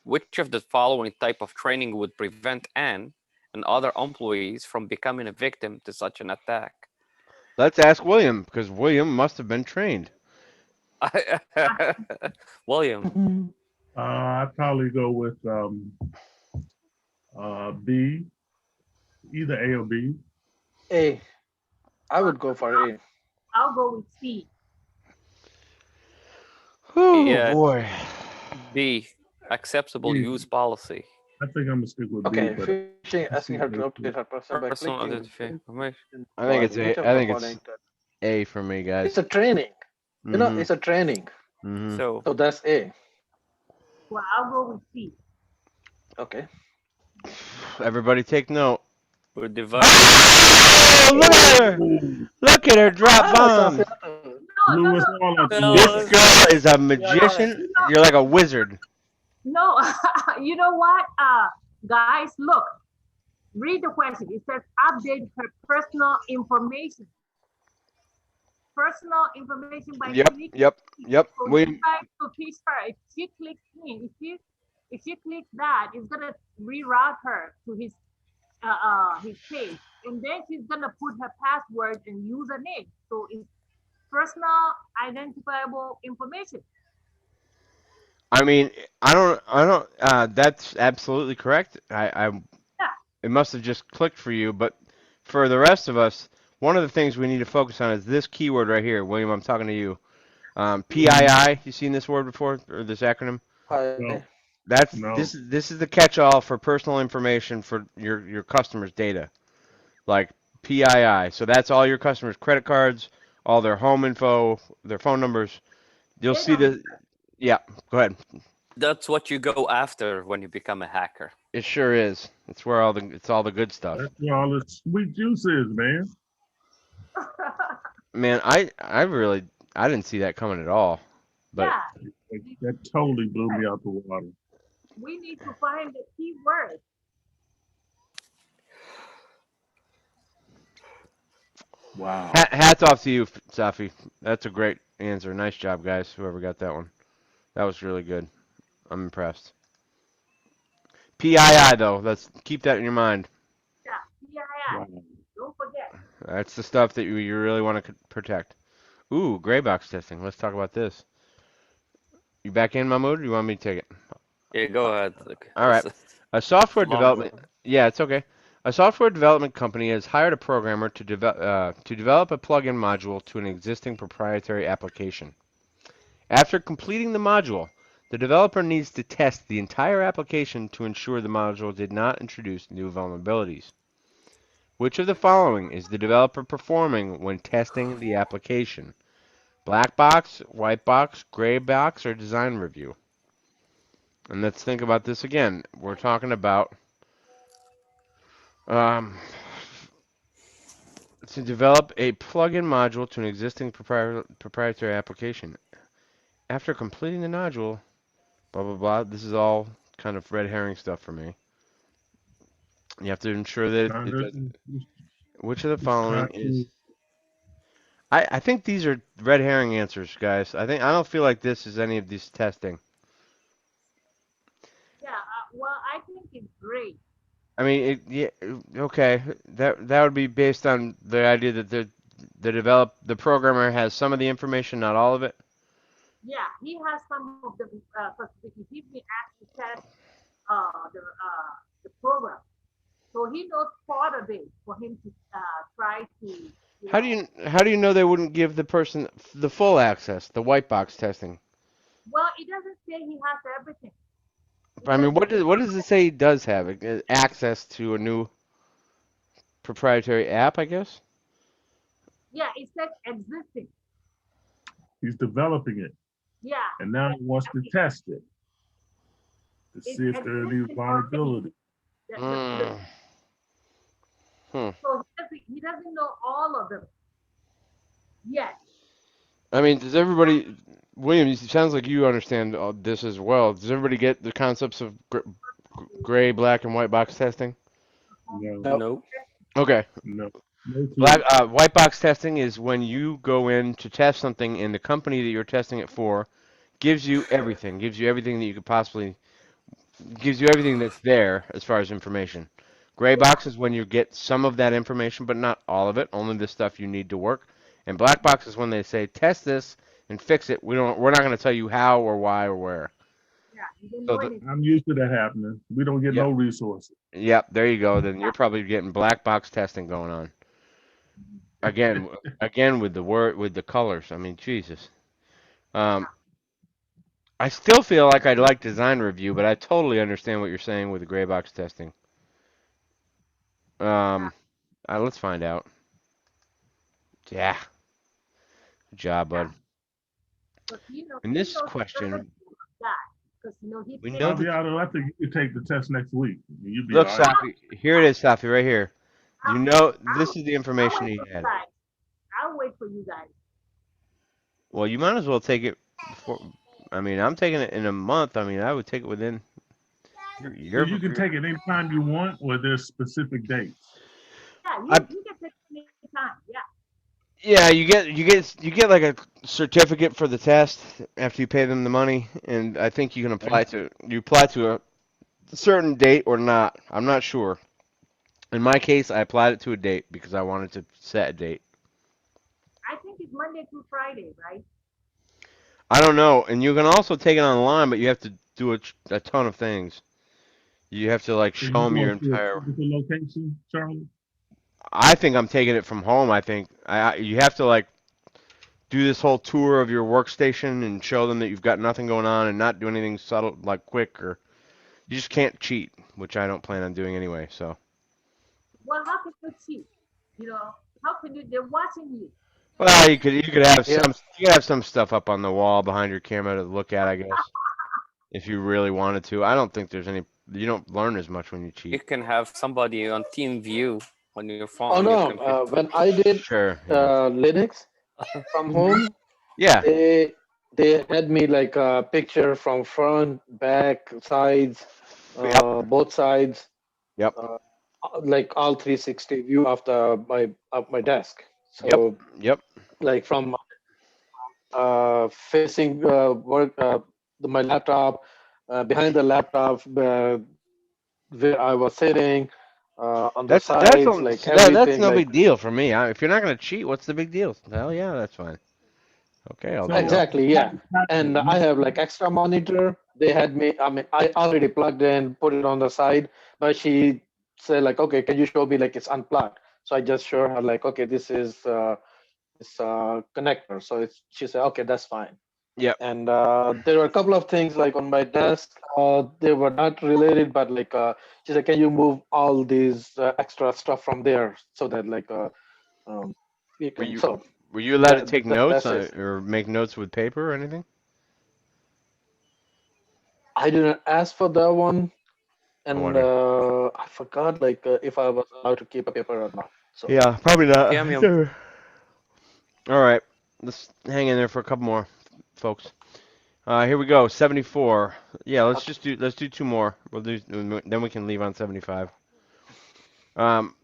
Which of the following type of training would prevent Anne and other employees from becoming a victim to such an attack? Let's ask William, because William must have been trained. William. I'd probably go with B, either A or B. A. I would go for A. I'll go with C. Oh Yeah. boy. B, acceptable use policy. I think I'm gonna stick with B, Okay, but phishing let's see asking her A to update too. her password by Personal clicking identification. I think it's each A. of I the think following. it's A for me, guys. It's a training. Mm-hmm. It's a training. Mm-hmm. So So that's A. Well, I'll go with C. Okay. Everybody take note. we're divided. Oh, look at her! Ooh, Look at her drop Ah, bombs. Safiato. No, blew no, us no, all no. up, This Lewis. Well, girl is a Yeah. magician. You're like a wizard. No, you know what? Guys, look, read the question. It says update her personal information. Personal information by Yep, clicking. yep, yep. So he We tries to fish her. If she clicks in, if she clicks that, it's gonna reroute her to his page, and then she's gonna put her password and username. So it's personal identifiable information. I mean, I don't. That's absolutely correct. Yeah, It must have just clicked for you, but for the rest of us, one of the things we need to focus on is this keyword right here, William. I'm talking to you. PII. You seen this word before or this acronym? Hi. No, That's no. this is the catch-all for personal information for your customers' data, like PII. So that's all your customers' credit cards, all their home info, their phone numbers. You'll see data. the yeah. Go ahead. that's what you go after when you become a hacker. It sure is. It's where all the good stuff. That's where all the sweet juice is, man. Man, I didn't see that coming at all. But Yeah, That totally blew me out the water. we need to find the key word. Wow. hats off to you, Safi. That's a great answer. Nice job, guys. Whoever got that one. That was really good. I'm impressed. PII though. Let's keep that in your mind. Yeah, PII. Wow. Don't forget. That's the stuff that you really want to protect. Ooh, gray box testing. Let's talk about this. You back in, Mahmood? Or you want me to take it? Yeah, go ahead. Okay. All right. A software Long development. Yeah, it's okay. A software development company has hired a programmer to develop a plugin module to an existing proprietary application. After completing the module, the developer needs to test the entire application to ensure the module did not introduce new vulnerabilities. Which of the following is the developer performing when testing the application? Black box, white box, gray box, or design review? And let's think about this again. We're talking about um, to develop a plugin module to an existing proprietary application. After completing the module, blah blah blah. This is all kind of red herring stuff for me. You have to ensure that Now, it does. this Which of the this following trying is? to I think these are red herring answers, guys. I don't feel like this is any of these testing. Yeah, well, I think it's great. I mean, yeah, okay. That would be based on the idea that the programmer has some of the information, not all of it. Yeah, he has some of the because he's been asked to test the program, so he knows part of it for him to try to How do you know they wouldn't give the person the full access, the white box testing? Well, it doesn't say he has everything. It I says mean, what does it say he does have? Access to a new proprietary app, I guess. yeah, it says existing. he's developing it, Yeah, and now he wants to test it to it's see if there are any existing already. vulnerability. Mm. Hmm. So he doesn't know all of them yet. I mean, does everybody, William? It sounds like you understand all this as well. Does everybody get the concepts of gray, black, and white box testing? No, No. No. Okay. no, no clue. White box testing is when you go in to test something, and the company that you're testing it for gives you everything that you could possibly, gives you everything that's there as far as information. Gray Yeah, box is when you get some of that information, but not all of it, only the stuff you need to work. And black box is when they say test this and fix it. We're not going to tell you how or why or where. yeah, you don't So know anything. I'm used to that happening. We don't get yep, no resources. yep, there you go. Then Yeah, you're probably getting black box testing going on. Again, again with the word with the colors. I mean, Jesus. Um, yeah. I still feel like I'd like design review, but I totally understand what you're saying with the gray box testing. Let's find out. Yeah, good job, bud. But In he this knows question, that because he we played. know that. Fabiano, I think you take the test next week. You'll be Look, all right. Safi, here it is, Safi, right here. You know, this I'll, is the I'll information wait he for you had. guys. I'll wait for you guys. Well, you might as well take it before. I mean, I'm taking it in a month. I mean, I would take it within. So you can take it anytime you want, or there's specific dates. Yeah, I, you can take any time. Yeah. yeah, you get like a certificate for the test after you pay them the money, and I think you can apply to a certain date or not. I'm not sure. In my case, I applied it to a date because I wanted to set a date. I think it's Monday through Friday, right? I don't know, and you can also take it online, but you have to do a ton of things. You have to like So show you them your going to a entire. physical location, Charlie? I think I'm taking it from home. I think you have to like do this whole tour of your workstation and show them that you've got nothing going on and not do anything subtle like quick, or you just can't cheat, which I don't plan on doing anyway. So, Well, how can you cheat? How can you? They're watching you. well, you could have Yeah. some stuff up on the wall behind your camera to look at, I guess, if you really wanted to. I don't think there's any. You don't learn as much when you You cheat. can have somebody on team view on your phone, Oh on your no, computer. when I did Sure. Yeah. Linux from home, Yeah. they had me like a picture from front, back, sides, Yep. both sides, Yep. uh, like all 360 view of my desk. Yep. So Yep. like from facing work my laptop, behind the laptop where I was sitting, on the sides, like That's everything, no like big deal for me. If you're not gonna cheat, what's the big deal? Hell yeah, that's fine. Okay, I'll do So, that. exactly, yeah. Patrick, And I have like extra monitor. They had me. I mean, I already plugged in, put it on the side, but she said like, okay, can you show me like it's unplugged? So I just show her like, okay, this is connector. So she said, okay, that's fine. Yep. And there were a couple of things like on my desk. They were not related, but like she said, can you move all these extra stuff from there so that like um, you Were can. you So were you allowed to take notes that's on, it. or make notes with paper or anything? I didn't ask for that one, I and wonder. I forgot like if I was allowed to keep a paper or not. So Yeah, probably not. Cameo. Sure. All right, let's hang in there for a couple more, folks. Here we go. 74. Yeah, okay. let's do two more. We'll do then we can leave on 75. Um,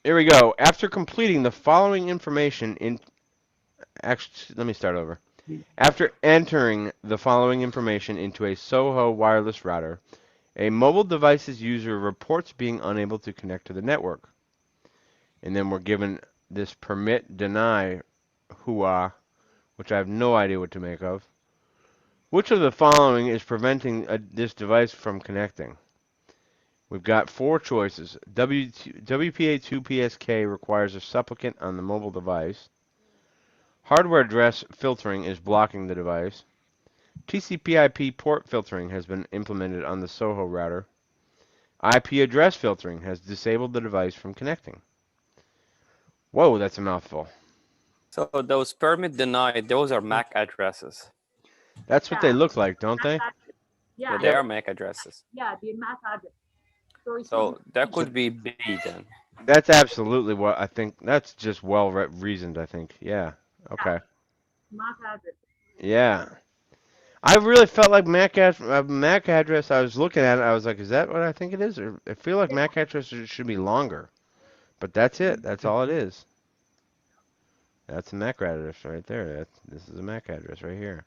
here we go. After completing the following information in actually, let me start over. After entering the following information into a Soho wireless router, a mobile device's user reports being unable to connect to the network. And then we're given this permit deny hua, which I have no idea what to make of. Which of the following is preventing this device from connecting? We've got four choices. WPA2 PSK requires a supplicant on the mobile device. Hardware address filtering is blocking the device. TCP/IP port filtering has been implemented on the Soho router. IP address filtering has disabled the device from connecting. Whoa, that's a mouthful. So those permit denied, those are MAC addresses. That's what they look like, don't they? Yeah, Yeah, they are MAC addresses. yeah, the MAC address. So it should So be that could be B then. That's absolutely what I think. That's just well reasoned, I think. Yeah. Okay. MAC address. Yeah. I really felt like MAC address. I was looking at it. I was like, is that what I think it is? Or I feel like MAC address should be longer. But that's it. That's all it is. That's a MAC address right there. This is a MAC address right here.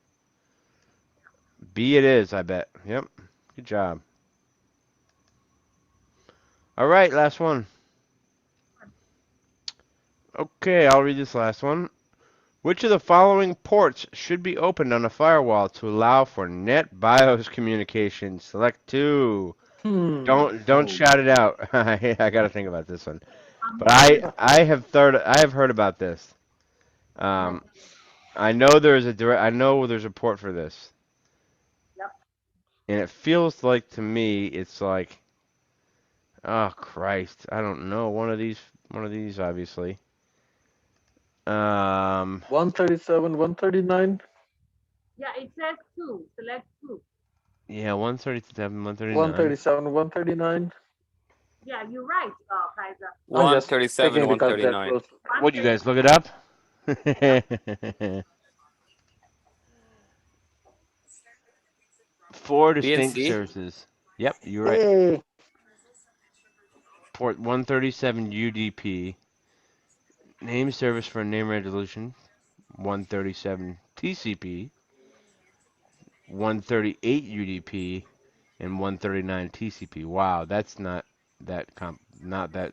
B it is, I bet. Yep. Good job. All right, last one. Okay, I'll read this last one. Which of the following ports should be opened on a firewall to allow for NetBIOS communication? Select two. Don't shout it out. I got to think about this one. But I have heard about this. I know there's a port for this. And it feels like to me, it's like, oh Christ, I don't know. One of these, obviously. 137, 139, Yeah, it says two. Select two. Yeah, 137, 139. 137, 139. Yeah, you're right, Kaiser. I'm just 137, taking because they're 139. close. What, you guys look it 137. up? Four distinct PNC? services. Yep, you're right. Hey, Port 137 UDP. Name service for name resolution. 137 TCP. 138 UDP. And 139 TCP. Wow, that's not that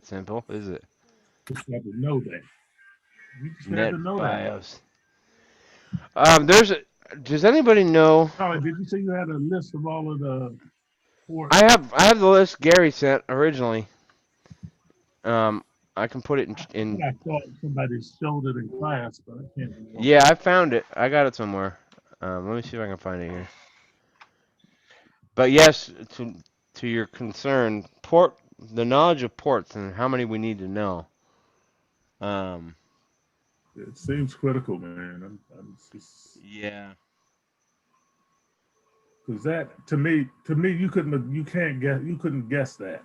simple, is it? You just got to know that. You just had Net to know that. BIOS. There's a. Does anybody know? Charlie, did you say you had a list of all of the ports? I have the list Gary sent originally. I can put it in. I thought somebody showed it in class, but I can't remember. Yeah, I found it. I got it somewhere. Let me see if I can find it here. But yes, to your concern, the knowledge of ports and how many we need to know. It seems critical, man. I'm just Yeah. because that to me you couldn't guess that.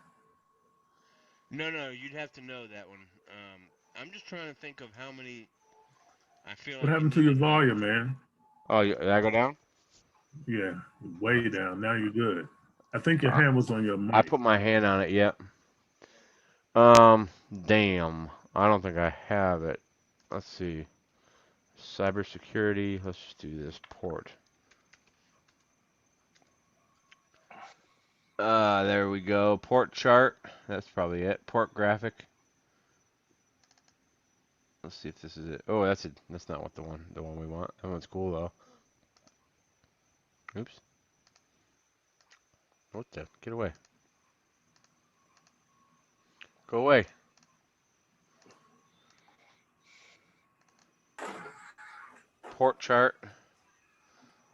No, you'd have to know that one. I'm just trying to think of how many. I feel What like happened to your volume, man? Oh, did I go down? Yeah, way down. Now you're good. I think your hand was on your mic. I put my hand on it. Yep. Damn. I don't think I have it. Let's see. Cybersecurity. Let's just do this port. There we go. Port chart. That's probably it. Port graphic. Let's see if this is it. Oh, that's it. That's not what the one we want. That one's cool though. Oops. What the? Get away. Go away. Port chart.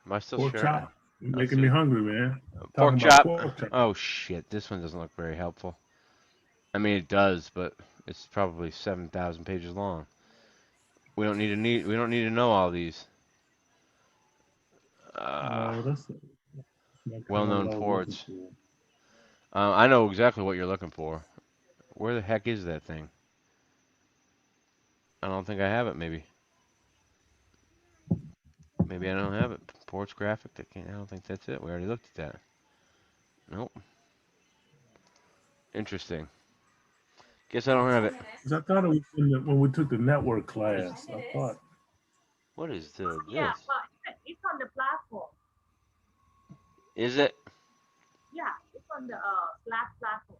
Am I still Pork sharing? chop. You're making me hungry, man. Pork Talking chop. about pork chop. Oh shit, this one doesn't look very helpful. I mean, it does, but it's probably 7,000 pages long. We don't need to know all these. No, that's not kind Well-known of what I was ports. looking I know exactly what you're looking for. Where the heck is that thing? I don't think I have it. Maybe I don't have it. Ports graphic. I don't think that's it. We already looked at that. Nope. Interesting. Guess I don't have it. for. I thought it was when we took the network class. I thought. What is Yeah, this? but it's on the platform. Is it? Yeah, it's on the Slack platform.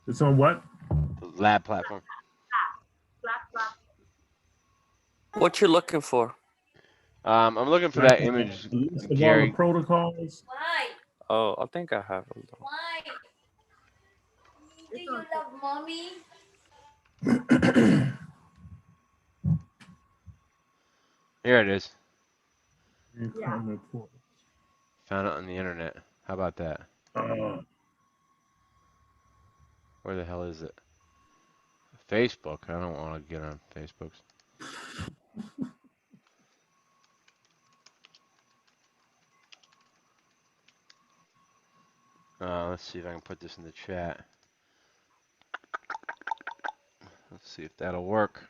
It's on what? The lab platform. Slack platform. What you looking for? I'm looking for that image, List of all Gary. the protocols. Why? Oh, I think I have it. Why? Do you love mommy? Here it is. Yeah. Found it on the internet. How about that? Where the hell is it? Facebook. I don't want to get on Facebook. Let's see if I can put this in the chat. Let's see if that'll work.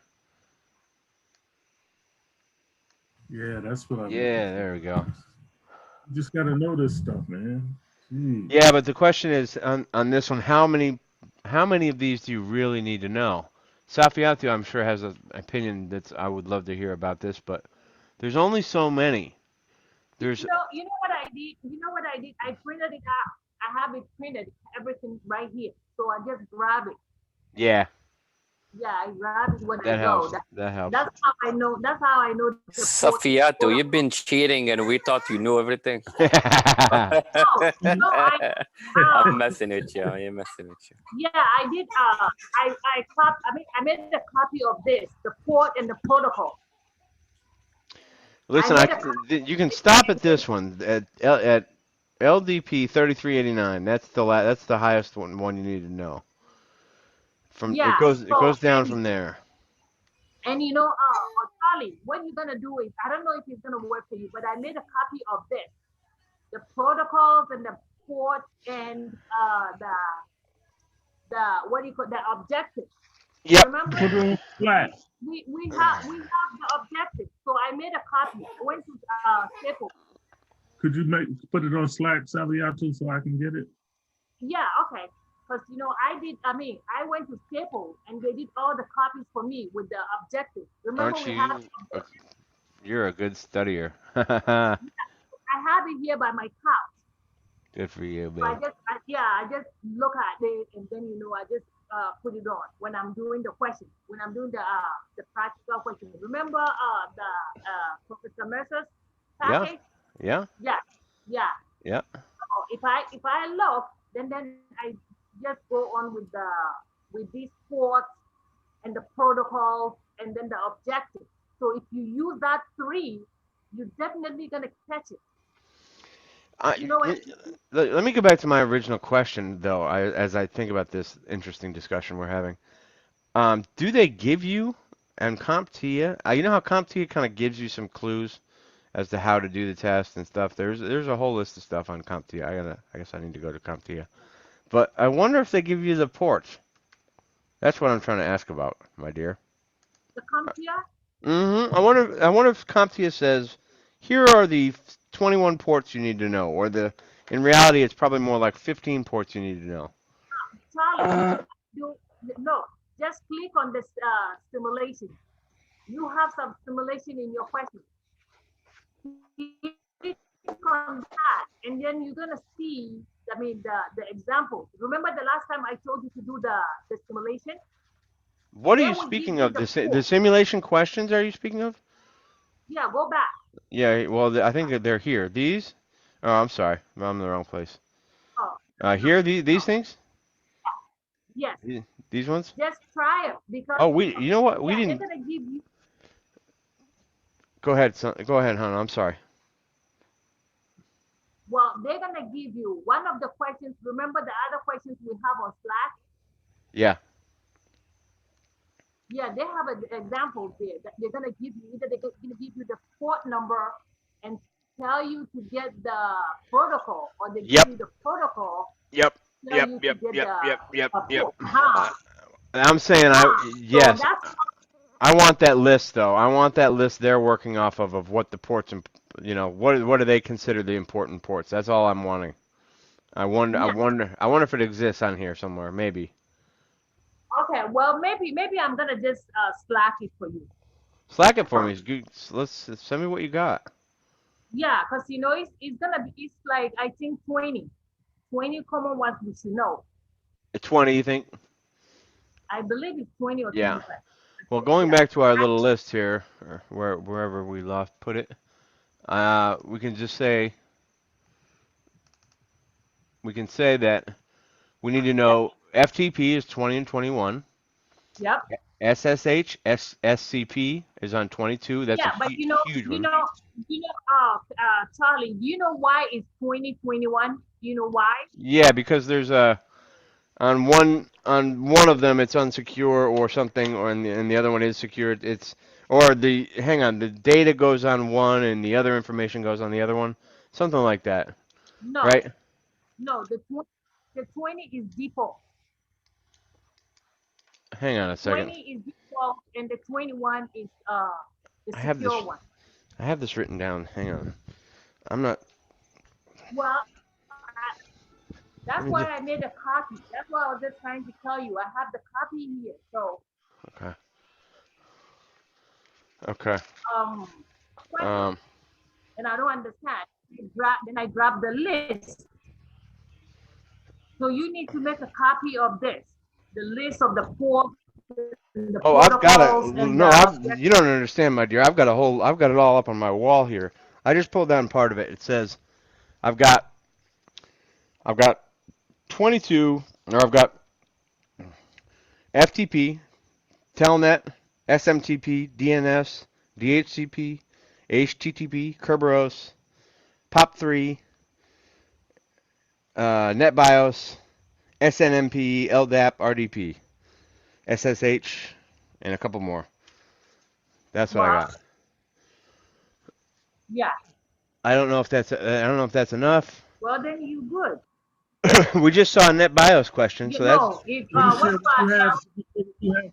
Yeah, that's what I'm. Yeah, there we go. You just gotta know this stuff, man. Jeez. Yeah, but the question is on this one, how many of these do you really need to know? Safiatou, I'm sure, has an opinion that I would love to hear about this, but there's only so many. There's. You know what I did? You know what I did? I printed it out. I have it printed, everything right here. So I just grab it. Yeah. Yeah, I grab it when That I helps. go. That helps. That's how I know. That's how I know. Safiatou, you've been cheating and we thought you knew everything. No, I'm messing with you. I'm messing with you. Yeah, I did. I made a copy of this, the port and the protocol. Listen, you can stop at this one at LDP 3389. That's the highest one you need to know. From Yeah. it So goes down from there. and Charlie, what you're gonna do is I don't know if it's gonna work for you, but I made a copy of this, the protocols and the ports and the what do you call the objectives. Yep. Remember, Put it on flat. we have the objectives. So I made a copy. I went to Staples. Could you put it on Slack, Saviato, so I can get it? Yeah, okay. Because I went to Staples and they did all the copies for me with the objectives. Remember Aren't we you? have You're a good studier. I have it here by my couch. Good for you, So babe. I just look at it and then I just put it on when I'm doing the questions, when I'm doing the practical questions. Remember the Professor Mercer's Yeah. package? Yeah. Yeah, yeah. Yeah. So if I look, then I just go on with these ports and the protocols and then the objectives. So if you use that three, you're definitely gonna catch it. You know what? Let me go back to my original question, though, as I think about this interesting discussion we're having. Do they give you and CompTia? You know how CompTia kind of gives you some clues as to how to do the test and stuff. There's a whole list of stuff on CompTia. I guess I need to go to CompTia. But I wonder if they give you the ports. That's what I'm trying to ask about, my dear. The CompTia? I wonder if CompTia says, here are the 21 ports you need to know, or in reality it's probably more like 15 ports you need to know. Charlie, no, just click on this simulation. You have some simulation in your question. Click on that, and then you're gonna see. The examples. Remember the last time I told you to do the simulation? What are They you will give speaking you of? the The simulation questions are you speaking of? Yeah, go back. Yeah, well, I think that they're here. These? Oh, I'm sorry. I'm in the wrong place. Oh, Here, these things? yes. These ones? Just try it because Oh, you know what? We they're didn't. gonna give you. Go ahead, son. Go ahead, hon. I'm sorry. Well, they're gonna give you one of the questions. Remember the other questions we have on Slack? Yeah. Yeah, they have an example there that they're gonna give you. Either they're gonna give you the port number and tell you to get the protocol, or they give you the protocol. Yep. Tell Yep. you Yep. to get Yep. Yep. Yep. Yep. port. I'm saying yes. So that's I want that list though. I want that list they're working off of what the ports and what do they consider the important ports? That's all I'm wanting. I wonder. Yeah. I wonder if it exists on here somewhere. Maybe. Okay. Well, maybe I'm gonna just Slack it for you. Slack it for me. Let's send me what you got. Yeah, because it's like I think 20 common ones we should know. 20, you think? I believe it's 20 or Yeah. 25. Well, going back to our little list here, or wherever we put it, we can just say that we need to know FTP is 20 and 21. Yep. SSH, SCP is on 22. That's a huge one. Charlie, do you know why it's 2021? Do you know why? Yeah, because there's on one of them it's unsecure or something, and the other one is secure. The data goes on one and the other information goes on the other one, something like that. No. Right? No, the 20 is default. Hang on a second. 20 is default, and the 21 is the secure one. I have this written down. Hang on. I'm not. Well, that's why I made a copy. That's why I was just trying to tell you. I have the copy here. So. Okay. Okay. And I don't understand. Then I grab the list. So you need to make a copy of this, the list of the ports. I've got it. No, you don't understand, my dear. I've got it all up on my wall here. I just pulled down part of it. It says, I've got 22, or I've got FTP, Telnet, SMTP, DNS, DHCP, HTTP, Kerberos, POP3, NetBIOS, SNMP, LDAP, RDP, SSH, and a couple more. That's what I Well, got. yeah. I don't know if that's enough. Well, then you good. We just saw a NetBIOS question, You so that's know, if Can you what share what you about have? L? What you have?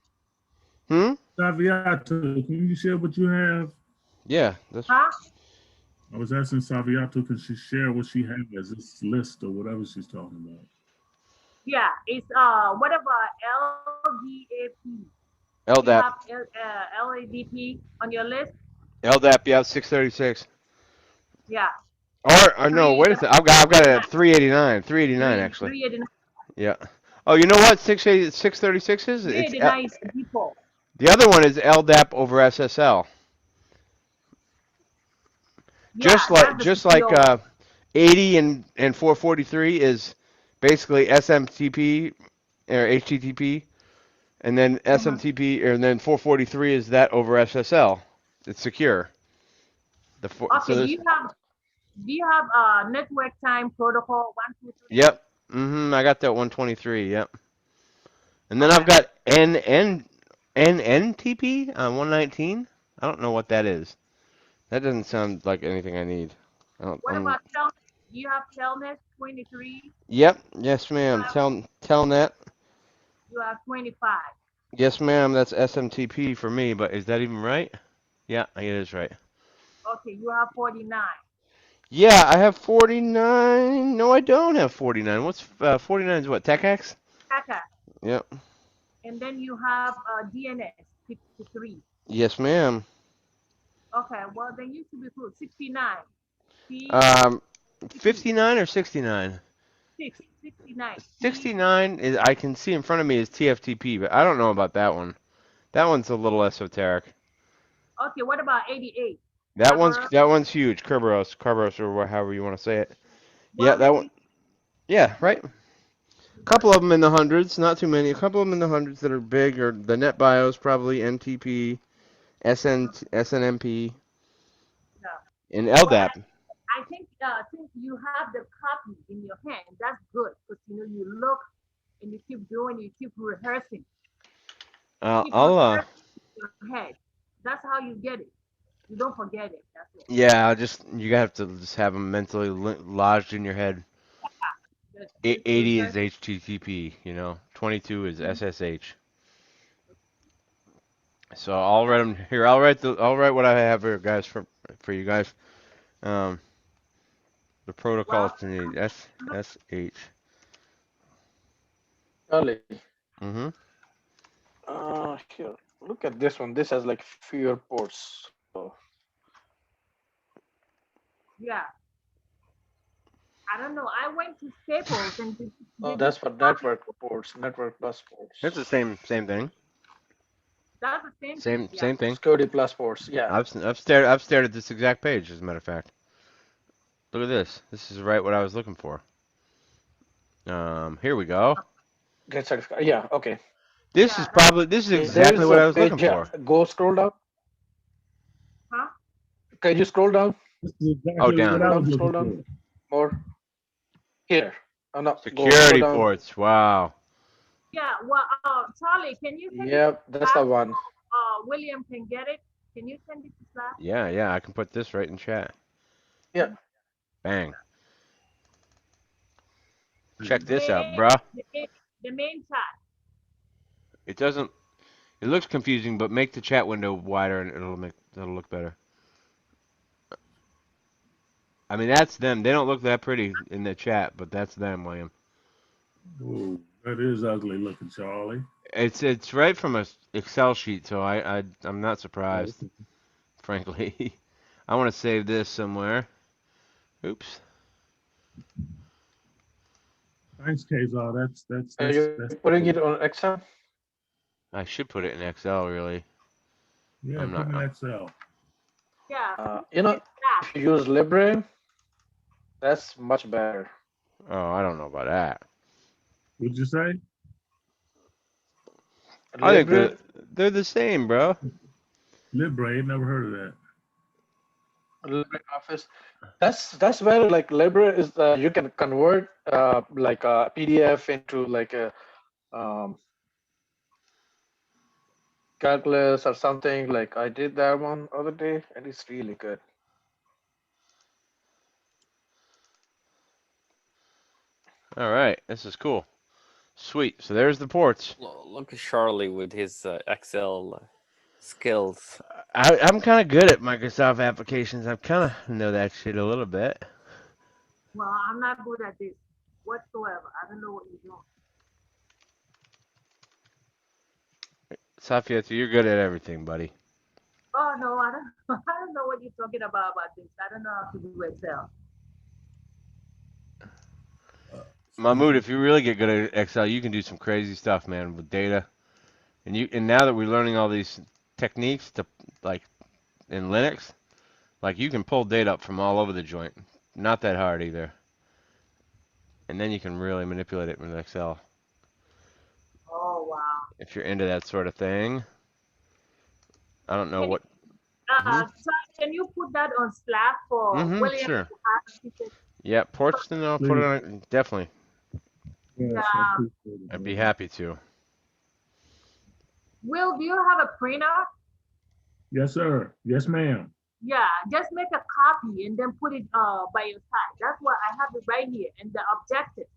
hmm. Saviato, can you share what you have? Yeah, that's Huh? I was asking Saviato, can she share what she has, this list or whatever she's talking about? Yeah, it's what about LDAP? Do you LDAP. have LADP on your list? LDAP, yeah, 636. Yeah, Or no, three wait a second. I've got it at 389. 389 three actually. 389. Yeah. Oh, you know what? 636 is? It's 389 is the default. the other one is LDAP over SSL. Yeah, that's the Just like secure one. 80 and 443 is basically SMTP or HTTP, and then Mhm. SMTP, and then 443 is that over SSL. It's secure. So Okay, there's do you have network time protocol 123? yep. I got that 123. Yep. And then I've Okay. got NNTP on 119. I don't know what that is. That doesn't sound like anything I need. What about telnet? Do you have telnet 23? Yep. Yes, You ma'am. have Telnet. 25. Yes, ma'am. That's SMTP for me, but is that even right? Yeah, it is right. Okay, you have 49. Yeah, I have 49. No, I don't have 49. What's 49 is what? TechX? Kaka. Yep. And then you have DNS 53. Yes, ma'am. Okay, well then you should be cool. 69. P Um, 60. 59 or 69? 69. P 69 is I can see in front of me is TFTP, but I don't know about that one. That one's a little esoteric. okay, what about 88? That Kerberos? one's huge. Kerberos, or however you want to say it. Yeah, Well that then one. you Yeah, good. right. You good. Couple of them in the hundreds, not too many. A couple of them in the hundreds that are big, or the NetBIOS probably NTP, SNMP, Yeah. and Well, LDAP. I think since you have the copy in your hand, that's good because you know you look and you keep doing, you keep rehearsing, keep I'll rehearsing in your head. That's how you get it. You don't forget it. That's it. yeah, you have to just have them mentally lodged in your head. Just 80 is rehearse. HTTP, 22 is Mhm. SSH. So I'll write them here. I'll write what I have here, guys, for you guys. Um, the protocols Well, to need SSH. Charlie, Mm-hmm. here, look at this one. This has like fewer ports. So, yeah. I don't know. I went to Staples and they oh, did that's for copy. network ports, network plus It's the ports, same thing. That's the same thing. Same Yeah. same thing. security plus ports. Yeah. I've stared at this exact page, as a matter of fact. Look at this. This is right what I was looking for. Here we go. Get certified. Yeah. Okay. Yeah. That's This is Yeah, there exactly is what a I was looking page. Yeah. for. Go scroll down. huh? Can you scroll down? This is Oh, exactly what down. I Scroll was down. Scroll looking down. for. More. Here. Oh no. Go Security down. ports. Wow. Yeah. Well, Charlie, can you send it to Yep. That's Slack the one. so William can get it? Can you send it to Slack? Yeah. I can put this right in chat. Yeah. Bang. Check Hmm. this out, Main, bruh. the main chat. It doesn't. It looks confusing, but make the chat window wider and it'll look better. I mean, that's them. They don't look that pretty in the chat, but that's them, William. Oh, that is ugly looking, Charlie. It's right from a Excel sheet, so I'm not Oh, surprised, frankly. I want to save this somewhere. Oops. thanks, Kazar. Are you That's putting it on Excel? I should put it in Excel, really. yeah. I'm Put in not. Excel. Yeah. You know, Slack. if you use Libre, that's much better. Oh, I don't know about that. What'd you say? I think Libre, they're the same, bro. Libre. Never heard of that. LibreOffice. That's where like Libre is. You can convert like a PDF into like a um, calculus or something. Like I did that one other day, and it's really good. All right, this is cool. Sweet. So there's the ports. Look at Charlie with his Excel skills. I'm kind of good at Microsoft applications. I kind of know that shit a little bit. Well, I'm not good at this whatsoever. I don't know what you're doing. Safia, you're good at everything, buddy. Oh no, I don't. I don't know what you're talking about this. I don't know how to do Excel. Mahmoud, if you really get good at Excel, you can do some crazy stuff, man, with data. And now that we're learning all these techniques to like in Linux, like you can pull data up from all over the joint. Not that hard either. And then you can really manipulate it with Excel Oh wow. if you're into that sort of thing. I don't know Can you, what. Mhm. so can you put that on Slack for Mhm. William Sure. to ask? Yeah, ports. Then I'll put it Please. on. Definitely, Yes, I Yeah. appreciate it, I'd be man. happy to. Will, do you have a printer? Yes, sir. Yes, ma'am. Yeah, just make a copy and then put it by your side. That's what I have it right here. And the objective.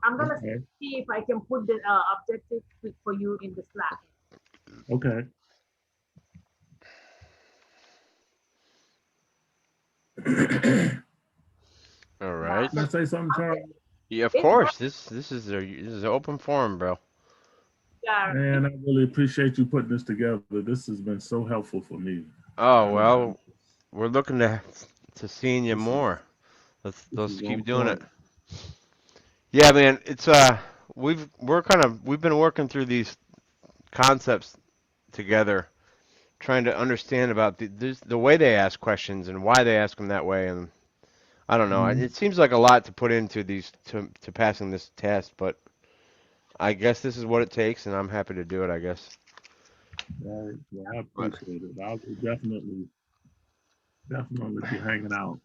I'm gonna Okay. see if I can put the objective for you in the Slack. Okay. All right. Can I say something, Charlie? Yeah, of It's course. This is an open forum, bro. yeah. Man, I really appreciate you putting this together. This has been so helpful for me. Oh And well, we're looking to seeing you this is more. Let's this let's is keep on doing it. point. Yeah, man. It's we've been working through these concepts together, trying to understand about the way they ask questions and why they ask them that way. And I don't know. Mhm. It seems like a lot to put into these to passing this test, but I guess this is what it takes, and I'm happy to do it. I guess. Right. Well, I But appreciate it. I will definitely be hanging out.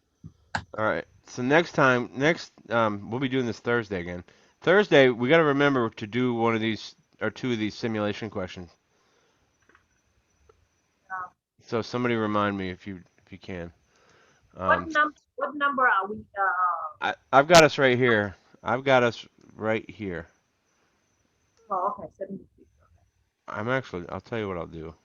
all right. So next we'll be doing this Thursday again. Thursday, we got to remember to do one of these or two of these simulation questions. So somebody remind me if you can. Um, What number are we? I've got us right here. I've got us right here. Oh, okay, 76. I'll tell you what I'll do.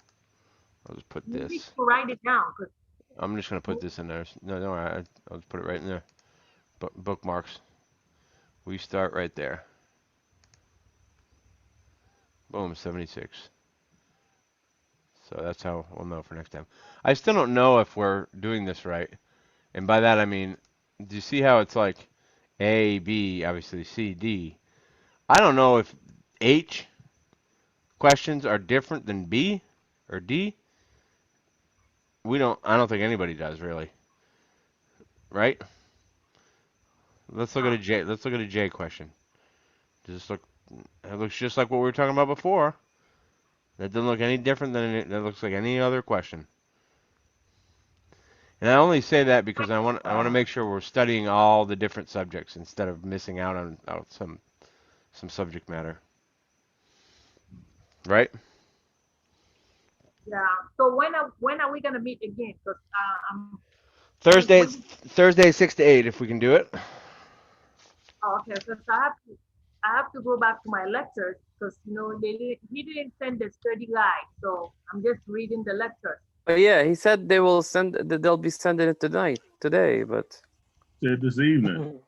I'll just put You need this. to write it down because I'm just gonna put this in there. No, no, I'll just put it right in there. Bookmarks. We start right there. Boom, 76. So that's how we'll know for next time. I still don't know if we're doing this right. And by that I mean, do you see how it's like A, B, obviously C, D? I don't know if H questions are different than B or D. I don't think anybody does really. Right? Let's look at a J. Let's look at a J question. It looks just like what we were talking about before. That doesn't look any different that looks like any other question. And I only say that because I want to make sure we're studying all the different subjects instead of missing out on some subject matter. Right? yeah. So when are we gonna meet again? Because I'm Thursday, when, Thursday 6 to 8 if we can do it. oh, okay. Because I have to go back to my lectures because he didn't send the study guide, so I'm just reading the lectures. But yeah, he said they'll be sending it today, but Said this evening.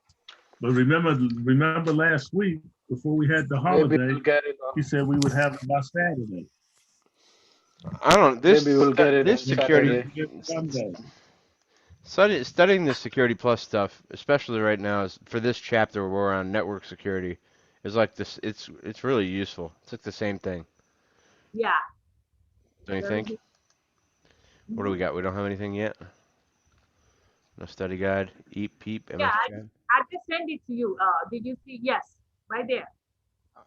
But remember last week before we had the Maybe holiday, we'll get it he on. said we would have it by Saturday. I don't. Maybe we'll get it This on security Saturday. Sunday. studying this security plus stuff, especially right now, is for this chapter where we're on network security, is like this. It's really useful. It's like the same thing. Yeah. Don't you Very think? good. What do we Mhm. got? We don't have anything yet. No study guide. Eat peep. Yeah, MS Chat. I just sent it to you. Did you see? Yes, right there.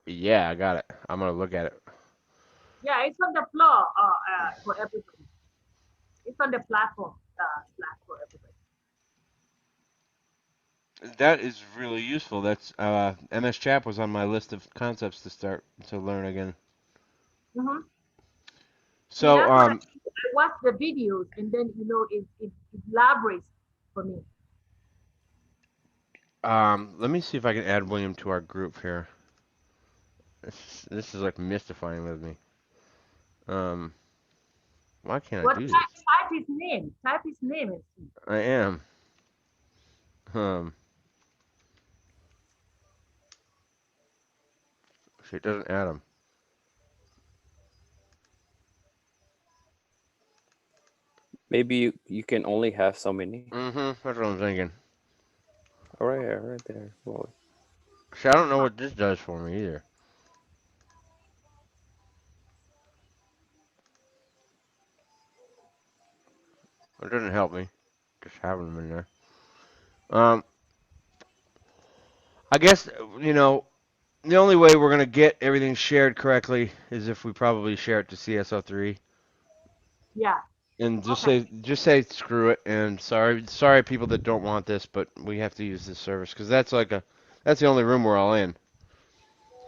Yeah, I got it. I'm gonna look at it. Yeah, it's on the floor for everybody. It's on the platform. Slack for everybody. That is really useful. That's MS Chap was on my list of concepts to start to learn again. Mm-hmm. See, So that's what I watch the videos, and then it elaborates for me. let me see if I can add William to our group here. This is like mystifying with me. Why can't I What do this? type his name? Type his name and see. I am. It doesn't add him. Maybe you can only have so many. That's what I'm thinking. All right, there. Well, See, I don't know what this does for me either. It doesn't help me. Just having them in there. I guess the only way we're gonna get everything shared correctly is if we probably share it to CSO3 Yeah. and Okay. just say screw it and sorry people that don't want this, but we have to use this service because that's the only room we're all in.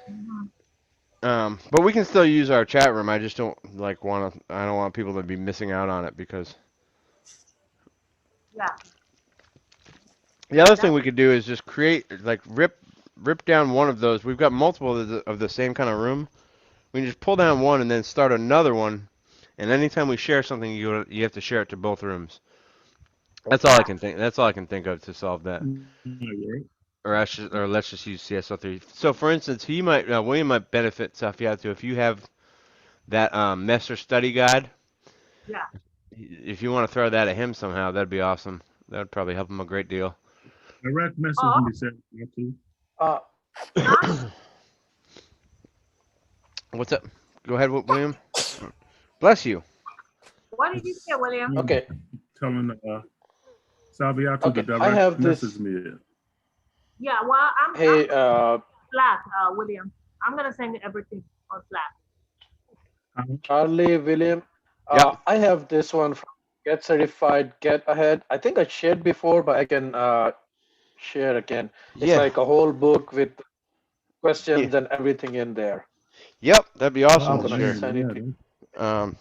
Mm-hmm. But we can still use our chat room. I just don't I don't want people to be missing out on it because Yeah. the other thing we could do is just create rip down one of those. We've got multiple of the same kind of room. We can just pull down one and then start another one. And anytime we share something, you have to share it to both rooms. That's all I can think. That's all I can think of to solve that. Or let's just use CSO3. So, for instance, William might benefit Safiato if you have that Messer study guide. Yeah. If you want to throw that at him somehow, that'd be awesome. That would probably help him a great deal. Direct message me, said too. What's up? Go ahead, William. Bless you. What did you say, William? Okay. Telling Sabiatu Okay, to I have direct this. message me. Yeah. Well, Hey, Slack, William. I'm gonna send everything on Slack. Charlie, William. Yep. I have this one from Get Certified, Get Ahead. I think I shared before, but I can share again. It's like a whole book with questions and everything in there. Yep, that'd be awesome I'm to gonna share. send it to you.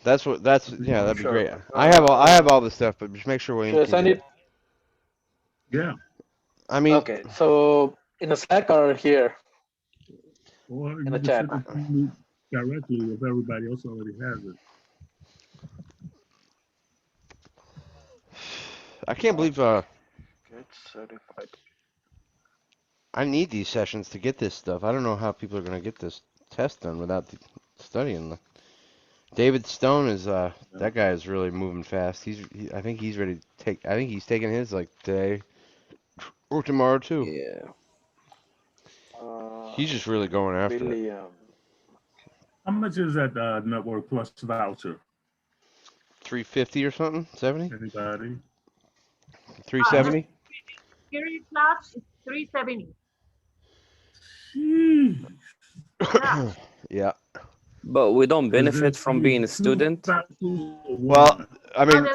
That'd be Sure. great. I have all this stuff, but just make sure William Should I can send get it? Yeah. I mean, Okay, so in a Slack or here Or in you a can chat. send it to me directly if everybody else already has it. I can't believe Get Certified. I need these sessions to get this stuff. I don't know how people are going to get this test done without studying. David Stone is that guy is really moving fast. I think he's ready to take. I think he's taking his like today or tomorrow too. Yeah. He's just really going after William. it. How much is that Network Plus voucher? 350 or something? 70? Anybody? 370? Security Plus is 370. Yeah. But we don't benefit from being a student. Well, I mean,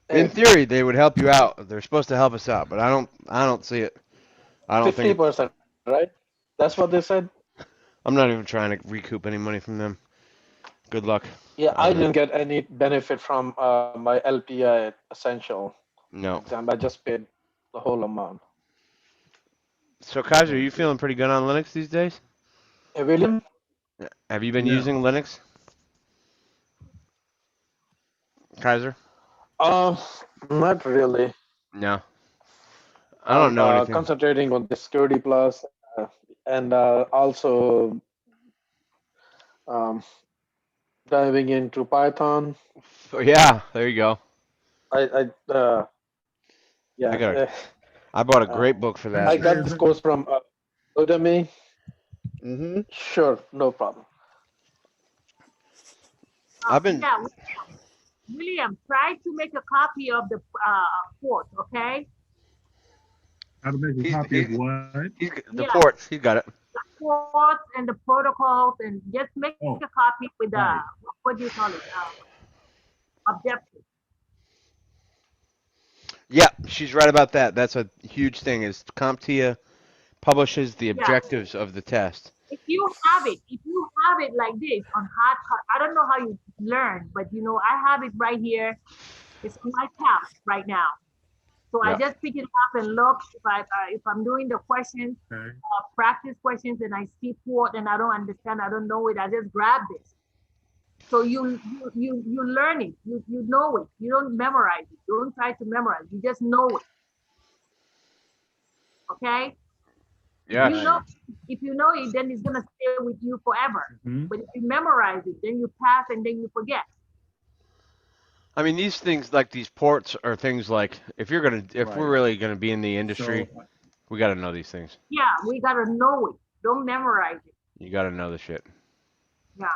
in theory, they would help you out. They're supposed to help us out, but I don't see it. I don't think 50%, right? That's what they said. I'm not even trying to recoup any money from them. Good luck. Yeah, I didn't get any benefit from my LPI Essential exam. I just paid the whole amount. So, Kaiser, are you feeling pretty good on Linux these days? Hey, William? Have you been using Linux? Kaiser? Not really. No. I don't know anything. Concentrating on the Security Plus and also diving into Python. Oh, yeah, there you go. Yeah. I bought a great book for that. I got this course from Udemy. Mm-hmm. Sure, no problem. William, try to make a copy of the port, okay? How to make a copy of what? The ports, he got it. The ports and the protocols, and just make a copy with what do you call it? objective. Yeah, she's right about that. That's a huge thing. Is CompTia publishes the Yeah. objectives of the test. If you have it like this on hard copy, I don't know how you learn, but I have it right here. It's on my tab right now. So I Yeah. just pick it up and look if I'm doing the questions, Okay. practice questions, and I see what and I don't understand, I don't know it. I just grab this. So you learn it. You know it. You don't memorize it. Don't try to memorize. You just know it. Okay. If Yes. you know if you know it, then it's gonna stay with you forever. Mhm. But if you memorize it, then you pass and then you forget. I mean, these things like these ports are things like if we're Right. really gonna be in the industry, So, we got to know these things. Yeah, we gotta know it. Don't memorize it. You got to know the shit. Yeah.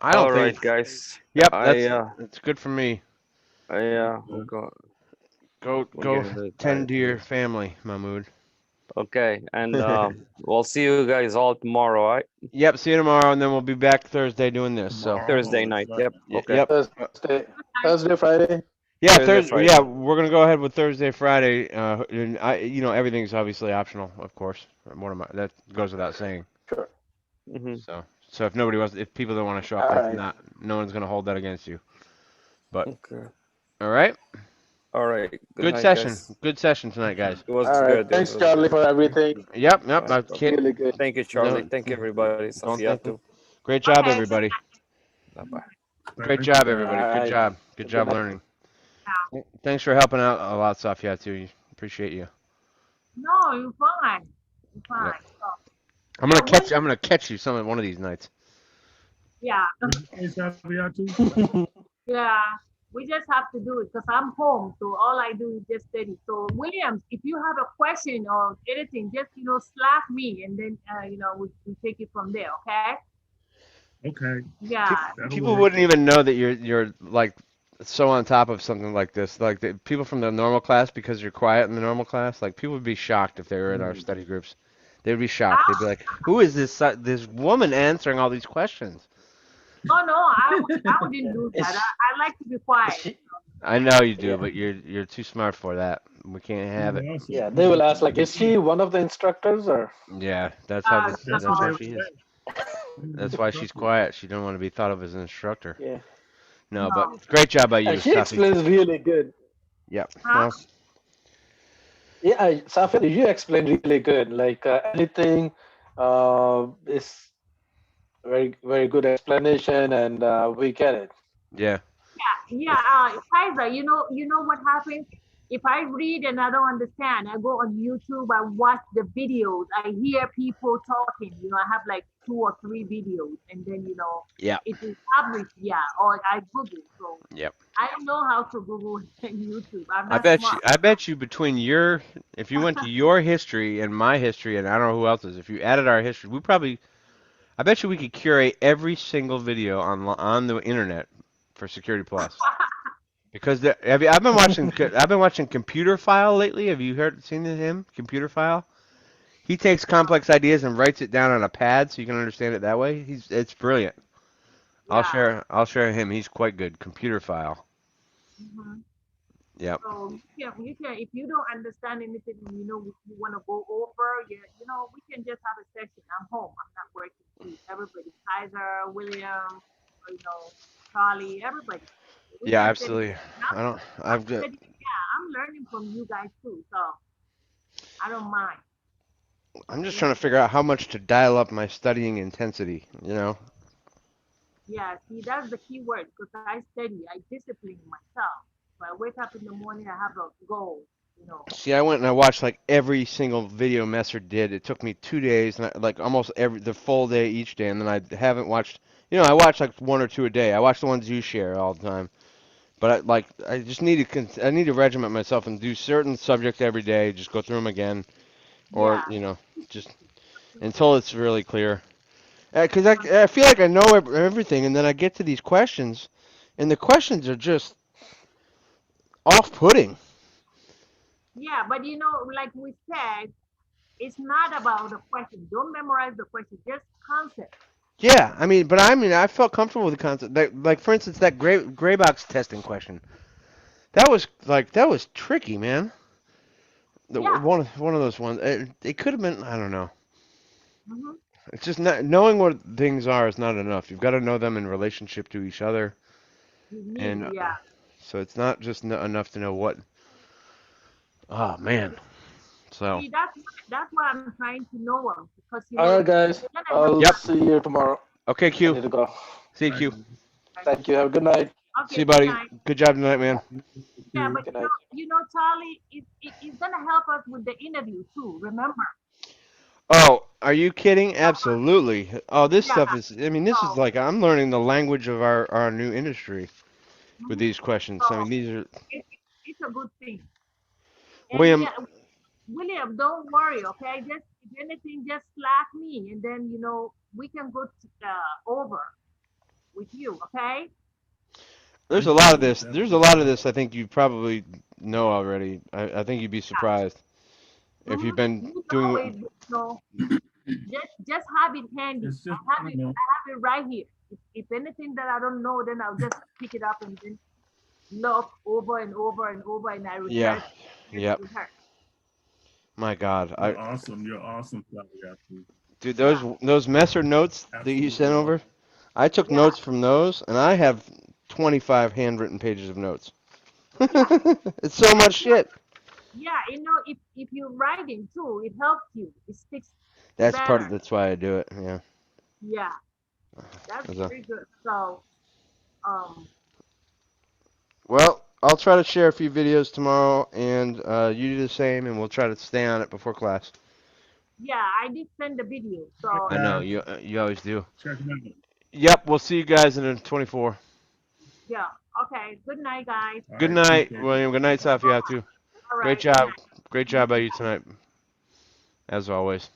I don't All right, think. guys. Yep, I that's good for me. we'll go. We're Go getting really tend tired to your here. family, Mahmood. Okay, and we'll see you guys all tomorrow, all right? Yep, see you tomorrow, and then we'll be back Thursday doing this. So, Thursday tomorrow is night. like, Yep. Okay. yep. Thursday, Friday. Yeah, Thursday, Thursday. Yeah, Friday. we're gonna go ahead with Thursday, Friday. And everything's obviously optional, of course. That goes without saying. Sure. Mm-hmm. So if people don't want to show up, All that's right. not, no one's gonna hold that against you. But Okay. all right, All right. Good good night, session. guys. Good session tonight, guys. It was All right. good. It Thanks, was Charlie, good. for everything. Yep. All I right. can't. Really good. Thank you, Charlie. Don't Thank you, everybody. don't thank me. Safiato. Great job, Okay. everybody. Bye-bye. Great thank you job, guys. everybody. All Good right. job. Good Good job night. learning. Thanks for helping out a lot, Safia, too. Appreciate you. No, you're fine. You're Yep. fine. So, I'm yeah, gonna catch. I'm gonna catch you one of these nights. yeah, What you say, Sabiatu? yeah. We just have to do it because I'm home, so all I do is just study. So Williams, if you have a question or anything, just slap me, and then we take it from there. Okay? Okay, Yeah. that'll People work. wouldn't even know that you're like so on top of something like this. Like people from the normal class, because you're quiet in the normal class. Like people would be shocked if they were in our Mm. study groups. They'd be shocked. They'd be like, "Who is this woman answering all these questions?" Oh no, I wouldn't do that. Is I like to be quiet. she, I know you do, yeah. but you're too smart for that. We can't have it. You also, Yeah. They you will also ask, like, is she one of the instructors or? Yeah, that's that's what how they No. would she is. say. They That's would why she's instruct quiet. She don't want to be thought of as an instructor. Yeah. No, but No. great job by you, And she Safi. explains really good. Yep. Huh? Well, Yeah, Safed, you explain really good. Like anything is very, very good explanation, and we get it. yeah. Yeah, Kaiser, you know what happens? If I read and I don't understand, I go on YouTube, I watch the videos, I hear people talking, I have like 2 or 3 videos, and then, Yeah. it is published, yeah, or I Google. So Yep. I know how to Google YouTube. I'm I not bet you. smart. I bet you between if you went to your history and my history, and I don't know who else's, if you added our history, I bet you we could curate every single video on the internet for Security Plus. Because I've been watching Computer File lately. Have you seen him? Computer File. He takes complex ideas and writes it down on a pad so you can understand it that way. It's brilliant. Yeah. I'll share him. He's quite good. Computer File. Mhm. Yep. So you can, if you don't understand anything, and you want to go over, we can just have a session. I'm home. I'm not working too. Everybody, Kaiser, William, Charlie, everybody. We Yeah, can study. absolutely. I don't. I'm I've got. studying. Yeah, I'm learning from you guys too. So I don't mind. I'm just Yeah, trying to figure out how much to dial up my studying intensity. yeah. See, that's the key word because I study. I discipline myself. So I wake up in the morning. I have a goal. You know. See, I went and I watched like every single video Messer did. It took me 2 days, and like almost the full day each day, and then I haven't watched. I watch like one or two a day. I watch the ones you share all the time. But I just need I need to regiment myself and do certain subjects every day. Just go through them again, or Yeah. just until it's really clear. Because I feel like I know everything, and then I get to these questions, and the questions are just off-putting. Yeah, but like we said, it's not about the question. Don't memorize the question. Just concept. Yeah, I felt comfortable with the concept. Like for instance, that gray box testing question. That was tricky, man. Yeah. One of those ones. It could have been. I don't know. Hmm. It's just not knowing what things are is not enough. You've got to know them in relationship to each other, You need, and yeah. so it's not just enough to know what. Oh man. So. See, that's why I'm trying to know them because All right, guys. it's gonna help I'll Yep. us. see you tomorrow. Okay, I Q. need to go. See you, Q. Thank you. Have a good night. See Okay, you, good buddy. night. Good job tonight, man. Yeah, but Good night. Charlie, it's gonna help us with the interview too. Remember? Oh, are you kidding? Absolutely. Oh, this Yeah. stuff is. I mean, this is So, like I'm learning the language of our new industry with mhm. these questions. I So mean, these are. it, it's a good thing. And William, yeah, William, don't worry, okay? Just if anything, just slack me, and then we can go over with you, okay? there's a lot of this. There's a lot of this. I think you probably know already. I think you'd be surprised if you've been You know doing. it, just have it handy. It's just, I have it right here. If anything that I don't know, then I'll just pick it up and then look over and over and over, and I Yeah. rehearse, Yep. rehearse. My God. you're awesome. You're awesome, Flavia. Dude, Yeah, those Messer notes that you Absolutely sent awesome. over, I took yeah, notes from those, and I have 25 handwritten pages of notes. yeah, It's so yeah. much shit. Yeah, if you're writing too, it helps you. It sticks better. That's why I do it. Yeah. Yeah, that's 'Cause, very good. So, um, well, I'll try to share a few videos tomorrow, and you do the same, and we'll try to stay on it before class. yeah, I did send the video. So, I know you always do. Check it out. Yep, we'll see you guys in a 24. yeah. Okay. Good night, guys. All Good right, night, appreciate William. Good night, Safia, too. All Great right. Good job. night. Great job by you tonight, as always.